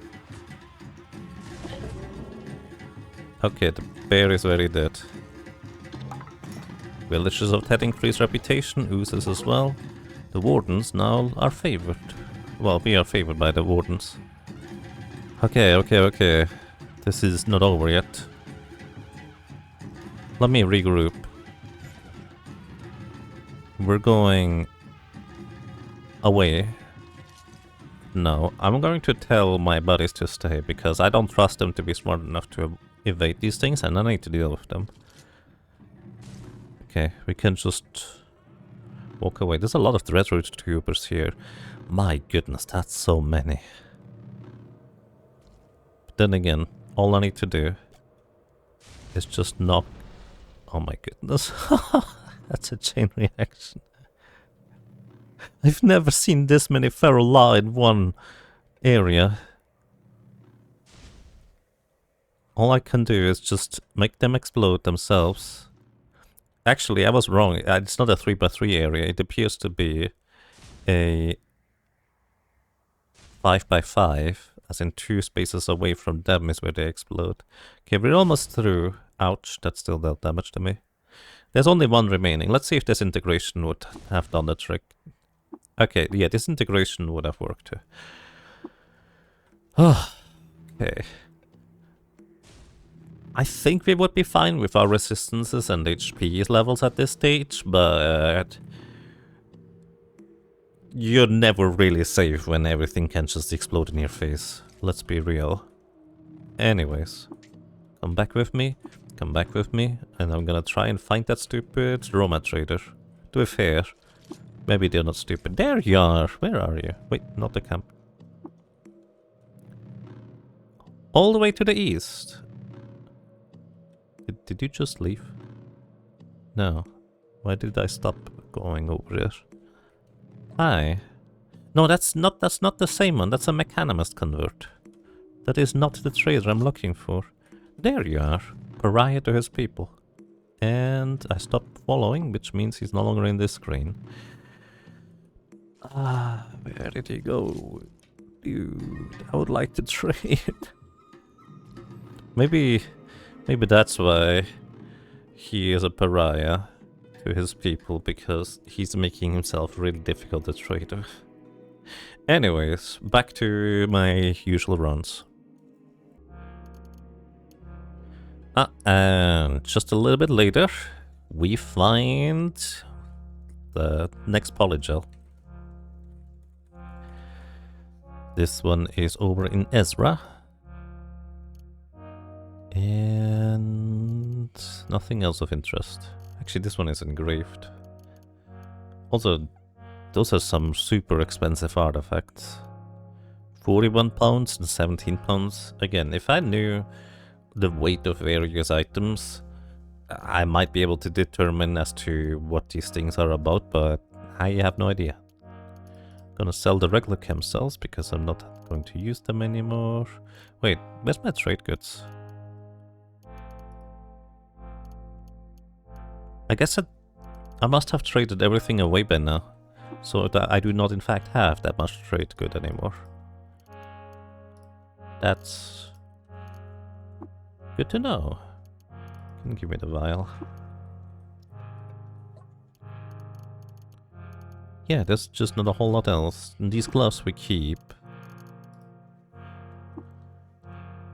Okay, the bear is very dead. Villagers of Ted increase reputation, oozes as well. The wardens now are favored. Well, we are favored by the wardens. Okay, okay, okay. This is not over yet. Let me regroup. We're going away. No, I'm going to tell my buddies to stay because I don't trust them to be smart enough to evade these things and I need to deal with them. Okay, we can just walk away. There's a lot of dreadroot tubers here. My goodness, that's so many. But then again, all I need to do is just knock... Oh my goodness. That's a chain reaction. I've never seen this many feral law in one area. All I can do is just make them explode themselves. Actually, I was wrong. It's not a 3x3 area. It appears to be a 5x5, as in 2 spaces away from them is where they explode. Okay, we're almost through. Ouch, that still dealt damage to me. There's only 1 remaining. Let's see if disintegration would have done the trick. Okay, yeah, disintegration would have worked too. Okay. I think we would be fine with our resistances and HP levels at this stage, but you're never really safe when everything can just explode in your face. Let's be real. Anyways, come back with me, and I'm gonna try and find that stupid Roma trader. To be fair, maybe they're not stupid. There you are! Where are you? Wait, not the camp. All the way to the east. Did you just leave? No. Why did I stop going over there? Hi. No, that's not the same one. That's a Mechanimist convert. That is not the trader I'm looking for. There you are. Pariah to his people. And I stopped following, which means he's no longer in this screen. Ah, where did he go? Dude, I would like to trade. Maybe that's why he is a pariah to his people, because he's making himself really difficult to trade with. Anyways, back to my usual runs. And just a little bit later, we find the next polygel. This one is over in Ezra. And nothing else of interest. Actually, this one is engraved. Also, those are some super expensive artifacts. 41 pounds and 17 pounds. Again, if I knew the weight of various items, I might be able to determine as to what these things are about, but I have no idea. Gonna sell the regular chem cells because I'm not going to use them anymore. Wait, where's my trade goods? I guess I must have traded everything away by now, so that I do not in fact have that much trade good anymore. That's good to know. Can give me the vial. Yeah, there's just not a whole lot else. And these gloves we keep.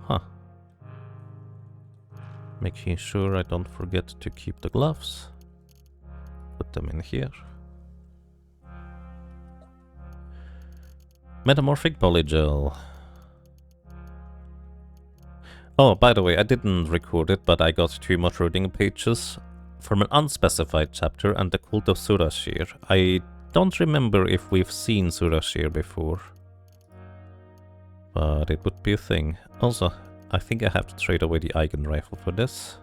Huh. Making sure I don't forget to keep the gloves. Put them in here. Metamorphic polygel. Oh, by the way, I didn't record it, but I got 2 more reading pages from an unspecified chapter and the Cult of Surashir. I don't remember if we've seen Surashir before, but it would be a thing. Also, I think I have to trade away the Eigen rifle for this.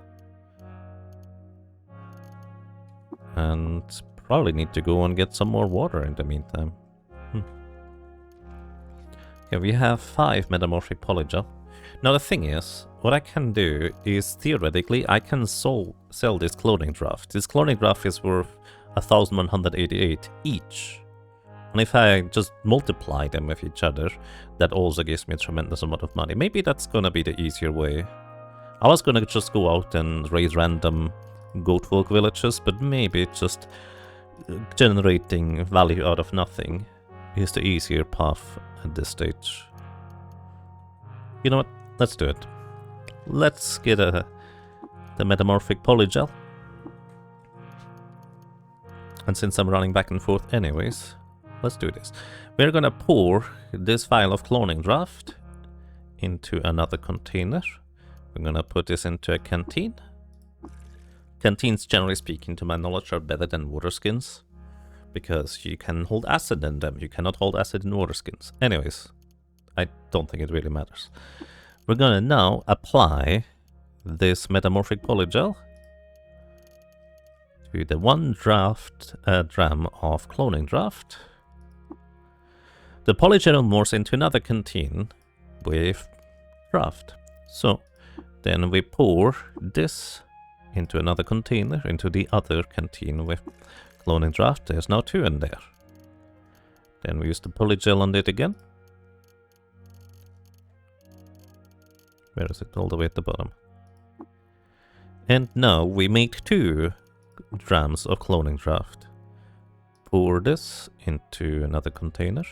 And probably need to go and get some more water in the meantime. Yeah, we have 5 metamorphic polygel. Now the thing is, what I can do is, theoretically, I can sell this cloning draft. This cloning draft is worth 1,188 each. And if I just multiply them with each other, that also gives me a tremendous amount of money. Maybe that's gonna be the easier way. I was gonna just go out and raid random goat folk villages, but maybe just generating value out of nothing is the easier path at this stage. You know what? Let's do it. Let's get the metamorphic polygel. And since I'm running back and forth anyways, let's do this. We're gonna pour this vial of cloning draft into another container. We're gonna put this into a canteen. Canteens, generally speaking, to my knowledge, are better than water skins, because you can hold acid in them. You cannot hold acid in water skins. Anyways, I don't think it really matters. We're gonna now apply this metamorphic polygel to the 1 dram of cloning draft. The polygel morphs into another canteen with draft. So then we pour this into another container, into the other canteen with cloning draft. There's now 2 in there. Then we use the polygel on it again. Where is it? All the way at the bottom. And now we make 2 drams of cloning draft. Pour this into another container.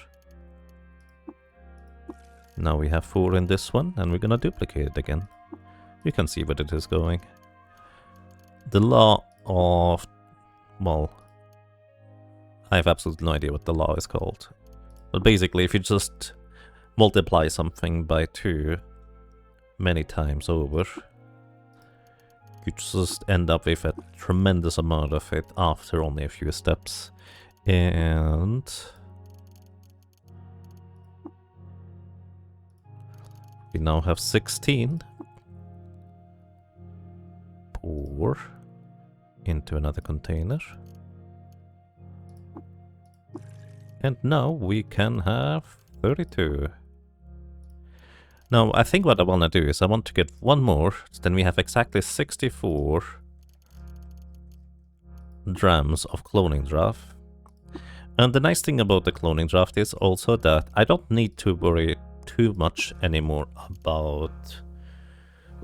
Now we have 4 in this one, and we're gonna duplicate it again. You can see where it is going. The law of... well, I have absolutely no idea what the law is called. But basically, if you just multiply something by 2 many times over, you just end up with a tremendous amount of it after only a few steps. And we now have 16. Pour into another container. And now we can have 32. Now, I think what I want to do is I want to get 1 more, so then we have exactly 64 drams of cloning draft. And the nice thing about the cloning draft is also that I don't need to worry too much anymore about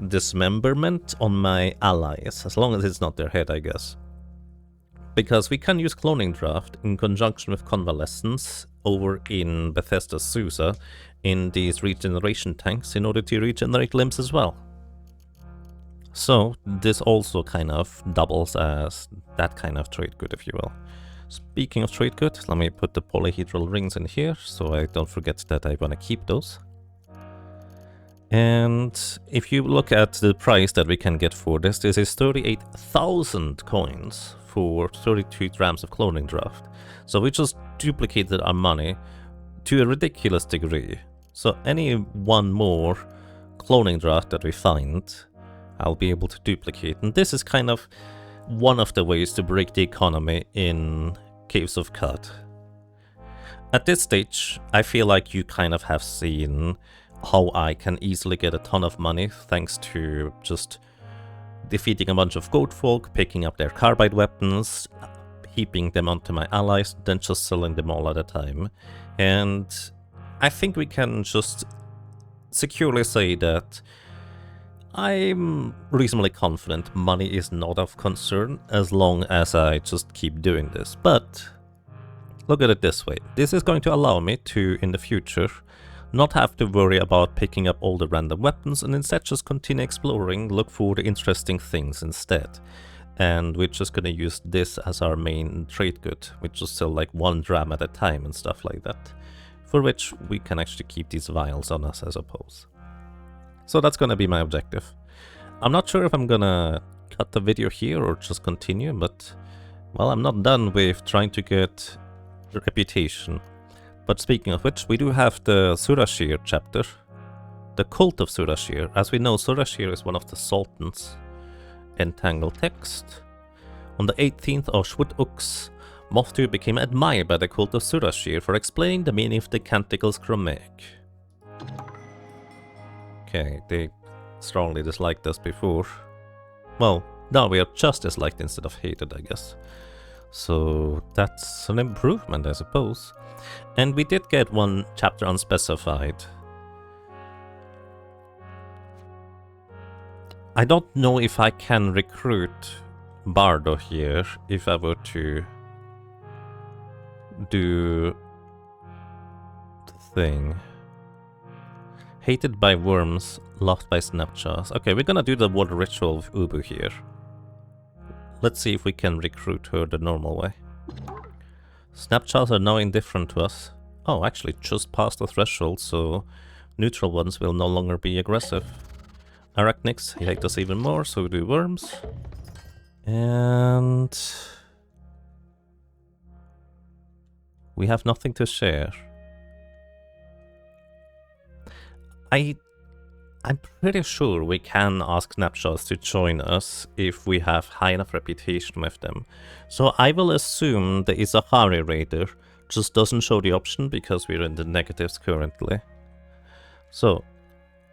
dismemberment on my allies, as long as it's not their head, I guess. Because we can use cloning draft in conjunction with convalescence over in Bethesda's Susa in these regeneration tanks in order to regenerate limbs as well. So this also kind of doubles as that kind of trade good, if you will. Speaking of trade good, let me put the polyhedral rings in here so I don't forget that I want to keep those. And if you look at the price that we can get for this is 38,000 coins for 32 grams of cloning draft. So we just duplicated our money to a ridiculous degree. So any one more cloning draft that we find, I'll be able to duplicate. And this is kind of one of the ways to break the economy in Caves of Cut. At this stage, I feel like you kind of have seen how I can easily get a ton of money thanks to just defeating a bunch of goat folk, picking up their carbide weapons, heaping them onto my allies, then just selling them all at a time. And I think we can just securely say that I'm reasonably confident money is not of concern as long as I just keep doing this. But look at it this way. This is going to allow me to, in the future, not have to worry about picking up all the random weapons and instead just continue exploring, look for the interesting things instead. And we're just gonna use this as our main trade good. We just sell like 1 dram at a time and stuff like that. For which we can actually keep these vials on us, I suppose. So that's gonna be my objective. I'm not sure if I'm gonna cut the video here or just continue, but well, I'm not done with trying to get reputation. But speaking of which, we do have the Surashir chapter, the Cult of Surashir. As we know, Surashir is one of the Sultans. Entangle text. On the 18th of Shwut Ux, Mothtu became admired by the Cult of Surashir for explaining the meaning of the canticles Chromatic. Okay, they strongly disliked us before. Well, now we are just disliked instead of hated, I guess. So that's an improvement, I suppose. And we did get 1 chapter unspecified. I don't know if I can recruit Bardo here if I were to do the thing. Hated by worms, loved by snapjaws. Okay, we're gonna do the water ritual of Ubu here. Let's see if we can recruit her the normal way. Snapjaws are now indifferent to us. Oh, actually just passed the threshold, so neutral ones will no longer be aggressive. Arachnids hate us even more, so we do worms. And we have nothing to share. I'm pretty sure we can ask Snapshots to join us if we have high enough reputation with them. So I will assume the Izahari Raider just doesn't show the option because we're in the negatives currently. So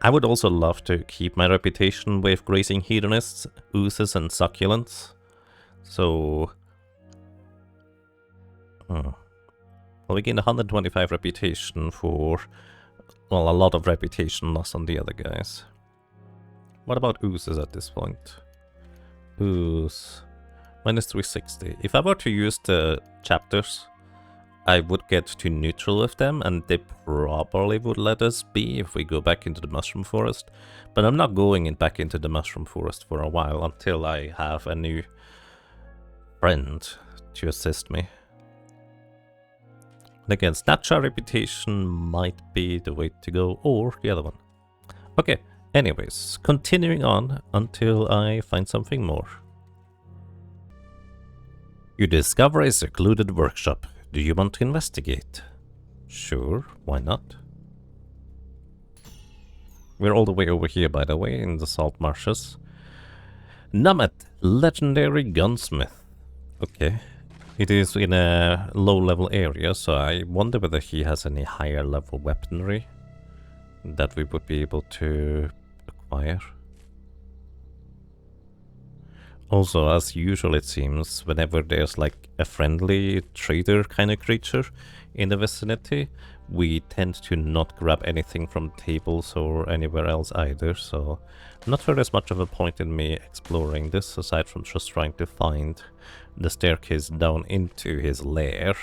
I would also love to keep my reputation with grazing hedonists, oozes and succulents. So well, we gained 125 reputation for, well, a lot of reputation loss on the other guys. What about oozes at this point? Ooze. Minus 360. If I were to use the chapters, I would get to neutral with them, and they probably would let us be if we go back into the Mushroom Forest. But I'm not going back into the Mushroom Forest for a while until I have a new friend to assist me. And again, Snapchat reputation might be the way to go, or the other one. Okay, anyways, continuing on until I find something more. You discover a secluded workshop. Do you want to investigate? Sure, why not? We're all the way over here, by the way, in the salt marshes. Namet, legendary gunsmith. Okay. It is in a low-level area, so I wonder whether he has any higher-level weaponry that we would be able to acquire. Also, as usual it seems, whenever there's like a friendly trader kind of creature in the vicinity, we tend to not grab anything from tables or anywhere else either, so not sure there's much of a point in me exploring this, aside from just trying to find the staircase down into his lair.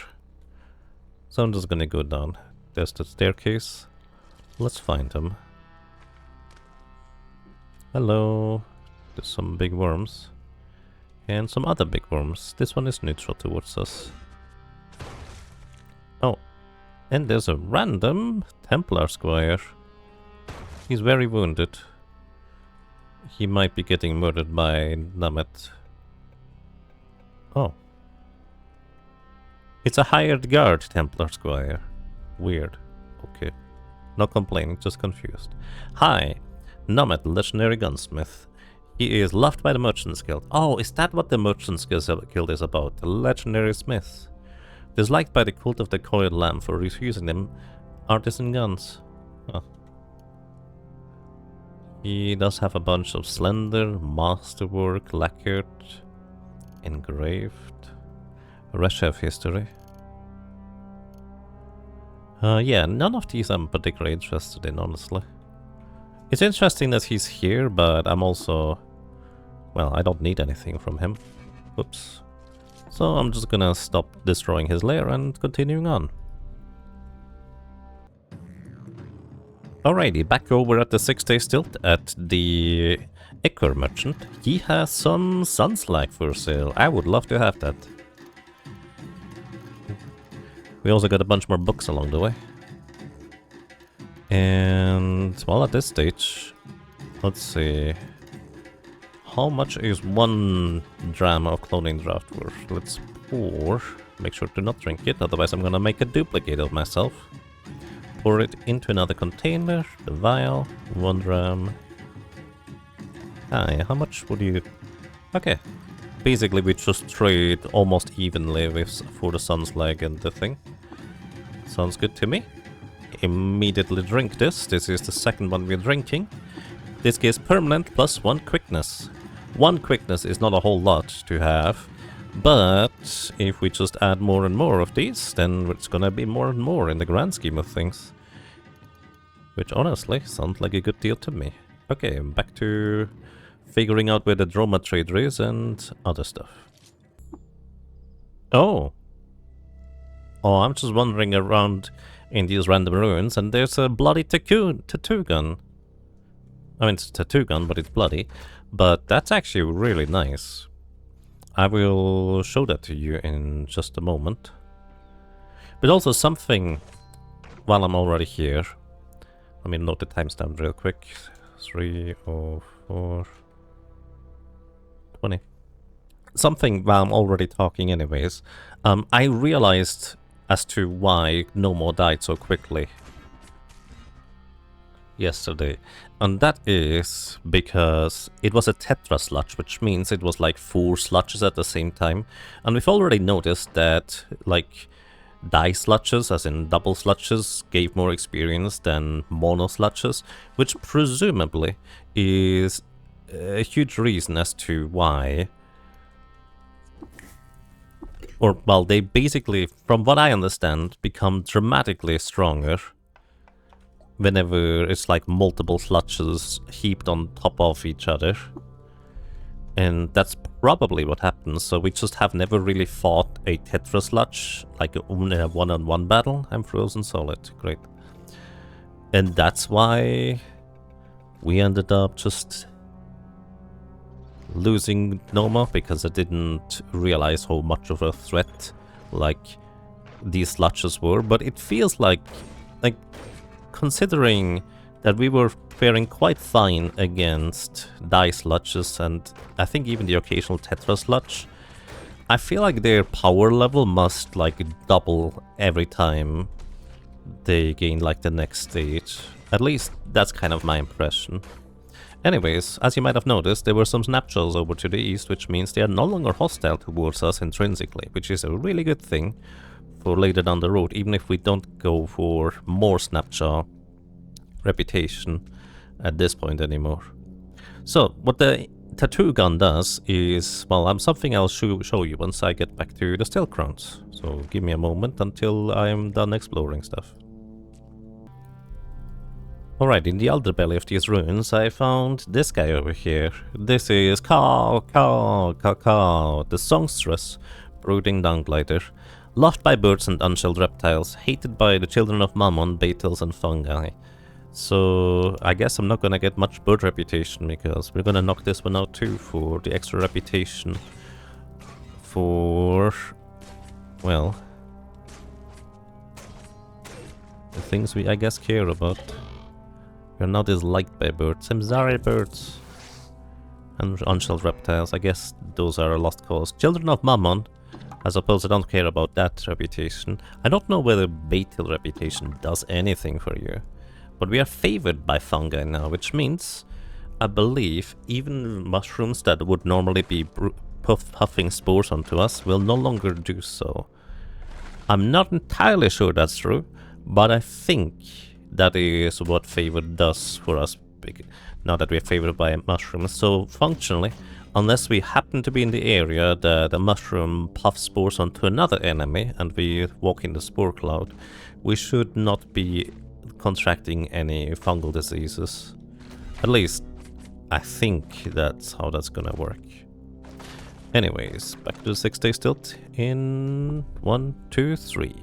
So I'm just gonna go down. There's the staircase. Let's find him. Hello. There's some big worms. And some other big worms. This one is neutral towards us. Oh. And there's a random Templar Squire. He's very wounded. He might be getting murdered by Namet. Oh. It's a hired guard Templar Squire. Weird. Okay. Not complaining, just confused. Hi. Namet, legendary gunsmith. He is loved by the Merchants Guild. Oh, is that what the Merchants Guild is about? The legendary smith. Disliked by the cult of the coiled lamb for refusing them artisan guns. Oh. He does have a bunch of slender, masterwork, lacquered, engraved, Reshef history. Yeah, none of these I'm particularly interested in, honestly. It's interesting that he's here, but I'm also... well, I don't need anything from him. Oops. So I'm just gonna stop destroying his lair and continuing on. Alrighty, back over at the 6-day stilt at the Equer Merchant. He has some Sunslag for sale. I would love to have that. We also got a bunch more books along the way. And, well, at this stage, let's see. How much is one dram of cloning draft worth? Let's pour. Make sure to not drink it, otherwise I'm gonna make a duplicate of myself. Pour it into another container, the vial, 1 dram. Hi, how much would you... Okay. Basically we just trade almost evenly with, for the Sunslag and the thing. Sounds good to me. Immediately drink this. This is the second one we're drinking. This gives permanent plus 1 quickness. 1 quickness is not a whole lot to have, but if we just add more and more of these, then it's gonna be more and more in the grand scheme of things. Which honestly sounds like a good deal to me. Okay, back to figuring out where the Droma trader is and other stuff. Oh! Oh, I'm just wandering around in these random ruins and there's a bloody tattoo gun. I mean, it's a tattoo gun, but it's bloody. But that's actually really nice. I will show that to you in just a moment. But also something, while I'm already here, let me note the timestamp real quick. 3:04:20. Something while I'm already talking anyways. I realized as to why Nomo died so quickly yesterday, and that is because it was a tetra sludge, which means it was like 4 sludges at the same time, and we've already noticed that like die sludges, as in double sludges, gave more experience than mono sludges, which presumably is a huge reason as to why, or well, they basically, from what I understand, become dramatically stronger whenever it's like multiple sludges heaped on top of each other. And that's probably what happens, so we just have never really fought a Tetra sludge, like a one-on-one battle. I'm frozen solid, great. And that's why we ended up just losing Noma, because I didn't realize how much of a threat like these sludges were. But it feels like considering that we were faring quite fine against die sludges and I think even the occasional tetra sludge, I feel like their power level must like double every time they gain like the next stage. At least that's kind of my impression. Anyways, as you might have noticed, there were some snapshots over to the east, which means they are no longer hostile towards us intrinsically, which is a really good thing for later down the road, even if we don't go for more snapshot reputation at this point anymore. So, what the tattoo gun does is, well, something I'll show you once I get back to the stealth grounds. So give me a moment until I'm done exploring stuff. Alright, in the underbelly of these ruins, I found this guy over here. This is Caw, the songstress, brooding downglider. Loved by birds and unshelled reptiles, hated by the children of Mammon, beetles and fungi. So I guess I'm not gonna get much bird reputation because we're gonna knock this one out too for the extra reputation. For, well, the things we, I guess, care about. We're not as liked by birds. I'm sorry, birds. And unshelled reptiles, I guess those are a lost cause. Children of Mammon, I suppose I don't care about that reputation. I don't know whether beetle reputation does anything for you. But we are favored by fungi now, which means, I believe, even mushrooms that would normally be puffing spores onto us will no longer do so. I'm not entirely sure that's true, but I think that is what favored does for us, now that we're favored by mushrooms. So functionally, unless we happen to be in the area that the mushroom puffs spores onto another enemy and we walk in the spore cloud, we should not be contracting any fungal diseases. At least, I think that's how that's gonna work. Anyways, back to the 6-day stilt in 1, 2, 3.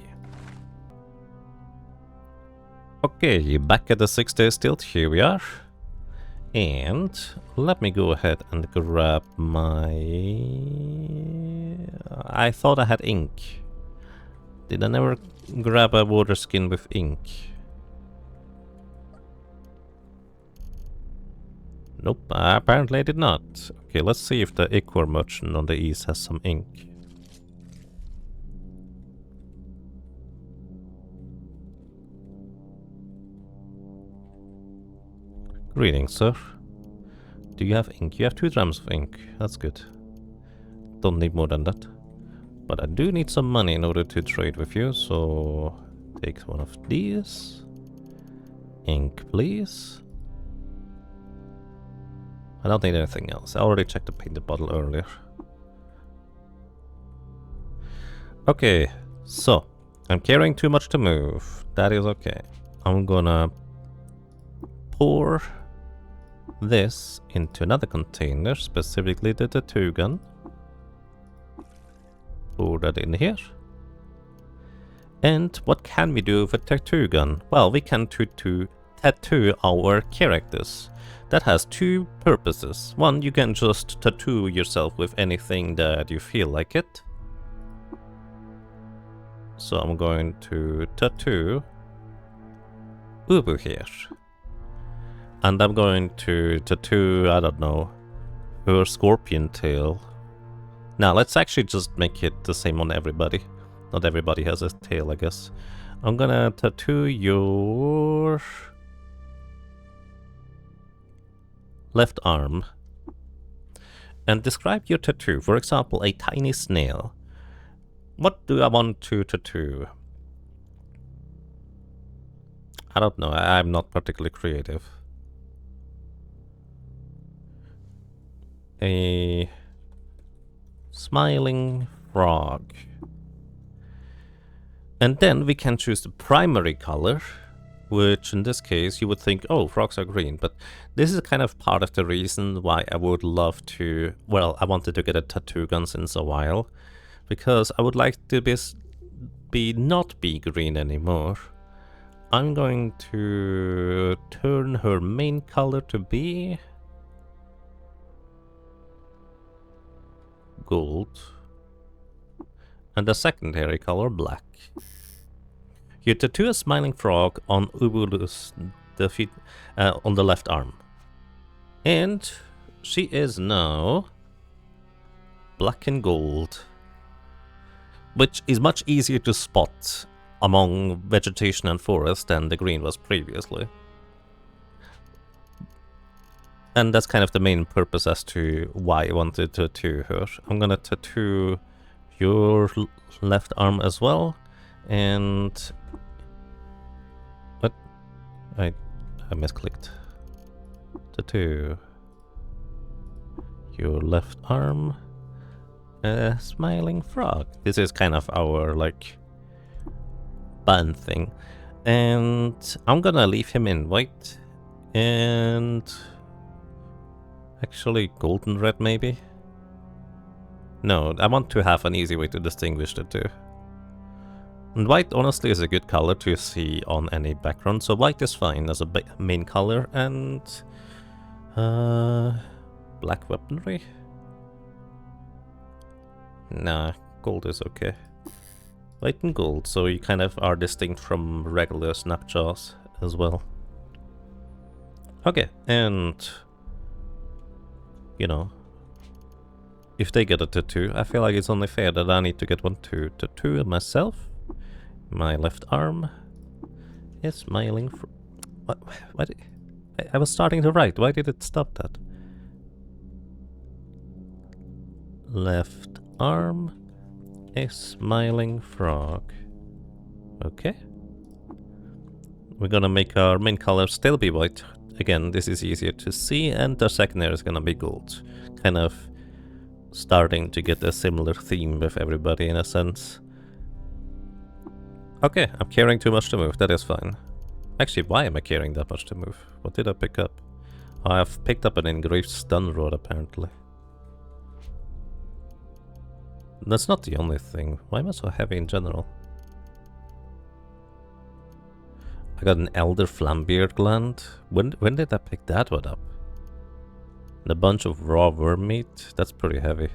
Okay, back at the 6-day stilt, here we are. And let me go ahead and grab my... I thought I had ink. Did I never grab a water skin with ink? Nope, apparently I did not. Okay, let's see if the Ichor merchant on the east has some ink. Greetings, sir. Do you have ink? You have 2 drams of ink. That's good. Don't need more than that. But I do need some money in order to trade with you, so take one of these. Ink, please. I don't need anything else. I already checked the painted bottle earlier. Okay, so I'm carrying too much to move. That is okay. I'm gonna pour this into another container, specifically the tattoo gun. Pour that in here. And what can we do with a tattoo gun? Well, we can tattoo our characters. That has 2 purposes. One, you can just tattoo yourself with anything that you feel like it. So I'm going to tattoo Ubu here. And I'm going to tattoo, I don't know, her scorpion tail. Now, let's actually just make it the same on everybody. Not everybody has a tail, I guess. I'm gonna tattoo your left arm. And describe your tattoo. For example, a tiny snail. What do I want to tattoo? I don't know, I'm not particularly creative. A smiling frog. And then we can choose the primary color, which in this case you would think, oh, frogs are green, but this is kind of part of the reason why I would love to, well, I wanted to get a tattoo gun since a while, because I would like to not be green anymore. I'm going to turn her main color to be gold, and the secondary color black. You tattoo a smiling frog on Ubulu's feet, on the left arm, and she is now black and gold, which is much easier to spot among vegetation and forest than the green was previously. And that's kind of the main purpose as to why I wanted to tattoo her. I'm gonna tattoo your left arm as well, and what? I misclicked. Tattoo Your left arm. A smiling frog. This is kind of our, like, band thing. And I'm gonna leave him in white. And... actually, golden red, maybe? No, I want to have an easy way to distinguish the two. And white, honestly, is a good color to see on any background, so white is fine as a main color, and... black weaponry? Nah, gold is okay. White and gold, so you kind of are distinct from regular snapjaws as well. Okay, and... you know... if they get a tattoo, I feel like it's only fair that I need to get one to tattoo myself. My left arm is smiling for... What? I was starting to write. Why did it stop that? Left arm is smiling frog. Okay. We're gonna make our main color still be white. Again, this is easier to see, and the secondary is gonna be gold. Kind of starting to get a similar theme with everybody in a sense. Okay, I'm carrying too much to move, that is fine. Actually, why am I carrying that much to move? What did I pick up? Oh, I've picked up an engraved stun rod apparently. That's not the only thing. Why am I so heavy in general? I got an elder flambeard gland. When did I pick that one up? And a bunch of raw worm meat. That's pretty heavy.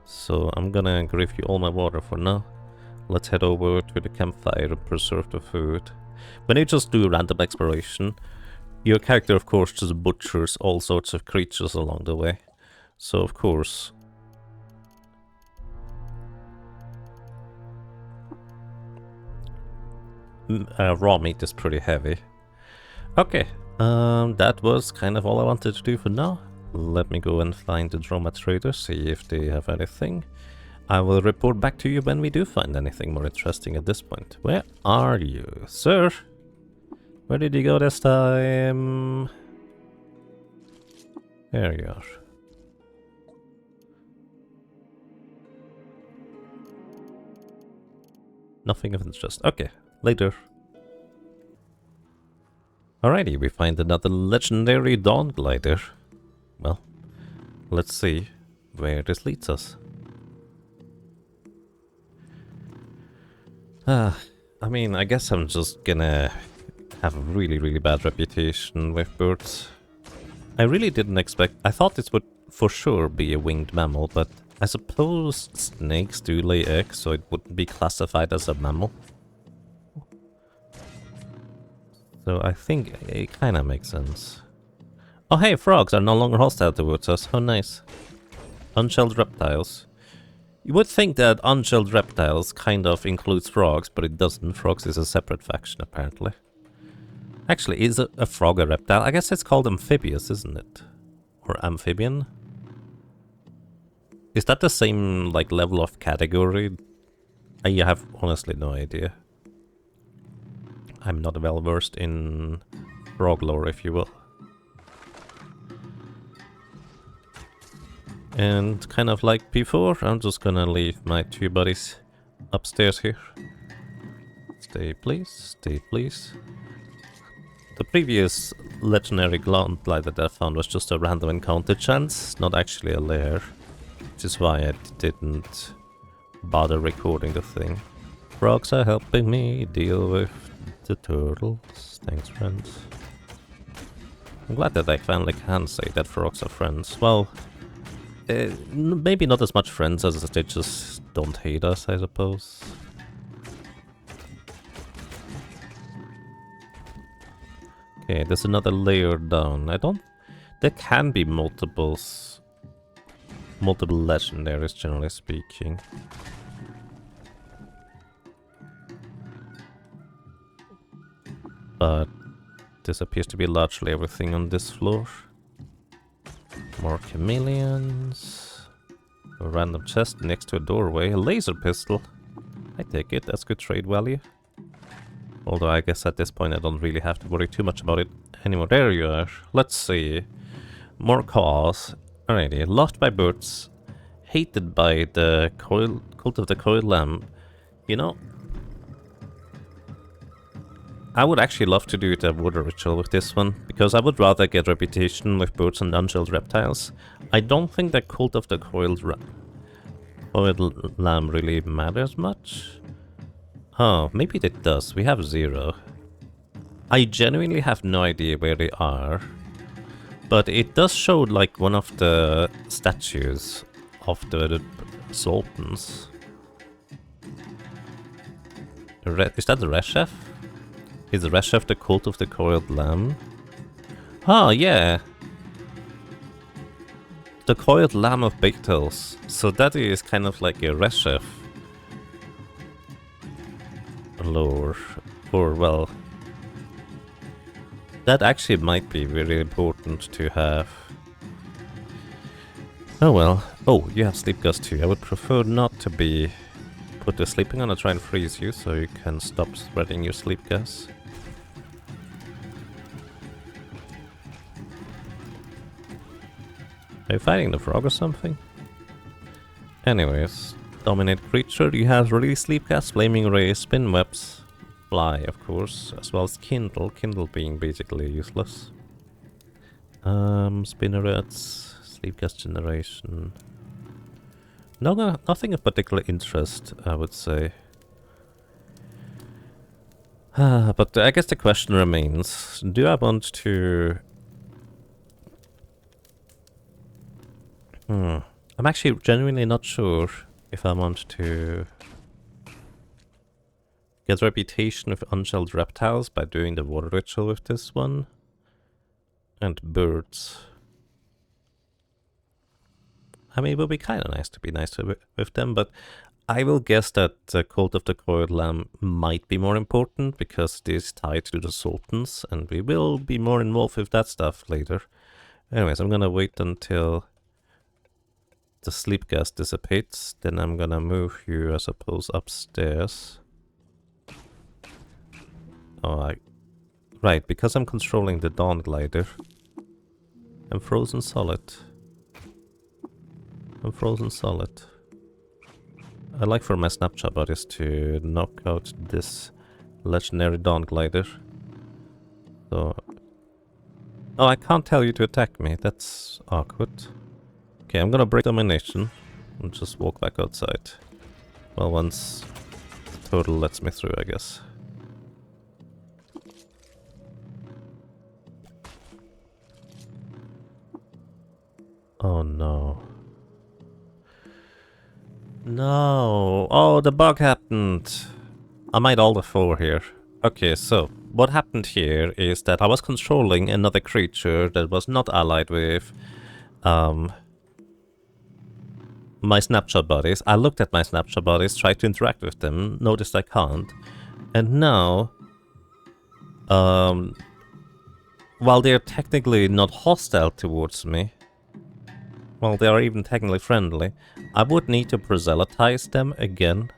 So I'm gonna give you all my water for now. Let's head over to the campfire and preserve the food. When you just do random exploration, your character of course just butchers all sorts of creatures along the way. So of course... raw meat is pretty heavy. Okay, that was kind of all I wanted to do for now. Let me go and find the Droma traders, see if they have anything. I will report back to you when we do find anything more interesting at this point. Where are you, sir? Where did you go this time? There you are. Nothing of interest. Okay, later. Alrighty, we find another legendary dawn glider. Well, let's see where this leads us. I mean, I guess I'm just gonna have a really bad reputation with birds. I really didn't expect... I thought this would for sure be a winged mammal, but I suppose snakes do lay eggs, so it wouldn't be classified as a mammal. So I think it kind of makes sense. Oh hey, frogs are no longer hostile towards us. How nice. Unshelled reptiles. You would think that unshelled reptiles kind of includes frogs, but it doesn't. Frogs is a separate faction, apparently. Actually, is a frog a reptile? I guess it's called amphibious, isn't it? Or amphibian? Is that the same, like, level of category? I have honestly no idea. I'm not well versed in frog lore, if you will. And kind of like before, I'm just gonna leave my two buddies upstairs here. Stay please, stay please. The previous legendary gland glider that I found was just a random encounter chance, not actually a lair. Which is why I didn't bother recording the thing. Frogs are helping me deal with the turtles. Thanks, friends. I'm glad that I finally can say that frogs are friends. Well, maybe not as much friends as they just don't hate us, I suppose. Okay, there's another layer down. There can be multiple legendaries, generally speaking. But this appears to be largely everything on this floor. More chameleons. A random chest next to a doorway. A laser pistol. I take it, that's good trade value. Although I guess at this point I don't really have to worry too much about it anymore. There you are. Let's see. More chaos. Alrighty, loved by birds, hated by the cult of the coiled lamb. You know, I would actually love to do the water ritual with this one, because I would rather get reputation with birds and unshelled reptiles. I don't think the cult of the coiled lamb really matters much. Oh, maybe it does. We have 0. I genuinely have no idea where they are. But it does show like one of the statues of the sultans. Is that the Reshef? Is the Reshef the cult of the coiled lamb? Oh, yeah. The coiled lamb of Bigtales. So that is kind of like a Reshef lore. Or, well, that actually might be very important to have. Oh well. Oh, you have sleep gas too. I would prefer not to be put to sleep. I'm gonna try and freeze you so you can stop spreading your sleep gas. Are you fighting the frog or something? Anyways, dominate creature. You have release sleep gas, flaming ray, spin webs, fly, of course, as well as kindle. Kindle being basically useless. Spinnerets, sleep gas generation. No, nothing of particular interest, I would say. But I guess the question remains: do I want to? I'm actually genuinely not sure if I want to get reputation with unshelled reptiles by doing the water ritual with this one. And birds. I mean, it would be kind of nice to be nicer with them, but I will guess that the cult of the coiled lamb might be more important because it is tied to the sultans, and we will be more involved with that stuff later. Anyways, I'm gonna wait until the sleep gas dissipates, then I'm gonna move you, I suppose, upstairs. Oh, right, because I'm controlling the Dawn Glider. I'm frozen solid. I'm frozen solid. I'd like for my snapshot buddies to knock out this legendary Dawn Glider. So... oh, I can't tell you to attack me, that's awkward. Okay, I'm gonna break domination and just walk back outside. Well, once the total lets me through, I guess. Oh no. No! Oh, the bug happened! I might alter 4 here. Okay, so, what happened here is that I was controlling another creature that was not allied with my snapshot buddies. I looked at my snapshot buddies, tried to interact with them, noticed I can't. And now, while they're technically not hostile towards me, well, they are even technically friendly, I would need to proselytize them again,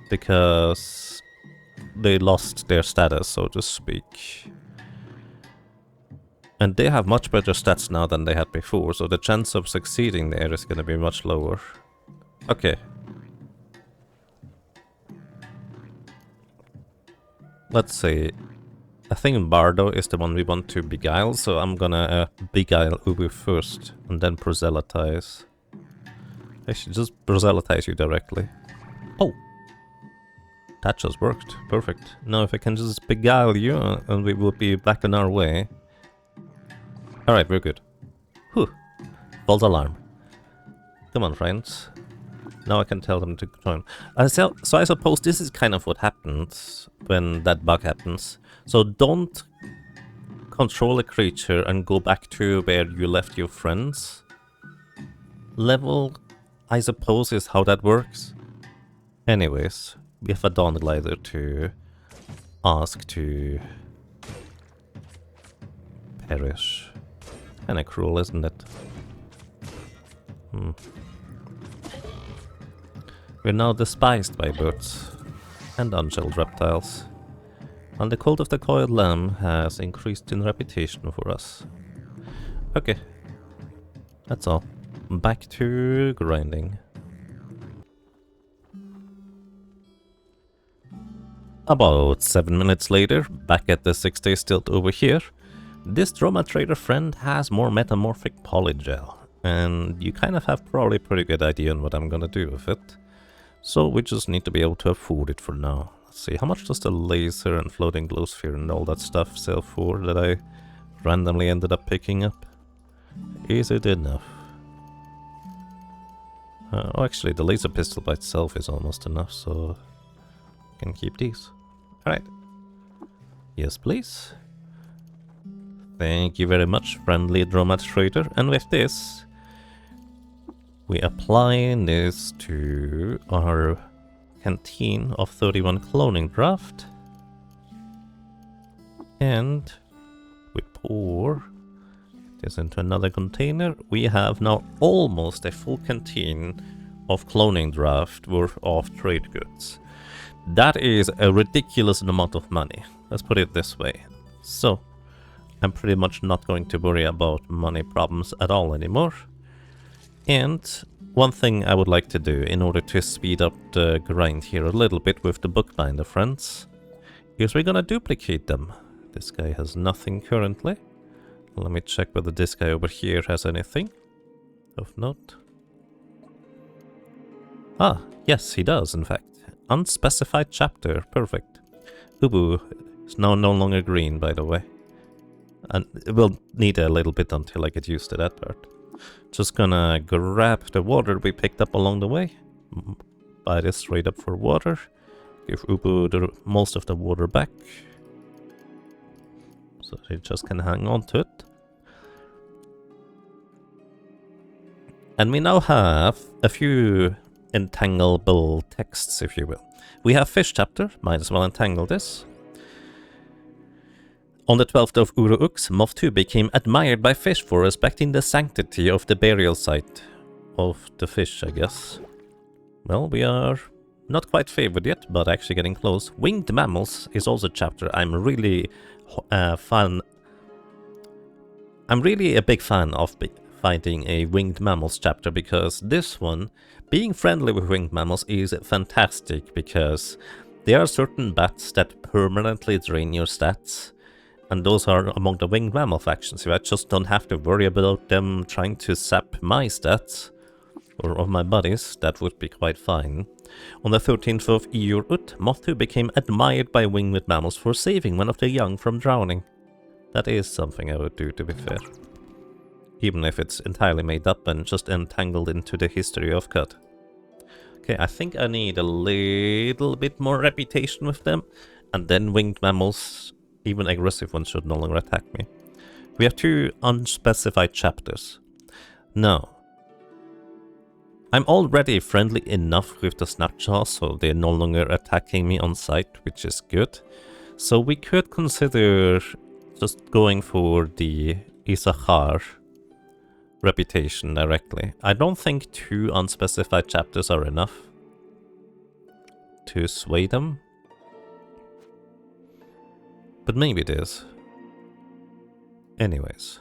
because they lost their status, so to speak. And they have much better stats now than they had before, so the chance of succeeding there is going to be much lower. Okay. Let's see. I think Bardo is the one we want to beguile, so I'm gonna beguile Ubu first, and then proselytize. I should just proselytize you directly. Oh! That just worked. Perfect. Now if I can just beguile you, and we will be back on our way. Alright, we're good. Whew. False alarm. Come on, friends. Now I can tell them to join. So I suppose this is kind of what happens when that bug happens. So don't control a creature and go back to where you left your friends. Level, I suppose, is how that works. Anyways, we have a Dawn Glider to ask to perish. Kinda cruel, isn't it? We're now despised by birds and unshelled reptiles, and the cult of the coiled lamb has increased in reputation for us. Okay. That's all. Back to grinding. About 7 minutes later, back at the 6-day stilt over here, this Droma Trader friend has more metamorphic polygel, and you kind of have probably a pretty good idea on what I'm gonna do with it. So we just need to be able to afford it for now. Let's see, how much does the laser and floating glow sphere and all that stuff sell for that I randomly ended up picking up? Is it enough? Oh, actually, the laser pistol by itself is almost enough, so I can keep these. Alright. Yes, please. Thank you very much, friendly Droma Trader. And with this, we apply this to our canteen of 31 cloning draft. And we pour this into another container. We have now almost a full canteen of cloning draft worth of trade goods. That is a ridiculous amount of money. Let's put it this way. So, I'm pretty much not going to worry about money problems at all anymore. And one thing I would like to do in order to speed up the grind here a little bit with the bookbinder friends is we're gonna duplicate them. This guy has nothing currently. Let me check whether this guy over here has anything of note. Ah, yes, he does, in fact. Unspecified chapter, perfect. Ubu is now no longer green, by the way. And it will need a little bit until I get used to that part. Just gonna grab the water we picked up along the way. Buy this straight up for water. Give Ubu most of the water back. So he just can hang on to it. And we now have a few entangleable texts, if you will. We have fish chapter, might as well entangle this. On the 12th of Uru-Ux, Moth 2 became admired by fish for respecting the sanctity of the burial site of the fish, I guess. Well, we are not quite favored yet, but actually getting close. Winged mammals is also a chapter I'm really a big fan of finding a winged mammals chapter, because this one, being friendly with winged mammals, is fantastic because there are certain bats that permanently drain your stats, and those are among the winged mammal factions. So I just don't have to worry about them trying to sap my stats or of my buddies. That would be quite fine. On the 13th of Iyur-Ut, Moth 2 became admired by winged mammals for saving one of the young from drowning. That is something I would do, to be fair. Even if it's entirely made up and just entangled into the history of Cut. Okay, I think I need a little bit more reputation with them, and then winged mammals, even aggressive ones, should no longer attack me. We have 2 unspecified chapters. Now, I'm already friendly enough with the Snapjaw, so they're no longer attacking me on sight, which is good. So we could consider just going for the Isachar reputation directly. I don't think 2 unspecified chapters are enough to sway them. But maybe it is. Anyways.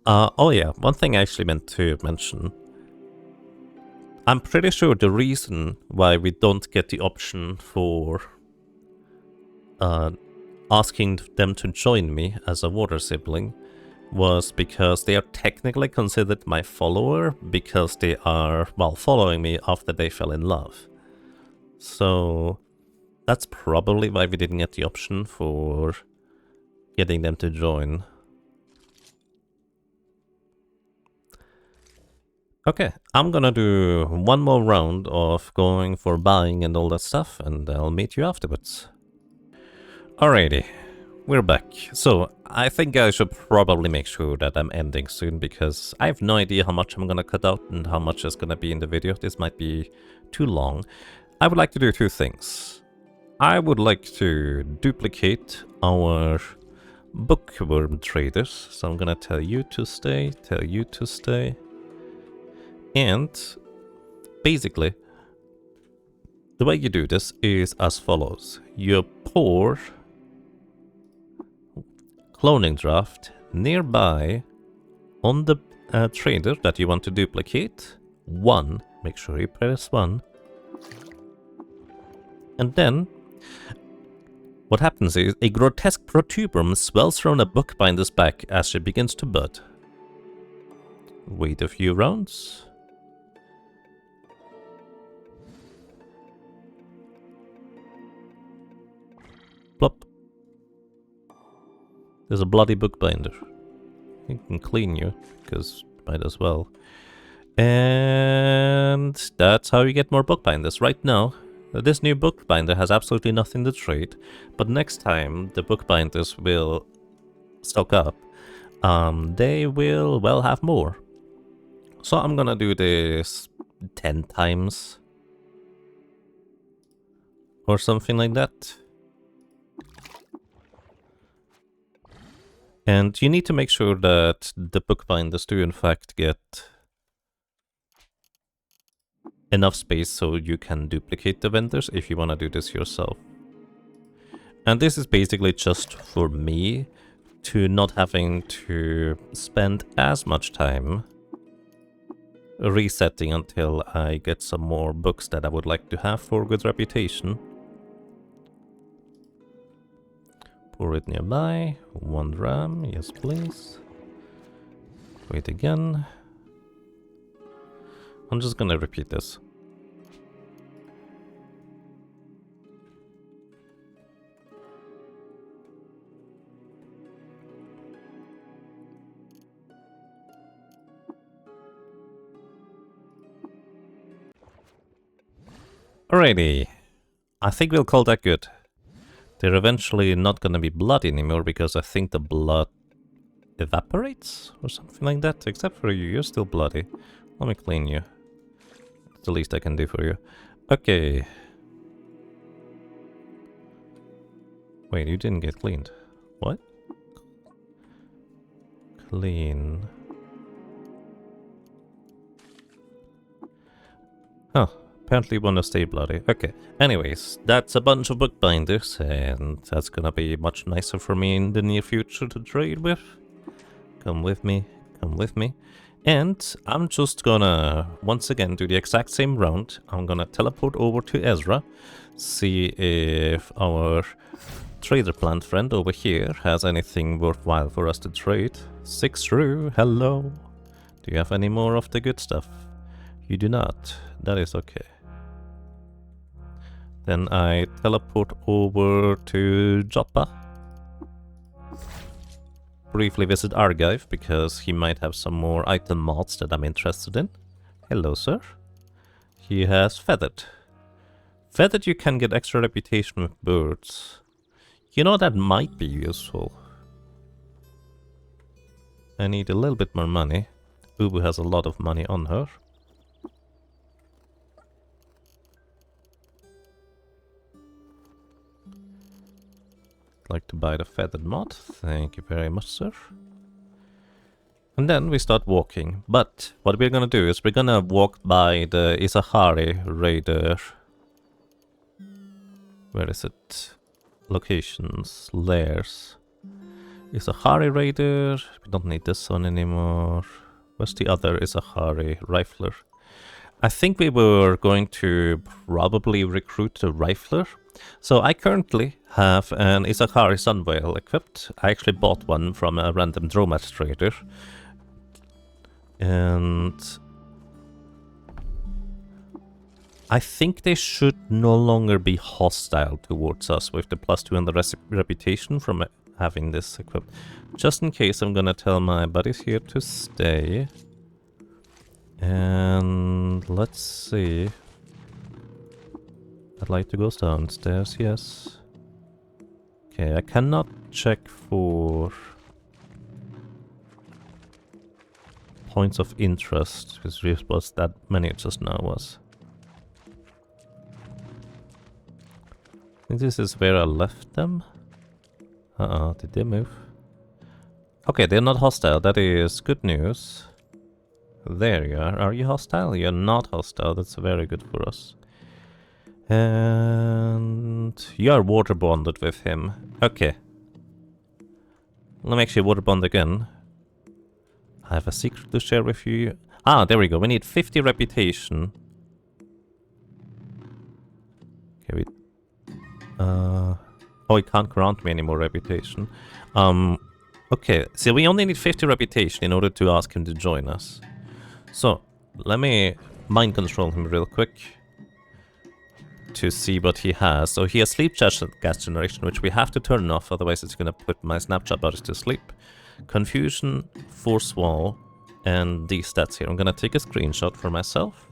Oh yeah, one thing I actually meant to mention. I'm pretty sure the reason why we don't get the option for asking them to join me as a water sibling was because they are technically considered my follower, because they are, well, following me after they fell in love. So that's probably why we didn't get the option for getting them to join. Okay, I'm gonna do one more round of going for buying and all that stuff, and I'll meet you afterwards. Alrighty, we're back. So, I think I should probably make sure that I'm ending soon, because I have no idea how much I'm gonna cut out and how much is gonna be in the video. This might be too long. I would like to do 2 things. I would like to duplicate our bookworm traders. So I'm gonna tell you to stay, tell you to stay. And basically, the way you do this is as follows. You pour cloning draft nearby on the trader that you want to duplicate. 1. Make sure you press 1. And then what happens is a grotesque protuberance swells from the bookbinder's back as she begins to bud. Wait a few rounds. Plop. There's a bloody bookbinder. He can clean you, because might as well. And that's how you get more bookbinders. Right now, this new bookbinder has absolutely nothing to trade, but next time the bookbinders will stock up, they will, well, have more. So I'm gonna do this 10 times or something like that. And you need to make sure that the bookbinders do in fact get enough space so you can duplicate the vendors if you want to do this yourself. And this is basically just for me to not having to spend as much time resetting until I get some more books that I would like to have for good reputation. Pour it nearby. 1 ram, yes please. Wait again. I'm just gonna repeat this. Alrighty. I think we'll call that good. They're eventually not gonna be blood anymore because I think the blood evaporates or something like that. Except for you, you're still bloody. Let me clean you. It's the least I can do for you. Okay. Wait, you didn't get cleaned. What? Clean. Huh. Apparently want to stay bloody. Okay. Anyways, that's a bunch of bookbinders, and that's gonna be much nicer for me in the near future to trade with. Come with me. Come with me. And I'm just gonna, once again, do the exact same round. I'm gonna teleport over to Ezra, see if our trader plant friend over here has anything worthwhile for us to trade. 6 through, hello. Do you have any more of the good stuff? You do not. That is okay. Then I teleport over to Joppa. Briefly visit Argive, because he might have some more item mods that I'm interested in. Hello, sir. He has Feathered. Feathered you can get extra reputation with birds. You know, that might be useful. I need a little bit more money. Ubu has a lot of money on her. Like to buy the feathered mod. Thank you very much, sir. And then we start walking. But what we're gonna do is we're gonna walk by the Isahari Raider. Where is it? Locations, lairs. Isahari Raider. We don't need this one anymore. Where's the other Isahari Rifler? I think we were going to probably recruit the Rifler. So I currently have an Isahari Sunwhale equipped. I actually bought one from a random Dromat trader. And I think they should no longer be hostile towards us with the +2 and the reputation from having this equipped. Just in case, I'm gonna tell my buddies here to stay. And let's see. I'd like to go downstairs, yes. Okay, I cannot check for points of interest, because there was that many just now was. I think this is where I left them. Did they move? Okay, they're not hostile, that is good news. There you are. Are you hostile? You're not hostile, that's very good for us. And you are water bonded with him. Okay. Let me actually water bond again. I have a secret to share with you. Ah, there we go. We need 50 reputation. Okay, oh, he can't grant me any more reputation. Okay, so we only need 50 reputation in order to ask him to join us. So, let me mind control him real quick to see what he has. So he has sleep gas generation, which we have to turn off, otherwise it's gonna put my Snapchat buddies to sleep. Confusion, force wall, and these stats here. I'm gonna take a screenshot for myself,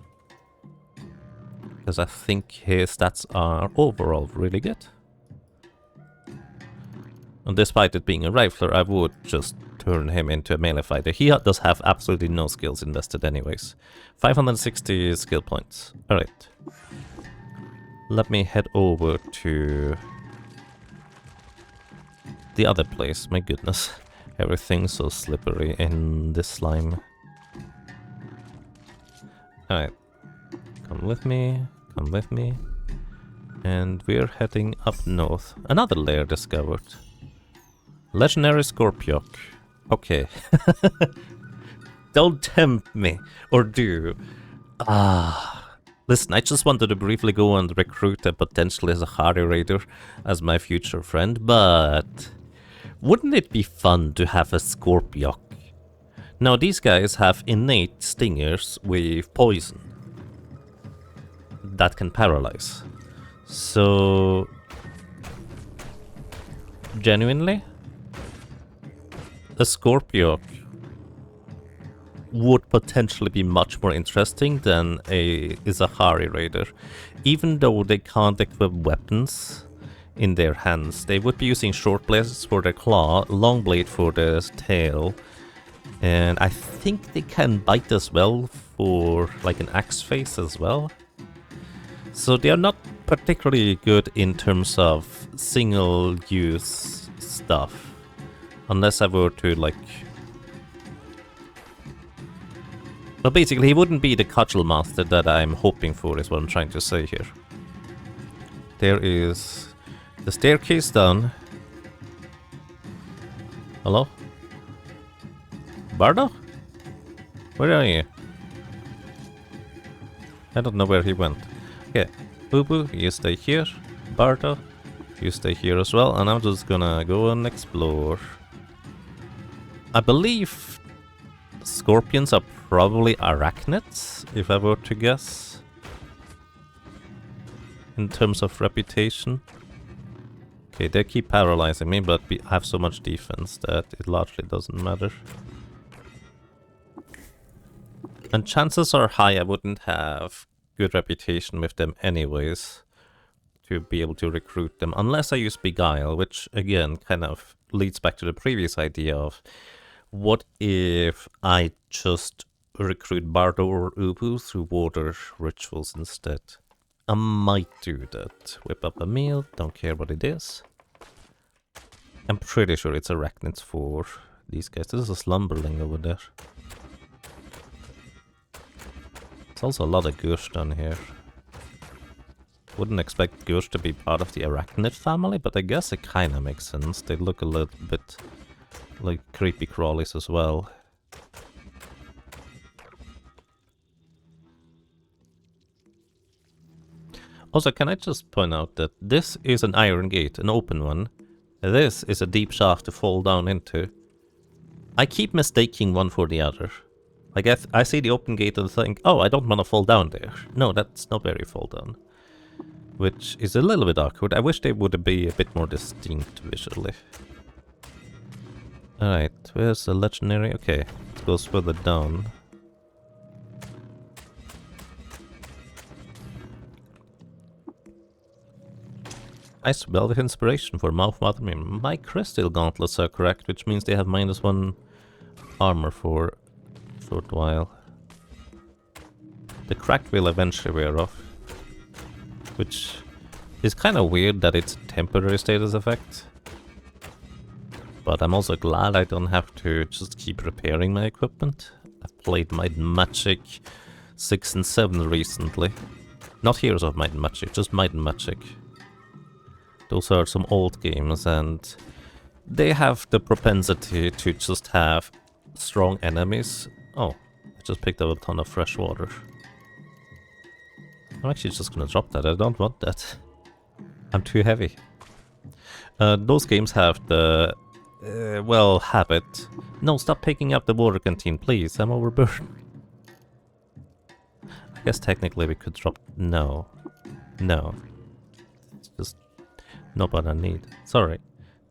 because I think his stats are overall really good. And despite it being a rifler, I would just turn him into a melee fighter. He does have absolutely no skills invested anyways. 560 skill points. Alright. Let me head over to the other place. My goodness. Everything's so slippery in this slime. Alright. Come with me. Come with me. And we're heading up north. Another lair discovered. Legendary Scorpiok. Okay. Don't tempt me. Or do. Listen, I just wanted to briefly go and recruit a potentially Zahari Raider as my future friend, but wouldn't it be fun to have a Scorpiok? Now, these guys have innate stingers with poison that can paralyze. So, genuinely, a Scorpiok would potentially be much more interesting than a Zahari Raider. Even though they can't equip weapons in their hands, they would be using short blades for their claw, long blade for their tail, and I think they can bite as well for like an axe face as well. So they are not particularly good in terms of single use stuff, unless I were to like... Well, basically, he wouldn't be the cudgel master that I'm hoping for, is what I'm trying to say here. There is the staircase down. Hello? Bardo? Where are you? I don't know where he went. Okay, Boo Boo, you stay here. Bardo, you stay here as well, and I'm just gonna go and explore. I believe scorpions are probably arachnids, if I were to guess, in terms of reputation. Okay, they keep paralyzing me, but I have so much defense that it largely doesn't matter. And chances are high I wouldn't have good reputation with them anyways to be able to recruit them, unless I use Beguile, which again kind of leads back to the previous idea of what if I just recruit Bardo or Ubu through water rituals instead. I might do that. Whip up a meal, don't care what it is. I'm pretty sure it's arachnids for these guys. This is a slumberling over there. There's also a lot of Gush down here. Wouldn't expect Gush to be part of the arachnid family, but I guess it kinda makes sense. They look a little bit like creepy crawlies as well. Also, can I just point out that this is an iron gate, an open one. This is a deep shaft to fall down into. I keep mistaking one for the other. Like, I see the open gate and think, oh, I don't want to fall down there. No, that's not where you fall down. Which is a little bit awkward. I wish they would be a bit more distinct visually. Alright, where's the legendary? Okay, it goes further down. Nice spell with inspiration for Mouth Mother. My crystal gauntlets are correct, which means they have -1 armor for a short while. The crack will eventually wear off, which is kind of weird that it's a temporary status effect. But I'm also glad I don't have to just keep repairing my equipment. I've played Might and Magic 6 and 7 recently. Not Heroes of Might and Magic, just Might and Magic. Those are some old games, and they have the propensity to just have strong enemies... Oh, I just picked up a ton of fresh water. I'm actually just gonna drop that. I don't want that. I'm too heavy. Those games have the... well, habit. No, stop picking up the water canteen, please. I'm overburdened. I guess technically we could drop... No. No. It's just not what I need. Sorry.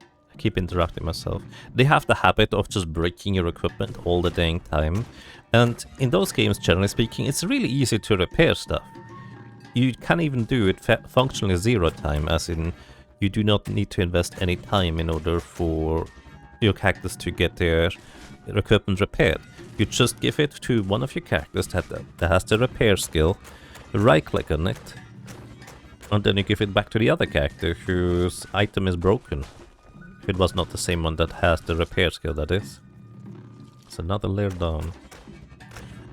I keep interrupting myself. They have the habit of just breaking your equipment all the dang time. And in those games, generally speaking, it's really easy to repair stuff. You can even do it functionally 0 time, as in you do not need to invest any time in order for your cactus to get their equipment repaired. You just give it to one of your cactus that has the repair skill, right click on it, and then you give it back to the other cactus whose item is broken. If it was not the same one that has the repair skill, that is. It's another layer down.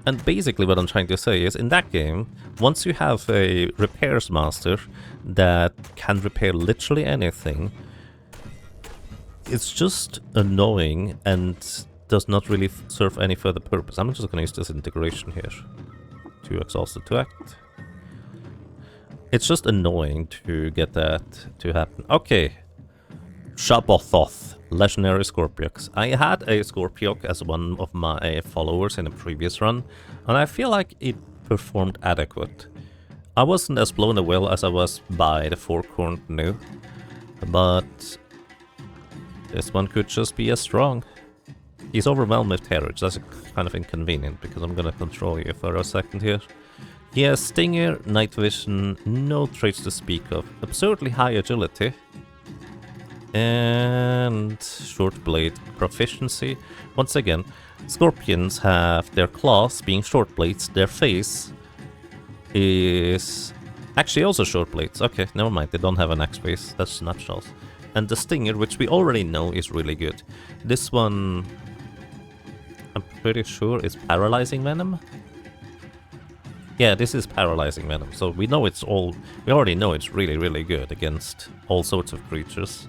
And basically what I'm trying to say is, in that game, once you have a repairs master that can repair literally anything, it's just annoying and does not really serve any further purpose. I'm just going to use this integration here. Too exhausted to act. It's just annoying to get that to happen. Okay. Shabothoth. Legendary Scorpiox. I had a Scorpiox as one of my followers in a previous run, and I feel like it performed adequate. I wasn't as blown away as I was by the four-cornered new, but this one could just be as strong. He's overwhelmed with terrors. That's kind of inconvenient, because I'm gonna control you for a second here. He has Stinger, Night Vision, no traits to speak of, absurdly high agility, and short blade proficiency. Once again, scorpions have their claws being short blades, their face is actually also short blades. Okay, never mind, they don't have an axe face, that's snapshots. And the stinger, which we already know is really good. This one, I'm pretty sure is paralyzing venom. Yeah, this is paralyzing venom, so we already know it's really, really good against all sorts of creatures.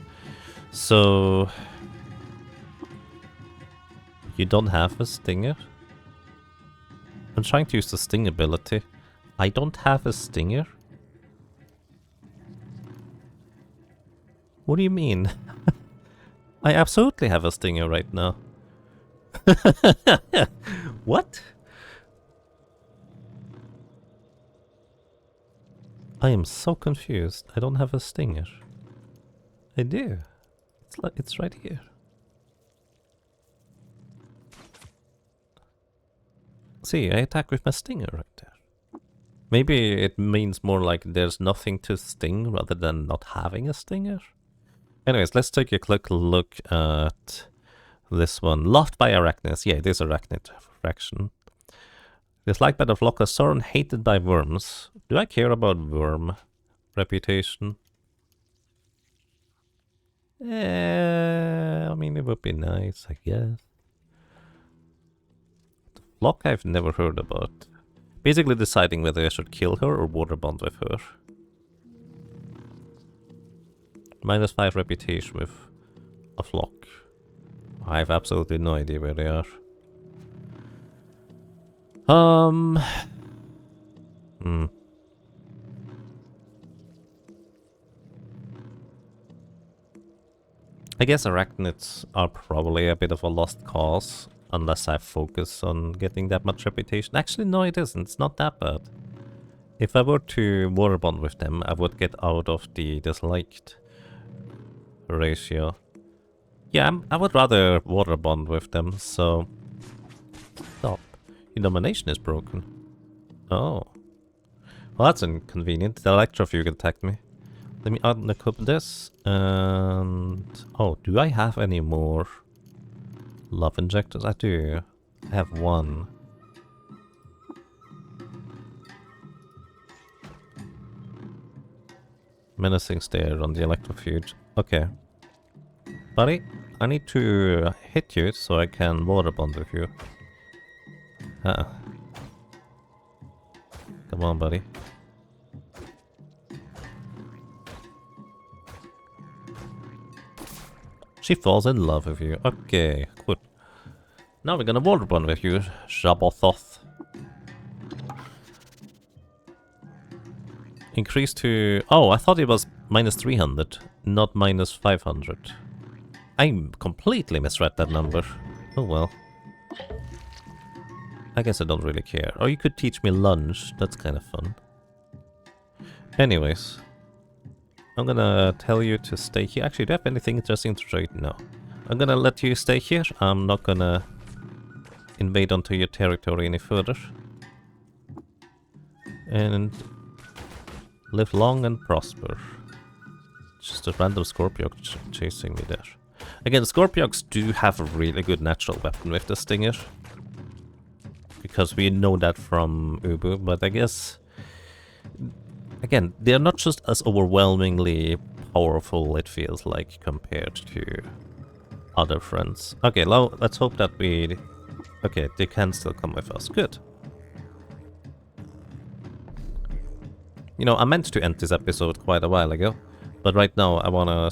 So, you don't have a stinger? I'm trying to use the sting ability. I don't have a stinger? What do you mean? I absolutely have a stinger right now. What? I am so confused. I don't have a stinger. I do. It's right here. See, I attack with my stinger right there. Maybe it means more like there's nothing to sting rather than not having a stinger. Anyways, let's take a quick look at this one. Loved by arachnids. Yeah, it is arachnid fraction. Disliked by the flock of Soren, hated by worms. Do I care about worm reputation? I mean, it would be nice, I guess. The flock I've never heard about. Basically deciding whether I should kill her or water bond with her. -5 reputation with a flock. I have absolutely no idea where they are. I guess arachnids are probably a bit of a lost cause, unless I focus on getting that much reputation. Actually, no, it isn't. It's not that bad. If I were to water bond with them, I would get out of the disliked ratio. Yeah, I would rather water bond with them, so... Stop. Your domination is broken. Oh. Well, that's inconvenient. The Electrofuge attacked me. Let me unequip this, and... Oh, do I have any more love injectors? I do. I have one. Menacing stare on the Electrofuge. Okay. Buddy, I need to hit you so I can water bond with you. Come on, buddy. She falls in love with you. Okay, good. Now we're gonna water bond with you, Shabothoth. Increase to... Oh, I thought it was minus 300, not minus 500. I completely misread that number. Oh well. I guess I don't really care. Or you could teach me lunge, that's kind of fun. Anyways. I'm gonna tell you to stay here. Actually, do you have anything interesting to trade? No. I'm gonna let you stay here. I'm not gonna invade onto your territory any further. And live long and prosper. Just a random Scorpiok chasing me there. Again, Scorpioks do have a really good natural weapon with the Stinger. Because we know that from Ubu, but I guess... Again, they're not just as overwhelmingly powerful, it feels like, compared to other friends. Okay, now let's hope that we... Okay, they can still come with us. Good. You know, I meant to end this episode quite a while ago, but right now I wanna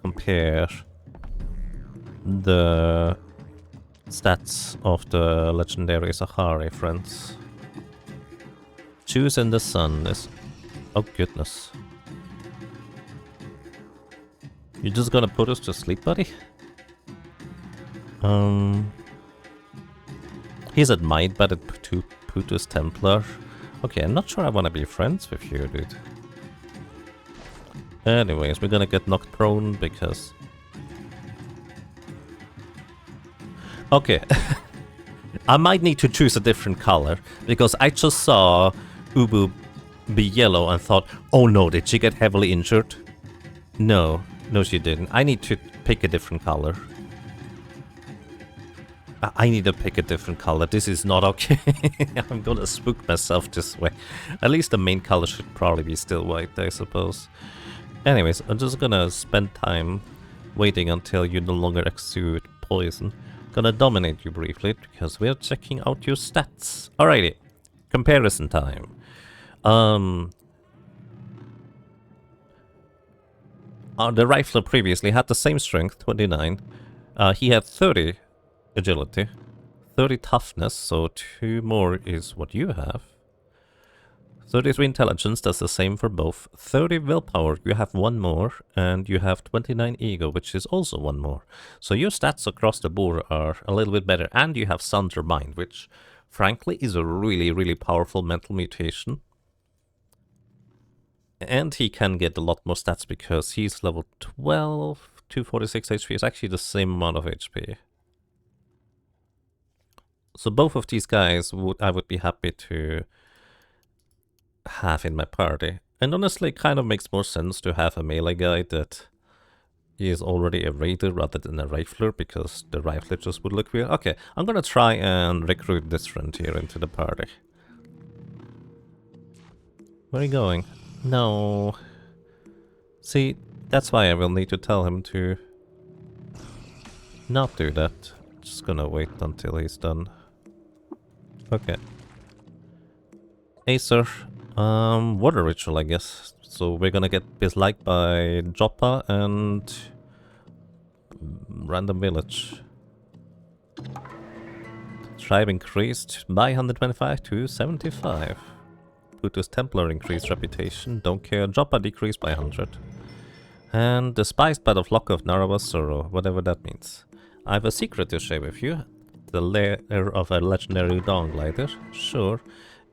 compare the stats of the legendary Sahari friends. Choose in the sun is... Oh goodness. You're just gonna put us to sleep, buddy? He's admired by the Putus Templar. Okay, I'm not sure I wanna be friends with you, dude. Anyways, we're gonna get knocked prone because... Okay. I might need to choose a different color, because I just saw Ubu be yellow and thought, oh no, did she get heavily injured? No, no she didn't. I need to pick a different color. I need to pick a different color. This is not okay. I'm gonna spook myself this way. At least the main color should probably be still white, I suppose. Anyways, I'm just gonna spend time waiting until you no longer exude poison. Gonna dominate you briefly, because we're checking out your stats. Alrighty, comparison time. The Rifler previously had the same strength, 29. He had 30 agility, 30 toughness, so 2 more is what you have. 33 intelligence, that's the same for both. 30 willpower, you have 1 more, and you have 29 ego, which is also 1 more. So your stats across the board are a little bit better, and you have Sunder Mind, which frankly is a really, really powerful mental mutation. And he can get a lot more stats because he's level 12, 246 HP is actually the same amount of HP. So both of these guys I would be happy to have in my party. And honestly, it kind of makes more sense to have a melee guy that is already a raider rather than a rifler, because the rifler just would look weird. Okay, I'm gonna try and recruit this friend here into the party. Where are you going? No. See, that's why I will need to tell him to not do that. Just gonna wait until he's done. Okay. Acer. Water ritual, I guess. So we're gonna get disliked by Joppa and random village. Tribe increased by 125 to 75. Putus Templar increased reputation. Don't care. Joppa decreased by 100. And despised by the flock of Naravasuro, whatever that means. I have a secret to share with you. The lair of a legendary dawn glider. Sure.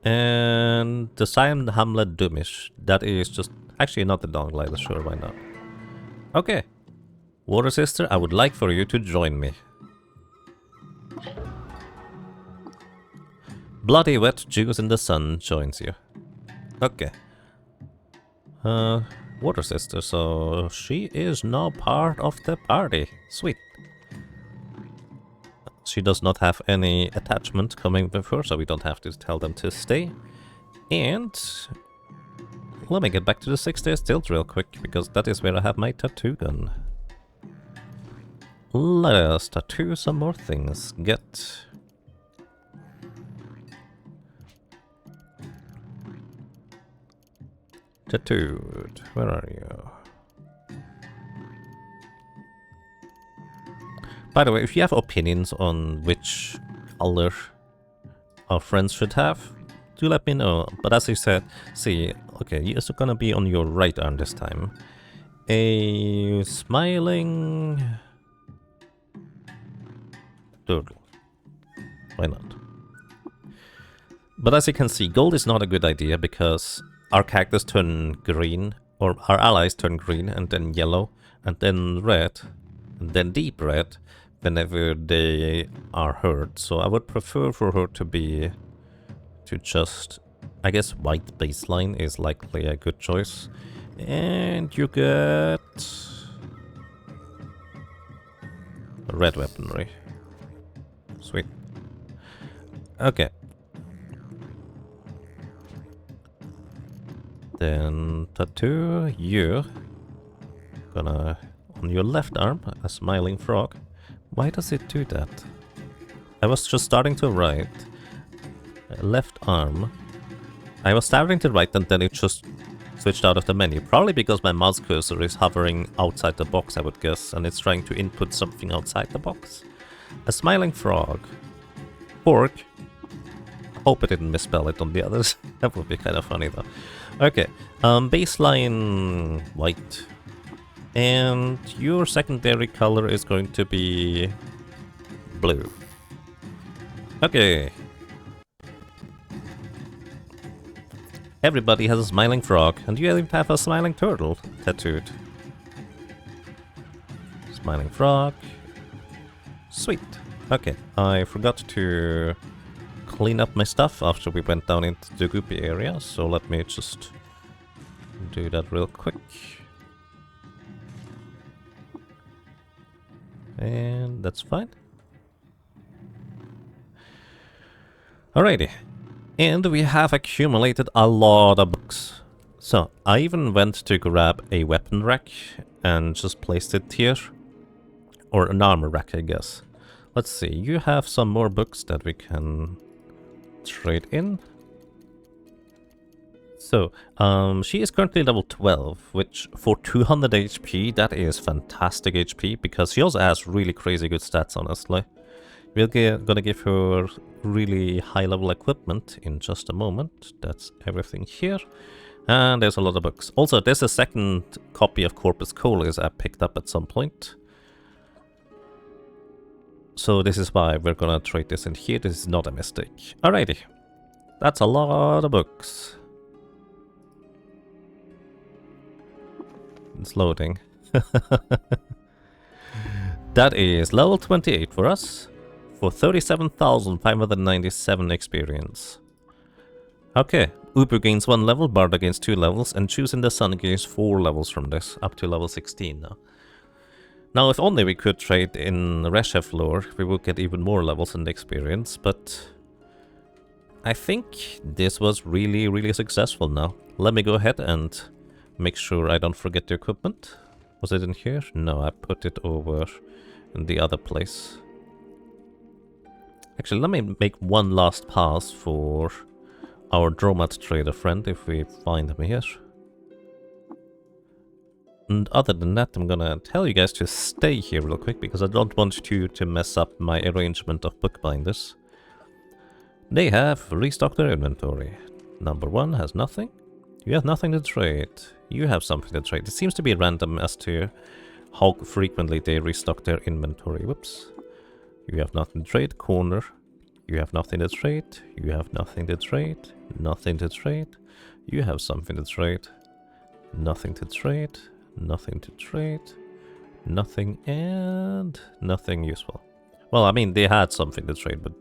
And the Siam Hamlet Dumish. That is just... Actually, not the dawn glider. Sure, why not? Okay. Water Sister, I would like for you to join me. Bloody wet juice in the sun joins you. Okay. Water Sister, so she is now part of the party. Sweet. She does not have any attachment coming with her, so we don't have to tell them to stay. And let me get back to the 6-day stilt real quick, because that is where I have my tattoo gun. Let us tattoo some more things. Get... tattooed. Where are you? By the way, if you have opinions on which color our friends should have, do let me know. But as you said, see, okay, it's gonna be on your right arm this time. A smiling turtle. Why not? But as you can see, gold is not a good idea because our characters turn green, or our allies turn green, and then yellow, and then red, and then deep red whenever they are hurt. So I would prefer for her to just, I guess white baseline is likely a good choice. And you get red weaponry. Sweet. Okay. Then tattoo you. Gonna on your left arm a smiling frog. Why does it do that? I was just starting to write left arm. I was starting to write and then it just switched out of the menu. Probably because my mouse cursor is hovering outside the box, I would guess, and it's trying to input something outside the box. A smiling frog. Pork. Hope I didn't misspell it on the others. That would be kind of funny though. Okay, baseline white. And your secondary color is going to be blue. Okay. Everybody has a smiling frog, and you even have a smiling turtle tattooed. Smiling frog. Sweet. Okay, I forgot to clean up my stuff after we went down into the goopy area, so let me just do that real quick. And that's fine. Alrighty. And we have accumulated a lot of books. So, I even went to grab a weapon rack and just placed it here. Or an armor rack, I guess. Let's see, you have some more books that we can trade in. So, she is currently level 12, which for 200 HP, that is fantastic HP, because she also has really crazy good stats, honestly. We're gonna give her really high level equipment in just a moment. That's everything here. And there's a lot of books. Also, there's a second copy of Corpus Colis I picked up at some point. So this is why we're gonna trade this in here. This is not a mistake. Alrighty. That's a lot of books. It's loading. That is level 28 for us. For 37,597 experience. Okay. Uber gains 1 level, Barda gains 2 levels, and Choosing the Sun gains 4 levels from this, up to level 16 now. Now, if only we could trade in Reshef lore, we would get even more levels in the experience, but I think this was really, really successful now. Let me go ahead and make sure I don't forget the equipment. Was it in here? No, I put it over in the other place. Actually, let me make one last pass for our Dromat trader friend, if we find him here. And other than that, I'm gonna tell you guys to stay here real quick, because I don't want you to mess up my arrangement of bookbinders. They have restocked their inventory. Number 1 has nothing. You have nothing to trade. You have something to trade. It seems to be random as to how frequently they restock their inventory. Whoops. You have nothing to trade. Corner. You have nothing to trade. You have nothing to trade. Nothing to trade. You have something to trade. Nothing to trade. Nothing to trade. Nothing and nothing useful. Well, I mean, they had something to trade, but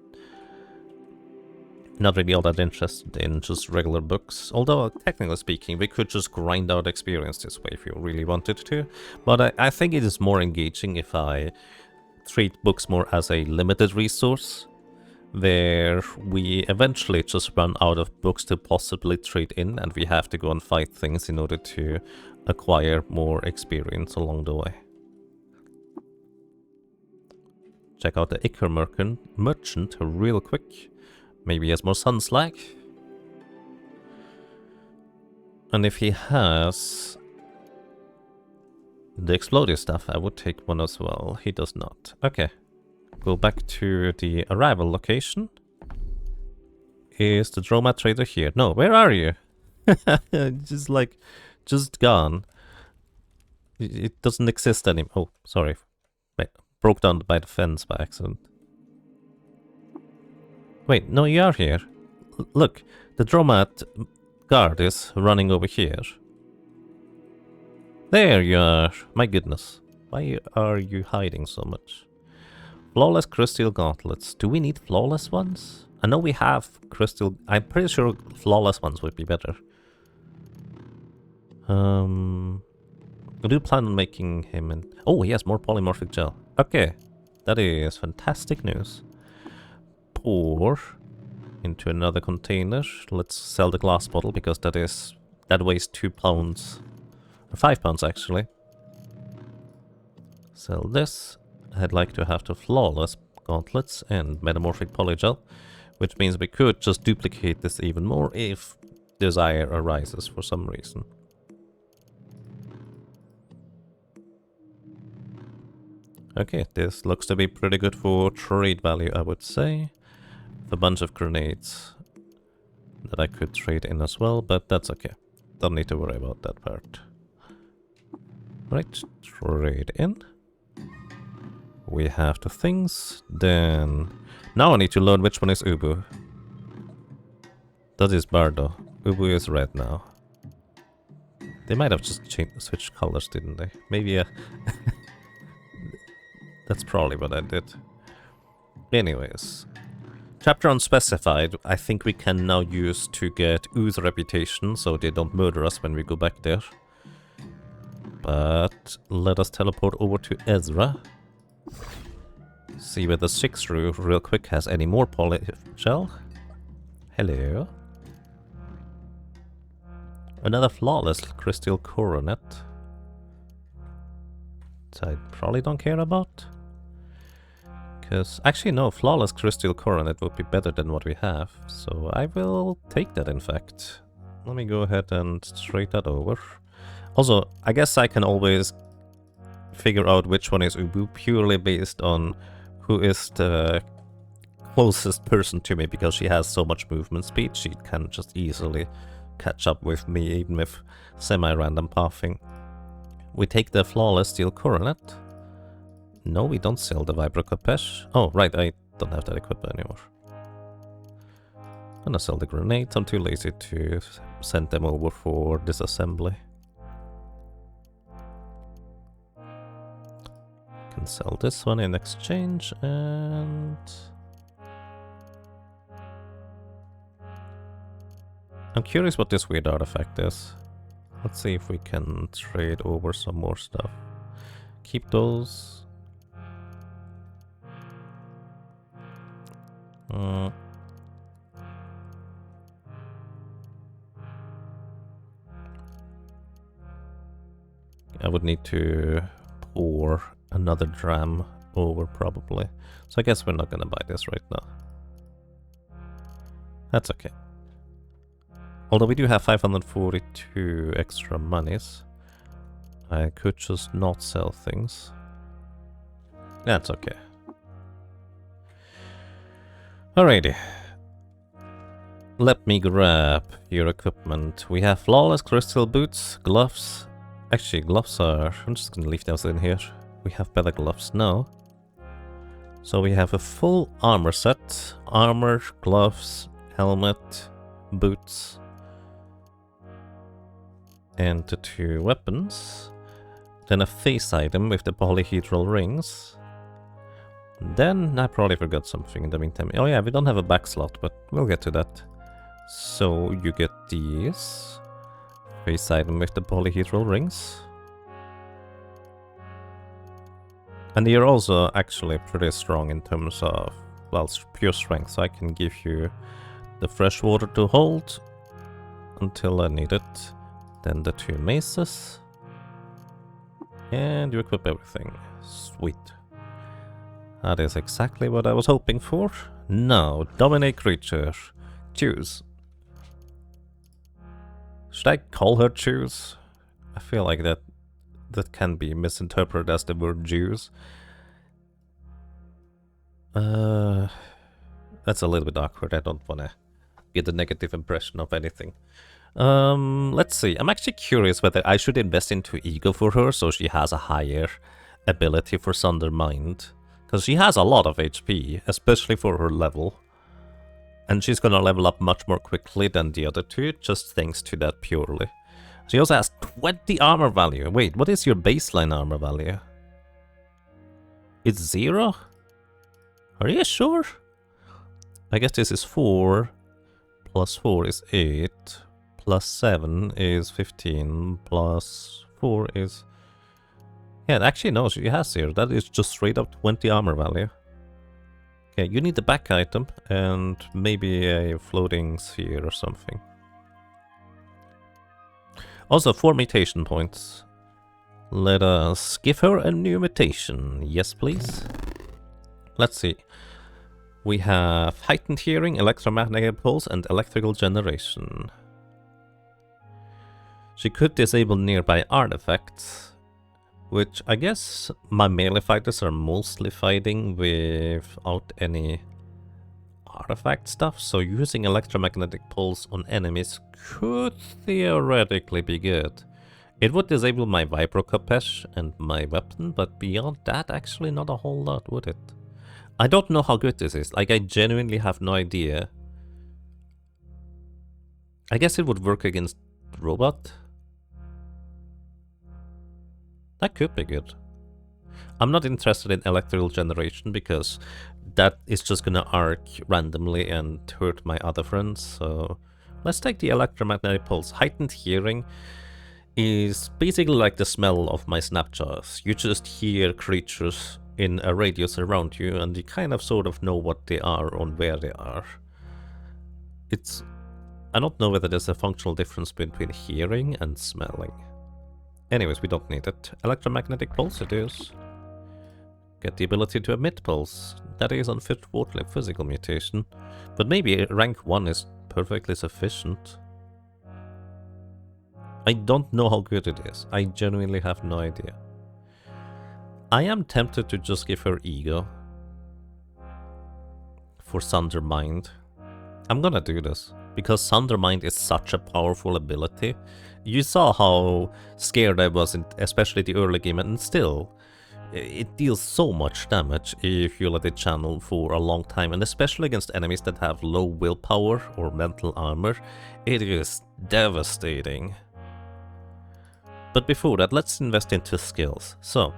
not really all that interested in just regular books. Although, technically speaking, we could just grind out experience this way if you really wanted to. But I think it is more engaging if I treat books more as a limited resource, where we eventually just run out of books to possibly trade in, and we have to go and fight things in order to acquire more experience along the way. Check out the Icar merchant real quick. Maybe he has more sun slag. And if he has the explosive stuff, I would take one as well. He does not. Okay. go back to the arrival location. Is the Droma trader here? No, where are you? Just gone. It doesn't exist anymore. Oh, sorry. Broke down by the fence by accident. Wait, no, you are here. Look, the Dromat guard is running over here. There you are. My goodness. Why are you hiding so much? Flawless crystal gauntlets. Do we need flawless ones? I know we have crystal... I'm pretty sure flawless ones would be better. I do plan on making him an... Oh, he has more polymorphic gel. Okay. That is fantastic news. Pour into another container. Let's sell the glass bottle because that weighs 2 pounds. 5 pounds actually. Sell this. I'd like to have the flawless gauntlets and metamorphic polygel, which means we could just duplicate this even more if desire arises for some reason. Okay, this looks to be pretty good for trade value, I would say. A bunch of grenades that I could trade in as well, but that's okay. Don't need to worry about that part. Right, trade in. We have the things, then... Now I need to learn which one is Ubu. That is Bardo. Ubu is red now. They might have just switched colors, didn't they? Maybe That's probably what I did. Anyways. Chapter Unspecified, I think we can now use to get Ooze reputation, so they don't murder us when we go back there. But let us teleport over to Ezra. See whether Sixru real quick has any more polygel. Hello. Another flawless crystal coronet. I probably don't care about. Because, actually no, flawless crystal coronet would be better than what we have. So I will take that in fact. Let me go ahead and trade that over. Also, I guess I can always figure out which one is Ubu purely based on who is the closest person to me, because she has so much movement speed, she can just easily catch up with me even with semi-random pathing. We take the flawless steel coronet. No, we don't sell the Vibro Capesh. Oh, right, I don't have that equipped anymore. I'm gonna sell the grenades. I'm too lazy to send them over for disassembly. Can sell this one in exchange, and... I'm curious what this weird artifact is. Let's see if we can trade over some more stuff. Keep those. I would need to pour another dram over probably. So I guess we're not gonna buy this right now. That's okay. Although we do have 542 extra monies. I could just not sell things. That's okay. Alrighty. Let me grab your equipment. We have flawless crystal boots, gloves. Actually, gloves are... I'm just gonna leave those in here. We have better gloves now. So we have a full armor set. Armor, gloves, helmet, boots. And the 2 weapons. Then a face item with the polyhedral rings. Then I probably forgot something in the meantime. Oh yeah, we don't have a back slot, but we'll get to that. So you get these. Face item with the polyhedral rings. And you're also actually pretty strong in terms of, well, pure strength. So I can give you the fresh water to hold until I need it. Then the 2 maces. And you equip everything. Sweet. That is exactly what I was hoping for. Now, dominate creature. Choose. Should I call her choose? I feel like that can be misinterpreted as the word Jews. That's a little bit awkward. I don't want to get a negative impression of anything. Let's see. I'm actually curious whether I should invest into ego for her so she has a higher ability for Sunder Mind. Because she has a lot of HP, especially for her level. And she's gonna level up much more quickly than the other two, just thanks to that purely. She also has 20 armor value. Wait, what is your baseline armor value? It's 0? Are you sure? I guess this is 4. Plus 4 is 8. Plus 7 is 15. Plus 4 is... Yeah, actually no, she has 0. That is just straight up 20 armor value. Okay, you need the back item and maybe a floating sphere or something. Also, 4 mutation points. Let us give her a new mutation. Yes, please. Let's see. We have heightened hearing, electromagnetic pulse, and electrical generation. She could disable nearby artifacts, which I guess my melee fighters are mostly fighting without any artifact stuff, so using electromagnetic pulse on enemies could theoretically be good. It would disable my Vibro Capesh and my weapon, but beyond that, actually not a whole lot, would it? I don't know how good this is. Like, I genuinely have no idea. I guess it would work against robot. That could be good. I'm not interested in electrical generation because that is just gonna arc randomly and hurt my other friends, so let's take the electromagnetic pulse. Heightened hearing is basically like the smell of my snapjaws. You just hear creatures in a radius around you and you kind of sort of know what they are and where they are. I don't know whether there's a functional difference between hearing and smelling. Anyways, we don't need it. Electromagnetic pulse it is. Get the ability to emit pulse. That is unfit for physical mutation. But maybe rank 1 is perfectly sufficient. I don't know how good it is. I genuinely have no idea. I am tempted to just give her ego. For Sunder Mind. I'm gonna do this. Because Sunder Mind is such a powerful ability. You saw how scared I was, especially the early game, and still, it deals so much damage if you let it channel for a long time, and especially against enemies that have low willpower or mental armor, it is devastating. But before that, let's invest into skills. So,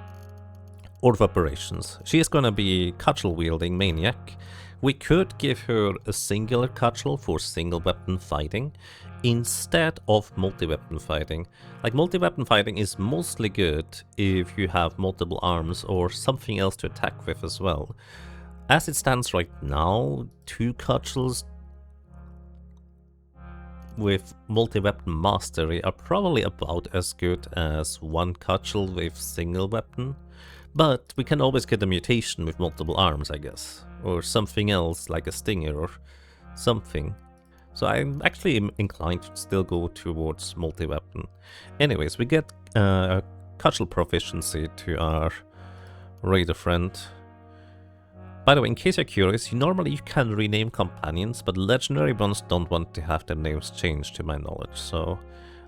Order of Operations. She is gonna be cudgel-wielding maniac. We could give her a singular cudgel for single weapon fighting instead of multi-weapon fighting. Like, multi-weapon fighting is mostly good if you have multiple arms or something else to attack with as well. As it stands right now, 2 cudgels with multi-weapon mastery are probably about as good as 1 cudgel with single weapon. But we can always get a mutation with multiple arms, I guess. Or something else, like a stinger or something. So I'm actually inclined to still go towards multi-weapon. Anyways, we get cudgel proficiency to our raider friend. By the way, in case you're curious, normally you can rename companions, but legendary ones don't want to have their names changed to my knowledge. So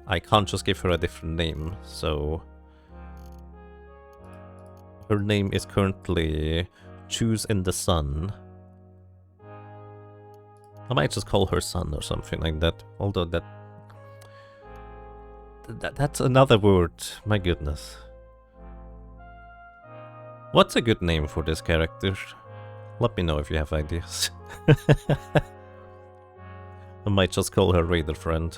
I can't just give her a different name, so... Her name is currently Choose in the Sun. I might just call her Sun or something like that, although that's another word, my goodness. What's a good name for this character? Let me know if you have ideas. I might just call her Raider Friend.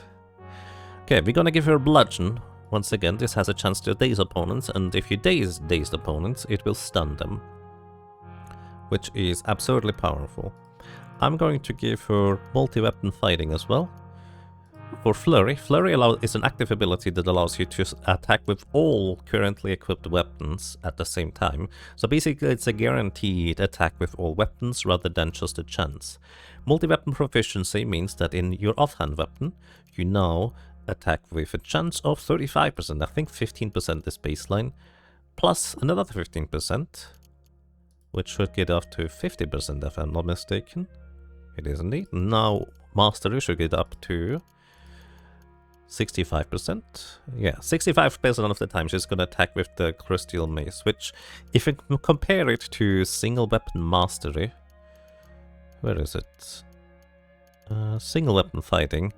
Okay, we're gonna give her Bludgeon. Once again, this has a chance to daze opponents, and if you daze dazed opponents, it will stun them. Which is absurdly powerful. I'm going to give her multi-weapon fighting as well. For Flurry, Flurry is an active ability that allows you to attack with all currently equipped weapons at the same time. So basically it's a guaranteed attack with all weapons rather than just a chance. Multi-weapon proficiency means that in your offhand weapon, you now attack with a chance of 35%. I think 15% is baseline, plus another 15%. which should get up to 50% if I'm not mistaken. It is indeed. Now Mastery should get up to 65%. Yeah, 65% of the time she's gonna attack with the Crystal Mace, which, if you compare it to Single Weapon Mastery, where is it? Single Weapon Fighting,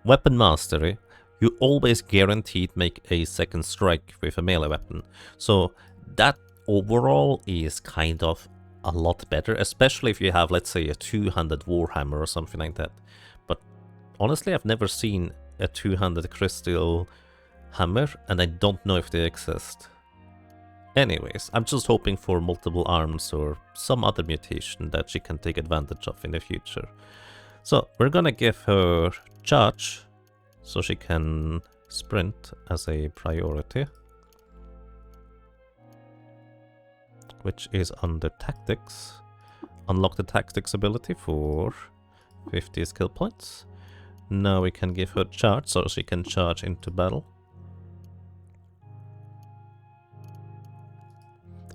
Weapon Mastery, you always guaranteed make a second strike with a melee weapon. So that overall is kind of a lot better, especially if you have, let's say, a 200 Warhammer or something like that. But honestly, I've never seen a 200 Crystal Hammer, and I don't know if they exist. Anyways, I'm just hoping for multiple arms or some other mutation that she can take advantage of in the future. So we're gonna give her charge, so she can sprint as a priority, which is under tactics. Unlock the tactics ability for 50 skill points. Now we can give her charge, so she can charge into battle.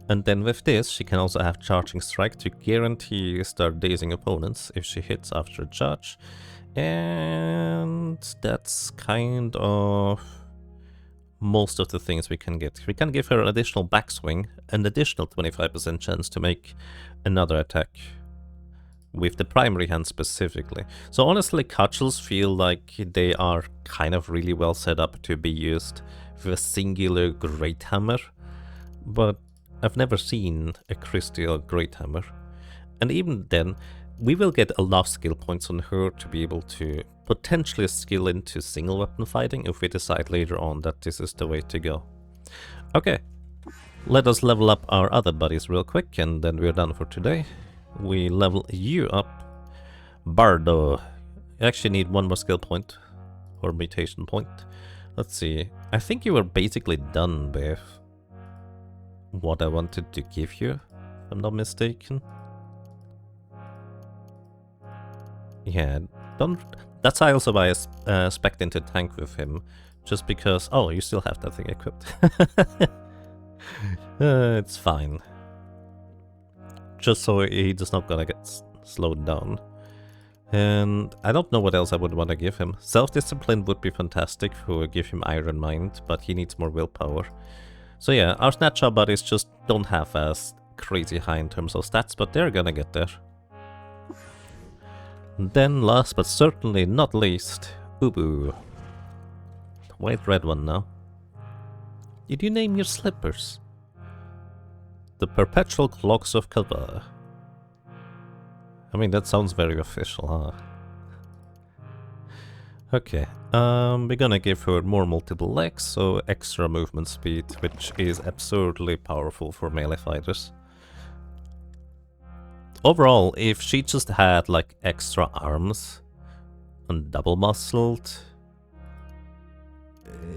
And then with this, she can also have Charging Strike to guarantee start dazing opponents if she hits after a charge. And that's kind of most of the things we can get. We can give her an additional backswing, an additional 25% chance to make another attack with the primary hand specifically. So honestly, cudgels feel like they are kind of really well set up to be used with a singular Great Hammer, but I've never seen a Crystal Great Hammer. And even then, we will get enough skill points on her to be able to potentially skill into single weapon fighting if we decide later on that this is the way to go. Okay, let us level up our other buddies real quick and then we're done for today. We level you up. Bardo. You actually need one more skill point or mutation point. Let's see. I think you were basically done with what I wanted to give you, if I'm not mistaken. Yeah, don't. That's why also I spec'd into tank with him, just because. Oh, you still have that thing equipped. It's fine. Just so he's not gonna get slowed down. And I don't know what else I would want to give him. Self-discipline would be fantastic to give him Iron Mind, but he needs more willpower. So yeah, our Snatcher buddies just don't have as crazy high in terms of stats, but they're gonna get there. Then last but certainly not least, Ubu. White red one now. Did you name your slippers? The Perpetual Clogs of Kava. I mean, that sounds very official, huh? Okay, we're gonna give her more multiple legs, so extra movement speed, which is absurdly powerful for melee fighters. Overall, if she just had like extra arms and double muscled,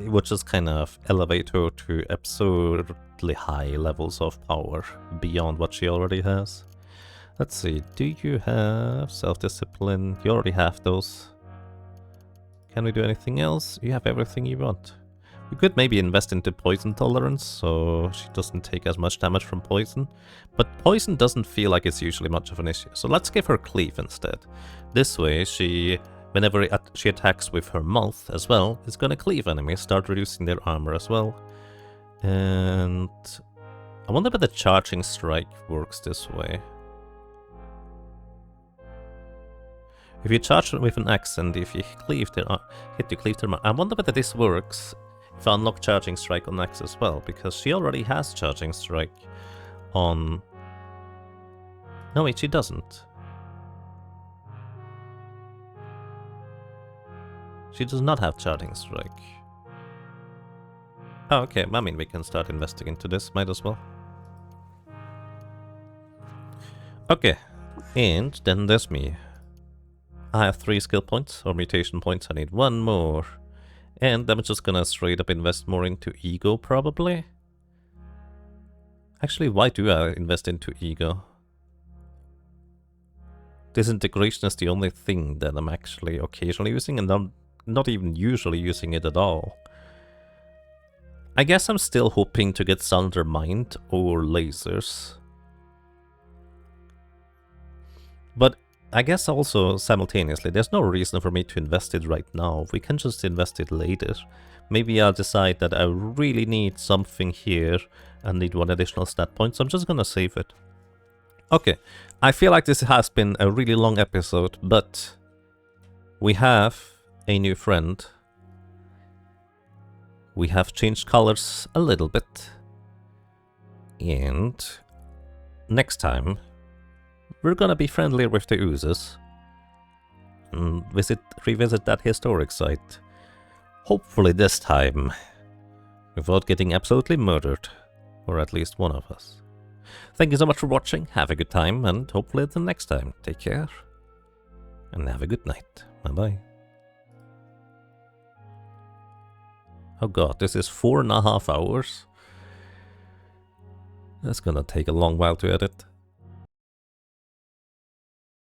it would just kind of elevate her to absurdly high levels of power beyond what she already has. Let's see, do you have self-discipline? You already have those. Can we do anything else? You have everything you want. We could maybe invest into poison tolerance, so she doesn't take as much damage from poison. But poison doesn't feel like it's usually much of an issue, so let's give her cleave instead. This way, whenever she attacks with her mouth as well, it's gonna cleave enemies, start reducing their armor as well. And I wonder if the Charging Strike works this way. If you charge with an axe and if you cleave their hit you cleave their armor, I wonder whether this works if I unlock Charging Strike on axe as well, because she already has Charging Strike on... No wait, she doesn't. She does not have Charging Strike. Oh, okay, I mean we can start investing into this, might as well. Okay, and then there's me. I have 3 skill points, or mutation points, I need 1 more. And I'm just gonna straight up invest more into ego, probably. Actually, why do I invest into ego? Disintegration is the only thing that I'm actually occasionally using, and I'm not even usually using it at all. I guess I'm still hoping to get Sunder Mind or lasers. But I guess also simultaneously, there's no reason for me to invest it right now. We can just invest it later. Maybe I'll decide that I really need something here and need 1 additional stat point, so I'm just gonna save it. Okay, I feel like this has been a really long episode, but we have a new friend. We have changed colors a little bit. And next time, we're gonna be friendlier with the oozes and revisit that historic site. Hopefully this time, without getting absolutely murdered, or at least one of us. Thank you so much for watching, have a good time, and hopefully until next time, take care, and have a good night. Bye-bye. Oh god, this is 4.5 hours? That's gonna take a long while to edit.